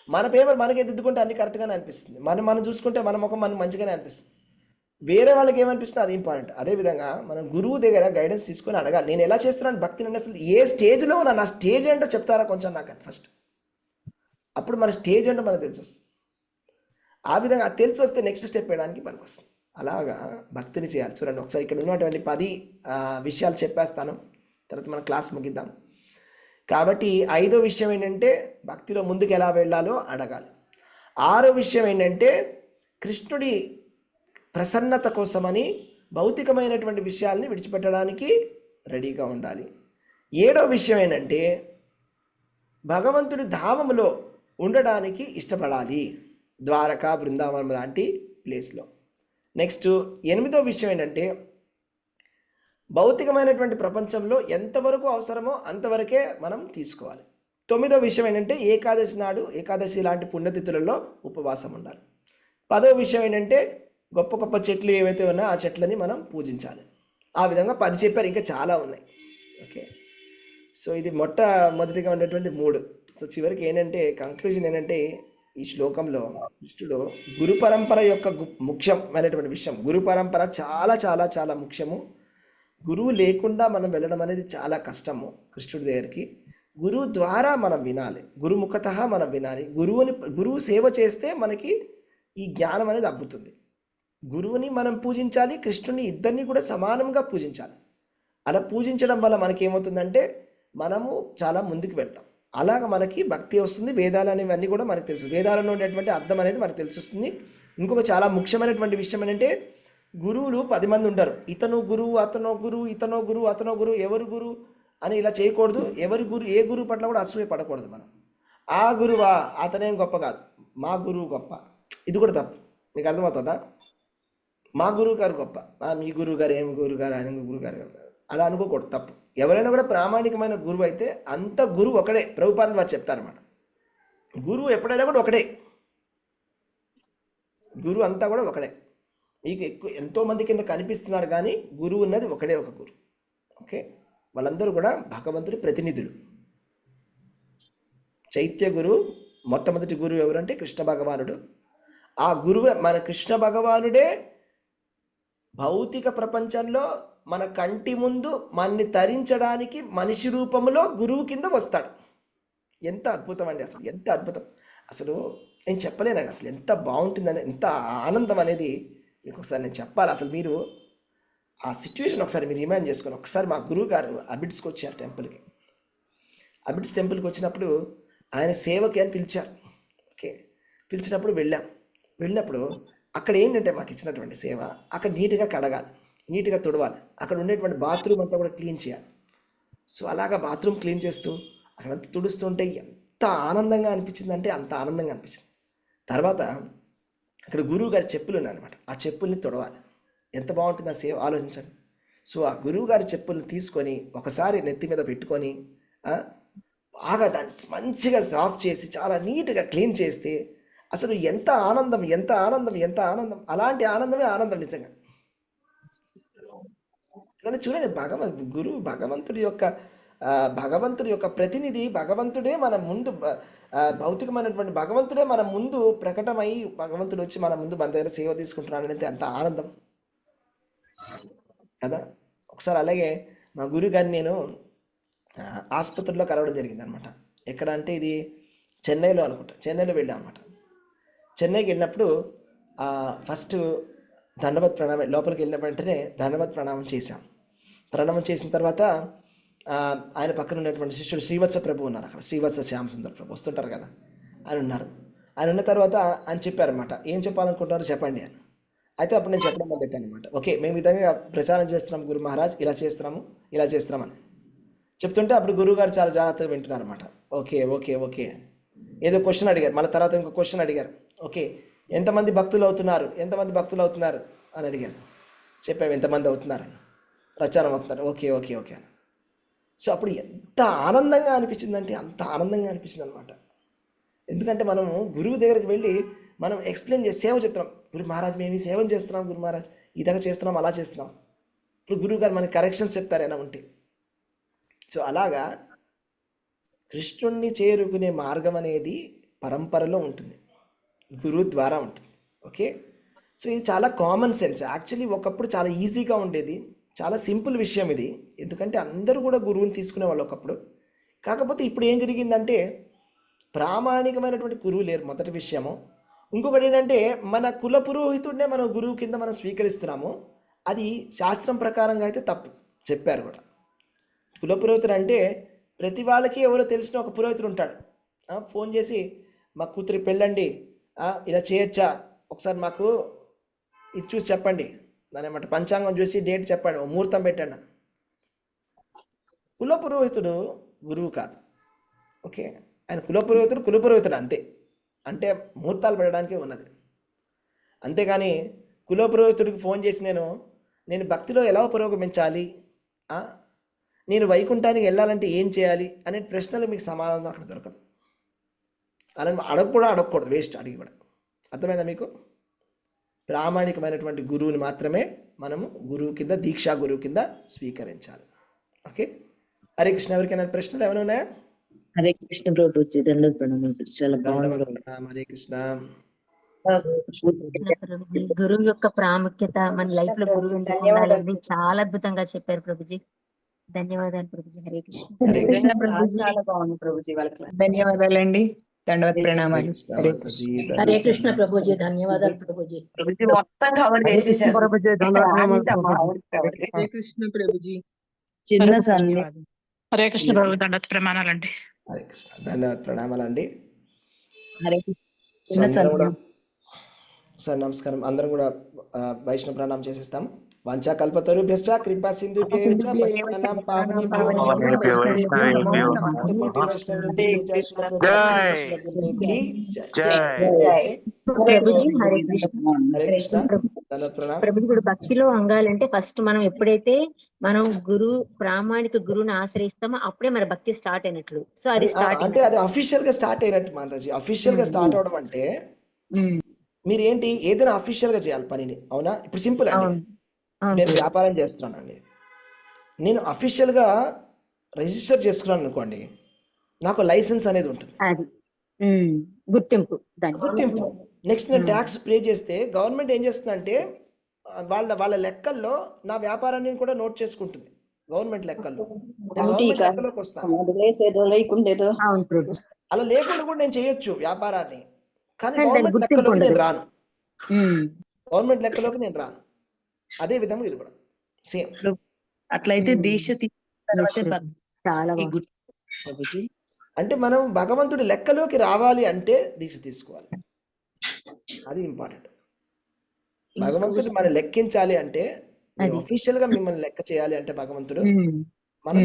మన పేపర్ మనకే దిద్దుకుంటే అన్ని కరెక్ట్గానే అనిపిస్తుంది, మనం చూసుకుంటే మన ముఖం మనకు మంచిగానే అనిపిస్తుంది. వేరే వాళ్ళకి ఏమనిపిస్తుంది అది ఇంపార్టెంట్. అదేవిధంగా మనం గురువు దగ్గర గైడెన్స్ తీసుకొని అడగాలి. నేను ఎలా చేస్తున్నాను భక్తిని, అసలు ఏ స్టేజ్లో ఉన్నా, నా స్టేజ్ ఏంటో చెప్తారా కొంచెం నాకు ఫస్ట్. అప్పుడు మన స్టేజ్ ఏంటో మనకు తెలిసి వస్తుంది. ఆ విధంగా అది తెలిసి వస్తే నెక్స్ట్ స్టెప్ వేయడానికి పనికి వస్తుంది. అలాగా భక్తిని చేయాలి. చూడండి ఒకసారి ఇక్కడ ఉన్నటువంటి 10 విషయాలు చెప్పేస్తాను, తర్వాత మనం క్లాస్ ముగిద్దాం. కాబట్టి 5వ విషయం ఏంటంటే భక్తిలో ముందుకు ఎలా వెళ్ళాలో అడగాలి. 6వ విషయం ఏంటంటే కృష్ణుడి ప్రసన్నత కోసమని భౌతికమైనటువంటి విషయాల్ని విడిచిపెట్టడానికి రెడీగా ఉండాలి. 7వ విషయం ఏంటంటే భగవంతుడి ధామములో ఉండడానికి ఇష్టపడాలి, ద్వారకా బృందావనం లాంటి ప్లేస్లో. నెక్స్ట్ 8వ విషయం ఏంటంటే భౌతికమైనటువంటి ప్రపంచంలో ఎంతవరకు అవసరమో అంతవరకే మనం తీసుకోవాలి. 9వ విషయం ఏంటంటే ఏకాదశి నాడు, ఏకాదశి లాంటి పుణ్యతిథులలో ఉపవాసం ఉండాలి. 10వ విషయం ఏంటంటే గొప్ప గొప్ప చెట్లు ఏవైతే ఉన్నాయో ఆ చెట్లని మనం పూజించాలి. ఆ విధంగా 10 చెప్పారు, ఇంకా చాలా ఉన్నాయి. ఓకే, సో ఇది మొట్టమొదటిగా ఉండేటువంటి 3. సో చివరికి ఏంటంటే కంక్లూజన్ ఏంటంటే ఈ శ్లోకంలో కృష్ణుడు గురు పరంపర యొక్క ముఖ్యమైనటువంటి విషయం. గురు పరంపర చాలా చాలా చాలా ముఖ్యము. గురువు లేకుండా మనం వెళ్ళడం అనేది చాలా కష్టము కృష్ణుడి దగ్గరికి. గురువు ద్వారా మనం వినాలి, గురుముఖత మనం వినాలి. గురువు సేవ చేస్తే మనకి ఈ జ్ఞానం అనేది అబ్బుతుంది. గురువుని మనం పూజించాలి, కృష్ణుని, ఇద్దరిని కూడా సమానంగా పూజించాలి. అలా పూజించడం వల్ల మనకి ఏమవుతుందంటే మనము చాలా ముందుకు వెళ్తాం. అలాగ మనకి భక్తి వస్తుంది. వేదాలు అనేవన్నీ కూడా మనకు తెలుసు, వేదాలలో ఉండేటువంటి అర్థం అనేది మనకు తెలుస్తుంది. ఇంకొక చాలా ముఖ్యమైనటువంటి విషయం ఏంటంటే గురువులు 10 మంది ఉండరు. ఇతను గురువు, అతనో గురువు, ఇతనో గురువు, అతనో గురువు, ఎవరు గురువు అని ఇలా చేయకూడదు. ఏ గురువు పట్ల కూడా అసూయ పడకూడదు మనం. ఆ గురువా, అతనేం గొప్ప కాదు, మా గురువు గొప్ప, ఇది కూడా తప్పు. నీకు అర్థమవుతుందా? మా గురువు గారు గొప్ప, మీ గురువు గారు ఏం గురువు గారు, ఆయన గురువు గారు అలా అనుకోకూడదు, తప్పు. ఎవరైనా కూడా ప్రామాణికమైన గురువు అయితే అంత గురువు ఒకడే. ప్రభుపాదులు వారు చెప్తారన్నమాట, గురువు ఎప్పుడైనా కూడా ఒకడే, గురువు అంతా కూడా ఒకడే. మీకు ఎంతోమంది కింద కనిపిస్తున్నారు కానీ గురువు ఉన్నది ఒకడే, ఒక గురువు. ఓకే, వాళ్ళందరూ కూడా భగవంతుడి ప్రతినిధులు. చైత్య గురువు మొట్టమొదటి గురువు ఎవరంటే కృష్ణ భగవానుడు. ఆ గురువు మన కృష్ణ భగవానుడే భౌతిక ప్రపంచంలో మన కంటి ముందు మనని తరించడానికి మనిషి రూపంలో గురువు కింద వస్తాడు. ఎంత అద్భుతం అండి, అసలు ఎంత అద్భుతం. అసలు నేను చెప్పలేనండి అసలు ఎంత బాగుంటుందని, ఎంత ఆనందం అనేది మీకు ఒకసారి నేను చెప్పాలి. అసలు మీరు ఆ సిచ్యువేషన్ ఒకసారి మీరు ఇమాజిన్ చేసుకొని, ఒకసారి మా గురువు గారు అబిడ్స్కి వచ్చారు టెంపుల్కి. అబిడ్స్ టెంపుల్కి వచ్చినప్పుడు ఆయన సేవకి అని పిలిచారు. ఓకే, పిలిచినప్పుడు వెళ్ళినప్పుడు అక్కడ ఏంటంటే మాకు ఇచ్చినటువంటి సేవ, అక్కడ నీట్గా కడగాలి, నీట్గా తుడవాలి, అక్కడ ఉండేటువంటి బాత్రూమ్ అంతా కూడా క్లీన్ చేయాలి. సో అలాగా బాత్రూమ్ క్లీన్ చేస్తూ అక్కడంతా తుడుస్తుంటే ఎంత ఆనందంగా అనిపించింది అంటే అంత ఆనందంగా అనిపించింది. తర్వాత అక్కడ గురువు గారి చెప్పులు ఉన్నాయన్నమాట, ఆ చెప్పుల్ని తుడవాలి. ఎంత బాగుంటుంది ఆ సేవ, ఆలోచించండి. సో ఆ గురువు గారి చెప్పుల్ని తీసుకొని ఒకసారి నెత్తి మీద పెట్టుకొని బాగా దాన్ని మంచిగా సాఫ్ చేసి చాలా నీట్గా క్లీన్ చేస్తే అసలు ఎంత ఆనందం, ఎంత ఆనందం, ఎంత ఆనందం. అలాంటి ఆనందమే ఆనందం నిజంగా. కానీ చూడండి, భగవంతుడి యొక్క ప్రతినిధి భగవంతుడే మన ముందు, భౌతికమైనటువంటి భగవంతుడే మన ముందు ప్రకటమై భగవంతుడు వచ్చి మన ముందు మన దగ్గర సేవ తీసుకుంటున్నాడు అంటే అంత ఆనందం కదా. ఒకసారి అలాగే మా గురువు గారిని నేను ఆసుపత్రిలో కలవడం జరిగింది అనమాట. ఎక్కడ అంటే ఇది చెన్నైలో అనుకుంటా, చెన్నైలో వెళ్ళాం అనమాట. చెన్నైకి వెళ్ళినప్పుడు ఫస్ట్ దండవత్ ప్రణామం, లోపలికి వెళ్ళిన వెంటనే దండవత్ ప్రణామం చేశాం. ప్రణామం చేసిన తర్వాత ఆయన పక్కన ఉన్నటువంటి శిష్యుడు శ్రీవత్స ప్రభు ఉన్నారు. అక్కడ శ్రీవత్స శ్యామసుందర్ ప్రభు వస్తుంటారు కదా, ఆయన ఉన్నారు. ఆయన ఉన్న తర్వాత ఆయన చెప్పారనమాట, ఏం చెప్పాలనుకుంటారో చెప్పండి అని. అయితే అప్పుడు నేను చెప్పడం మొదలెట్టాను అనమాట. ఓకే, మేము ఈ విధంగా ప్రచారం చేస్తున్నాం గురు మహారాజ్, ఇలా చేస్తున్నామని చెప్తుంటే అప్పుడు గురువుగారు చాలా జాగ్రత్తగా వింటున్నారు అనమాట. ఓకే ఓకే ఓకే అని ఏదో క్వశ్చన్ అడిగారు. మళ్ళీ తర్వాత ఇంకో క్వశ్చన్ అడిగారు. ఓకే, ఎంతమంది భక్తులు అవుతున్నారు అని అడిగారు. చెప్పాము ఎంతమంది అవుతున్నారని, ప్రచారం అవుతున్నారు. ఓకే ఓకే ఓకే అని. సో అప్పుడు ఎంత ఆనందంగా అనిపించిందంటే అంత ఆనందంగా అనిపించింది అనమాట. ఎందుకంటే మనము గురువు దగ్గరికి వెళ్ళి మనం ఎక్స్ప్లెయిన్ చేసి సేవ చెప్తున్నాం. గురు మహారాజ్ మేము ఈ సేవను చేస్తున్నాం, గురు మహారాజ్ ఇలాగ చేస్తున్నాం, అలా చేస్తున్నాం. ఇప్పుడు గురువు గారు మనకి కరెక్షన్స్ చెప్తారు ఏమైనా ఉంటే. సో అలాగా కృష్ణుణ్ణి చేరుకునే మార్గం అనేది పరంపరలో ఉంటుంది, గురువు ద్వారా ఉంటుంది. ఓకే, సో ఇది చాలా కామన్ సెన్స్. యాక్చువల్లీ ఒకప్పుడు చాలా ఈజీగా ఉండేది, చాలా సింపుల్ విషయం ఇది. ఎందుకంటే అందరూ కూడా గురువుని తీసుకునేవాళ్ళు ఒకప్పుడు. కాకపోతే ఇప్పుడు ఏం జరిగిందంటే ప్రామాణికమైనటువంటి గురువు లేరు, మొదటి విషయము. ఇంకొకటి ఏంటంటే మన కుల పురోహితుడినే మనం గురువు కింద మనం స్వీకరిస్తున్నాము. అది శాస్త్రం ప్రకారంగా అయితే తప్పు చెప్పారు కూడా. కుల పురోహితుడు అంటే ప్రతి వాళ్ళకి ఎవరో తెలిసిన ఒక పురోహితుడు ఉంటాడు. ఫోన్ చేసి మా కూతురి పెళ్ళండి, ఇలా చేయొచ్చా, ఒకసారి మాకు ఇది చూసి చెప్పండి దాని ఏమంటే పంచాంగం చూసి డేట్ చెప్పండి, ముహూర్తం పెట్టండి అని. కులపురోహితుడు గురువు కాదు. ఓకే, ఆయన కులపురోహితుడు అంతే. అంటే ముహూర్తాలు పెట్టడానికి ఉన్నది. అంతేగాని కులపురోహితుడికి ఫోన్ చేసి నేను భక్తిలో ఎలా పురోగమించాలి, నేను వైకుంఠానికి వెళ్ళాలంటే ఏం చేయాలి అనే ప్రశ్నలు మీకు సమాధానం అక్కడ దొరకదు. అలా అడగకూడదు, వేస్ట్ అడిగి కూడా. అర్థమైందా మీకు? ప్రామాణికమైనటువంటి గురువుని మాత్రమే మనము గురువు కింద, దీక్షా గురువు కింద స్వీకరించాలి. ఓకే, హరే కృష్ణ. ఎవరికైనా ప్రశ్నలు ఏమైనా ఉన్నాయా? హరే కృష్ణ ప్రభుజీ, దండోత్ ప్రణామం. చాలా బాగుంది. హరే కృష్ణ. ప్రభుజీ, గురువు యొక్క ప్రాముఖ్యత, మన లైఫ్ లో గురువు ఎందుకు ఉండాలని చాలా అద్భుతంగా చెప్పారు ప్రభుజీ. ధన్యవాదాలు ప్రభుజీ. హరే కృష్ణ. హరే కృష్ణ. చాలా బాగుంది ప్రభుజీ. ధన్యవాదాలండి. దండవత్ ప్రణామాలు. హరే కృష్ణ. హరే కృష్ణ ప్రభుజీ, ధన్యవాదాలు ప్రభుజీ. మొత్తం కవర్ చేసేసారు. హరే కృష్ణ ప్రభుజీ. చిన్న సంధి. హరే కృష్ణ ప్రభు, దండత్ ప్రమాణాలండి. హరే కృష్ణ. ధన్యవాద ప్రణామాలండి. హరే కృష్ణ. చిన్న సంధి. సార్ నమస్కారం. అందరం కూడా వైష్ణవ ప్రణామం చేసేస్తాం. వాంఛా కల్పతరుభ్యశ్చ కృపా సింధుభ్యశ్చ పతితానాం పావనేభ్యో ప్రభుజీ హరే కృష్ణ. హరే కృష్ణ. ప్రభుజీ, ఇప్పుడు భక్తిలో అంగాలంటే ఫస్ట్ మనం ఎప్పుడైతే మనం ప్రామాణిక గురువుని ఆశ్రయిస్తామో అప్పుడే మన భక్తి స్టార్ట్ అయినట్లు. సో అది స్టార్ట్ అంటే అది అఫీషియల్ గా స్టార్ట్ అయినట్టు మాతాజీ. అఫీషియల్ గా స్టార్ట్ అవడం అంటే మీరు ఏంటి, ఏదైనా అఫీషియల్ గా చేయాలి పనిని. అవునా? ఇప్పుడు సింపుల్ అండి, నేను వ్యాపారం చేస్తున్నానండి, నేను అఫీషియల్ గా రిజిస్టర్ చేసుకున్నాను అనుకోండి, నాకు లైసెన్స్ అనేది ఉంటుంది, గుర్తింపు. నెక్స్ట్ నేను ట్యాక్స్ పే చేస్తే గవర్నమెంట్ ఏం చేస్తుందంటే వాళ్ళ లెక్కల్లో నా వ్యాపారాన్ని కూడా నోట్ చేసుకుంటుంది. గవర్నమెంట్ లెక్కల్లో లెక్కలోకి వస్తాను. అలా లేకుండా కూడా నేను చేయొచ్చు వ్యాపారాన్ని, కానీ గవర్నమెంట్ లెక్కలోకి నేను రాను. గవర్నమెంట్ లెక్కలోకి నేను రాను. అదే విధంగా ఇది కూడా సేమ్. అట్లయితే దీక్ష అంటే మనం భగవంతుడి లెక్కలోకి రావాలి అంటే దీక్ష తీసుకోవాలి. అది ఇంపార్టెంట్. భగవంతుడు మనం లెక్కించాలి అంటే, అఫీషియల్ గా మిమ్మల్ని లెక్క చేయాలి అంటే భగవంతుడు మనం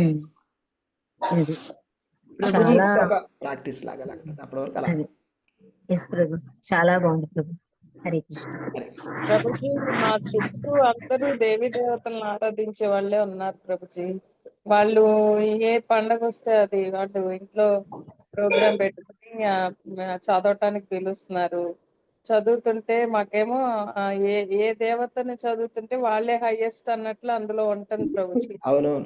ప్రాక్టీస్ లాగా లేకపోతే అప్పటి వరకు అలా. చాలా బాగుంది ప్రభు. హరే కృష్ణ. ప్రభుజీ, మా చుట్టూ అందరూ దేవీ దేవతలను ఆరాధించే వాళ్ళే ఉన్నారు ప్రభుజీ. వాళ్ళు ఏ పండగ వస్తే అది వాళ్ళు ఇంట్లో ప్రోగ్రాం పెట్టుకుని చదవటానికి పిలుస్తున్నారు. చదువుతుంటే మాకేమో ఏ దేవతని చదువుతుంటే వాళ్ళే హైయెస్ట్ అన్నట్లు అందులో ఉంటుంది ప్రభుజీ.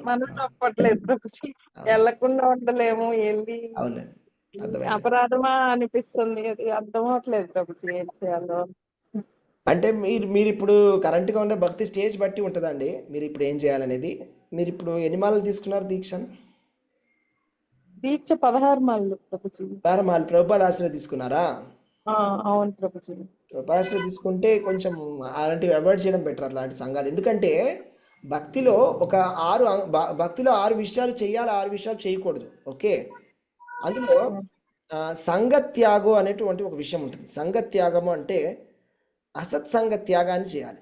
మనం తప్పట్లేదు ప్రభుజీ, వెళ్ళకుండా ఉండలేము. వెళ్ళి అపరాధమా అనిపిస్తుంది. అది అర్థం అవట్లేదు ప్రభుజీ, ఏం చేయాలో. అంటే మీరు ఇప్పుడు కరెంట్ గా ఉండే భక్తి స్టేజ్ బట్టి ఉంటుందండి. మీరు ఇప్పుడు ఏం చేయాలనేది. మీరు ఇప్పుడు ఎన్ని మాలలు తీసుకున్నారు దీక్ష? 16 మాలలు ప్రభుజీ. 16 మాలలు ప్రభుపాద ఆశ్రయ తీసుకున్నారా? అవును ప్రభుజీ. ప్రభుపాద ఆశ్రయ తీసుకుంటే కొంచెం అలాంటివి అవాయిడ్ చేయడం బెటర్, అట్లాంటి సంఘాలు. ఎందుకంటే భక్తిలో భక్తిలో 6 విషయాలు చేయాలి, 6 విషయాలు చేయకూడదు. ఓకే, అందులో సంగత్యాగం అనేటువంటి ఒక విషయం ఉంటుంది. సంగత్యాగము అంటే అసత్సంగ త్యాగాన్ని చేయాలి.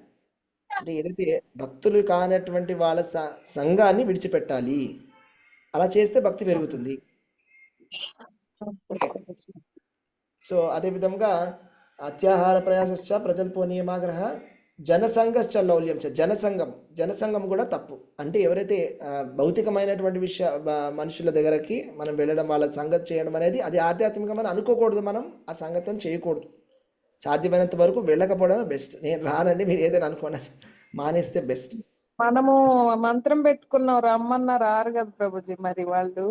అంటే ఏదైతే భక్తులు కానటువంటి వాళ్ళ సంఘాన్ని విడిచిపెట్టాలి. అలా చేస్తే భక్తి పెరుగుతుంది. సో అదే విధంగా అత్యాహార ప్రయాసశ్చ ప్రజల్పో నియమాగ్రహ జనసంఘశ్చ లౌల్యం చ. జనసంఘం కూడా తప్పు. అంటే ఎవరైతే భౌతికమైనటువంటి మనుషుల దగ్గరకి మనం వెళ్ళడం, వాళ్ళ సంగతి చేయడం అనేది అది ఆధ్యాత్మికమని అనుకోకూడదు. మనం ఆ సంగతిని చేయకూడదు. సాధ్యమైనంత వరకు వెళ్ళకపోవడమే బెస్ట్. నేను రానండి, మీరు ఏదైనా అనుకోండి, మానేస్తే బెస్ట్. మనము మంత్రం పెట్టుకున్నాం, రమ్మన్నారు, రారు కదా ప్రభుజీ. మరి వాళ్ళు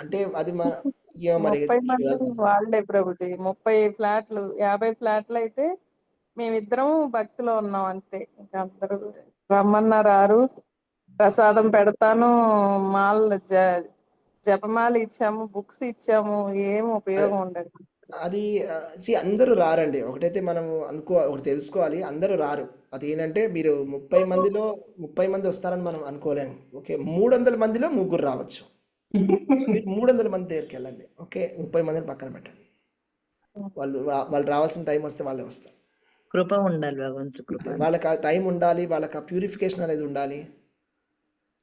అంటే అది 30 మంది వాళ్ళే ప్రభుజీ. 30 ఫ్లాట్లు 50 ఫ్లాట్లు అయితే మేమిద్దరం భక్తిలో ఉన్నాం అంతే. ఇంకా అందరూ రమ్మన్నారు, రారు. ప్రసాదం పెడతాను, జపమాల ఇచ్చాము, బుక్స్ ఇచ్చాము, ఏం ఉపయోగం ఉండదు. అది అందరూ రారండి. ఒకటైతే మనం ఒకటి తెలుసుకోవాలి, అందరూ రారు. అది ఏంటంటే మీరు 30 మంది వస్తారని మనం అనుకోలేము. ఓకే, 300 మందిలో 3 రావచ్చు. మీరు 300 మంది దగ్గరికి వెళ్ళండి. ఓకే, 30 మందిని పక్కన పెట్టండి. వాళ్ళు రావాల్సిన టైం వస్తే వాళ్ళే వస్తారు. కృప ఉండాలి, భగవంతుడి కృప. వాళ్ళకి ఆ టైం ఉండాలి, వాళ్ళకి ఆ ప్యూరిఫికేషన్ అనేది ఉండాలి.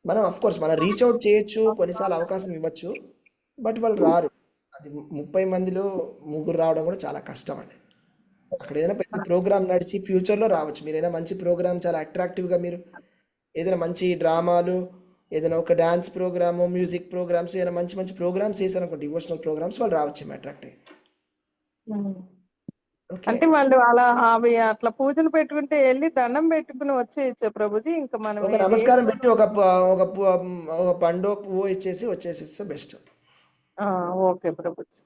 మనం కోర్స్ మనం రీచ్ అవుట్ చేయొచ్చు, కొన్నిసార్లు అవకాశం ఇవ్వచ్చు, బట్ వాళ్ళు రారు. అది 30 మందిలో 3 రావడం కూడా చాలా కష్టం అండి. అక్కడ ఏదైనా పెద్ద ప్రోగ్రామ్ నడిచి ఫ్యూచర్లో రావచ్చు. మీరు ఏదైనా మంచి ప్రోగ్రామ్ చాలా అట్రాక్టివ్గా మీరు ఏదైనా మంచి డ్రామాలు, ఏదైనా ఒక డ్యాన్స్ ప్రోగ్రాము, మ్యూజిక్ ప్రోగ్రామ్స్, ఏదైనా మంచి మంచి ప్రోగ్రామ్స్ చేశారనుకో, డివోషనల్ ప్రోగ్రామ్స్, వాళ్ళు రావచ్చు అట్రాక్ట్ అయ్యి. ఓకే, అంటే వాళ్ళు అలా అవి అట్లా పూజలు పెట్టుకుంటే వెళ్ళి దండం పెట్టుకుని వచ్చేయచ్చు ప్రభుజీ. ఇంకా మనం ఒక నమస్కారం పెట్టి ఒక పండో పువ్వు ఇచ్చేసి వచ్చేసిస్తే బెస్ట్. ఓకే ప్రభుజీ.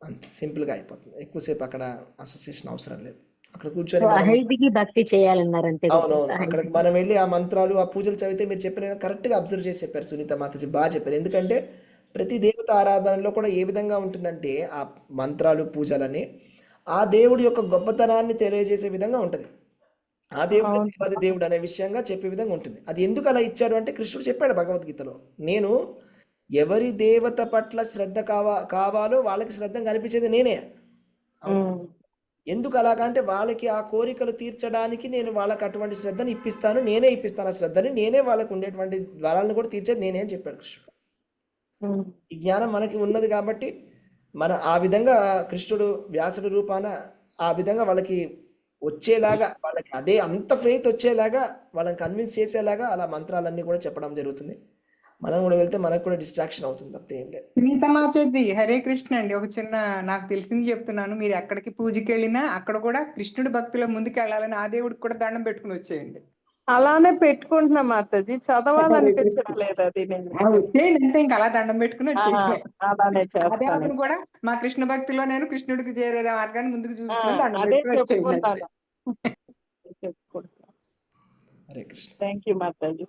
అంతే, సింపుల్గా అయిపోతుంది. ఎక్కువసేపు అక్కడ అసోసియేషన్ అవసరం లేదు. అక్కడ కూర్చొని మనం అహైదికి భక్తి చేయాలన్నారు అంతే. అవునవును, అక్కడికి మనం వెళ్ళి ఆ మంత్రాలు ఆ పూజలు చదివితే మీరు చెప్పిన కరెక్ట్గా అబ్జర్వ్ చేసి చెప్పారు సునీత మాతాజీ, బాగా చెప్పారు. ఎందుకంటే ప్రతి దేవత ఆరాధనలో కూడా ఏ విధంగా ఉంటుందంటే ఆ మంత్రాలు పూజలని ఆ దేవుడి యొక్క గొప్పతనాన్ని తెలియజేసే విధంగా ఉంటుంది. ఆ దేవుడు దేవాది దేవుడు అనే విషయంగా చెప్పే విధంగా ఉంటుంది. అది ఎందుకు అలా ఇచ్చాడు అంటే కృష్ణుడు చెప్పాడు భగవద్గీతలో, నేను ఎవరి దేవత పట్ల శ్రద్ధ కావాలో వాళ్ళకి శ్రద్ధ కనిపించేది నేనే. ఎందుకు అలాగంటే వాళ్ళకి ఆ కోరికలు తీర్చడానికి నేను వాళ్ళకి అటువంటి శ్రద్ధను ఇప్పిస్తాను, నేనే ఇప్పిస్తాను ఆ శ్రద్ధని, నేనే వాళ్ళకు ఉండేటువంటి ద్వారాలను కూడా తీర్చేది నేనే అని చెప్పాడు కృష్ణుడు. ఈ జ్ఞానం మనకి ఉన్నది కాబట్టి మన ఆ విధంగా కృష్ణుడు వ్యాసుడు రూపాన ఆ విధంగా వాళ్ళకి వచ్చేలాగా, వాళ్ళకి అదే అంత ఫెయిత్ వచ్చేలాగా, వాళ్ళని కన్విన్స్ చేసేలాగా అలా మంత్రాలన్నీ కూడా చెప్పడం జరుగుతుంది. మనం కూడా వెళ్తే మనకు కూడా డిస్ట్రాక్షన్ అవుతుంది, తప్పితే ఏం లేదు. సునీత మాచేది హరే కృష్ణ అండి. ఒక చిన్న నాకు తెలిసింది చెప్తున్నాను. మీరు ఎక్కడికి పూజకి వెళ్ళినా అక్కడ కూడా కృష్ణుడి భక్తిలో ముందుకు వెళ్ళాలని ఆ దేవుడికి కూడా దండం పెట్టుకుని వచ్చేయండి. అలానే పెట్టుకుంటున్నా మాతాజీ, చదవాలనిపించడం లేదు అది. నేను వచ్చేయండి అంతే, ఇంకా అలా దండం పెట్టుకుని వచ్చేయండి. అలానే ఆ చేస్తాను. దేవతను కూడా మా కృష్ణ భక్తిలో నేను కృష్ణుడికి చేరే మార్గాన్ని ముందుకు చూపించుకుని దండం అదే పెట్టుకుని వచ్చేయండి అంతే. చెప్పుకుంటాను. హరే కృష్ణ. Thank you Mataji.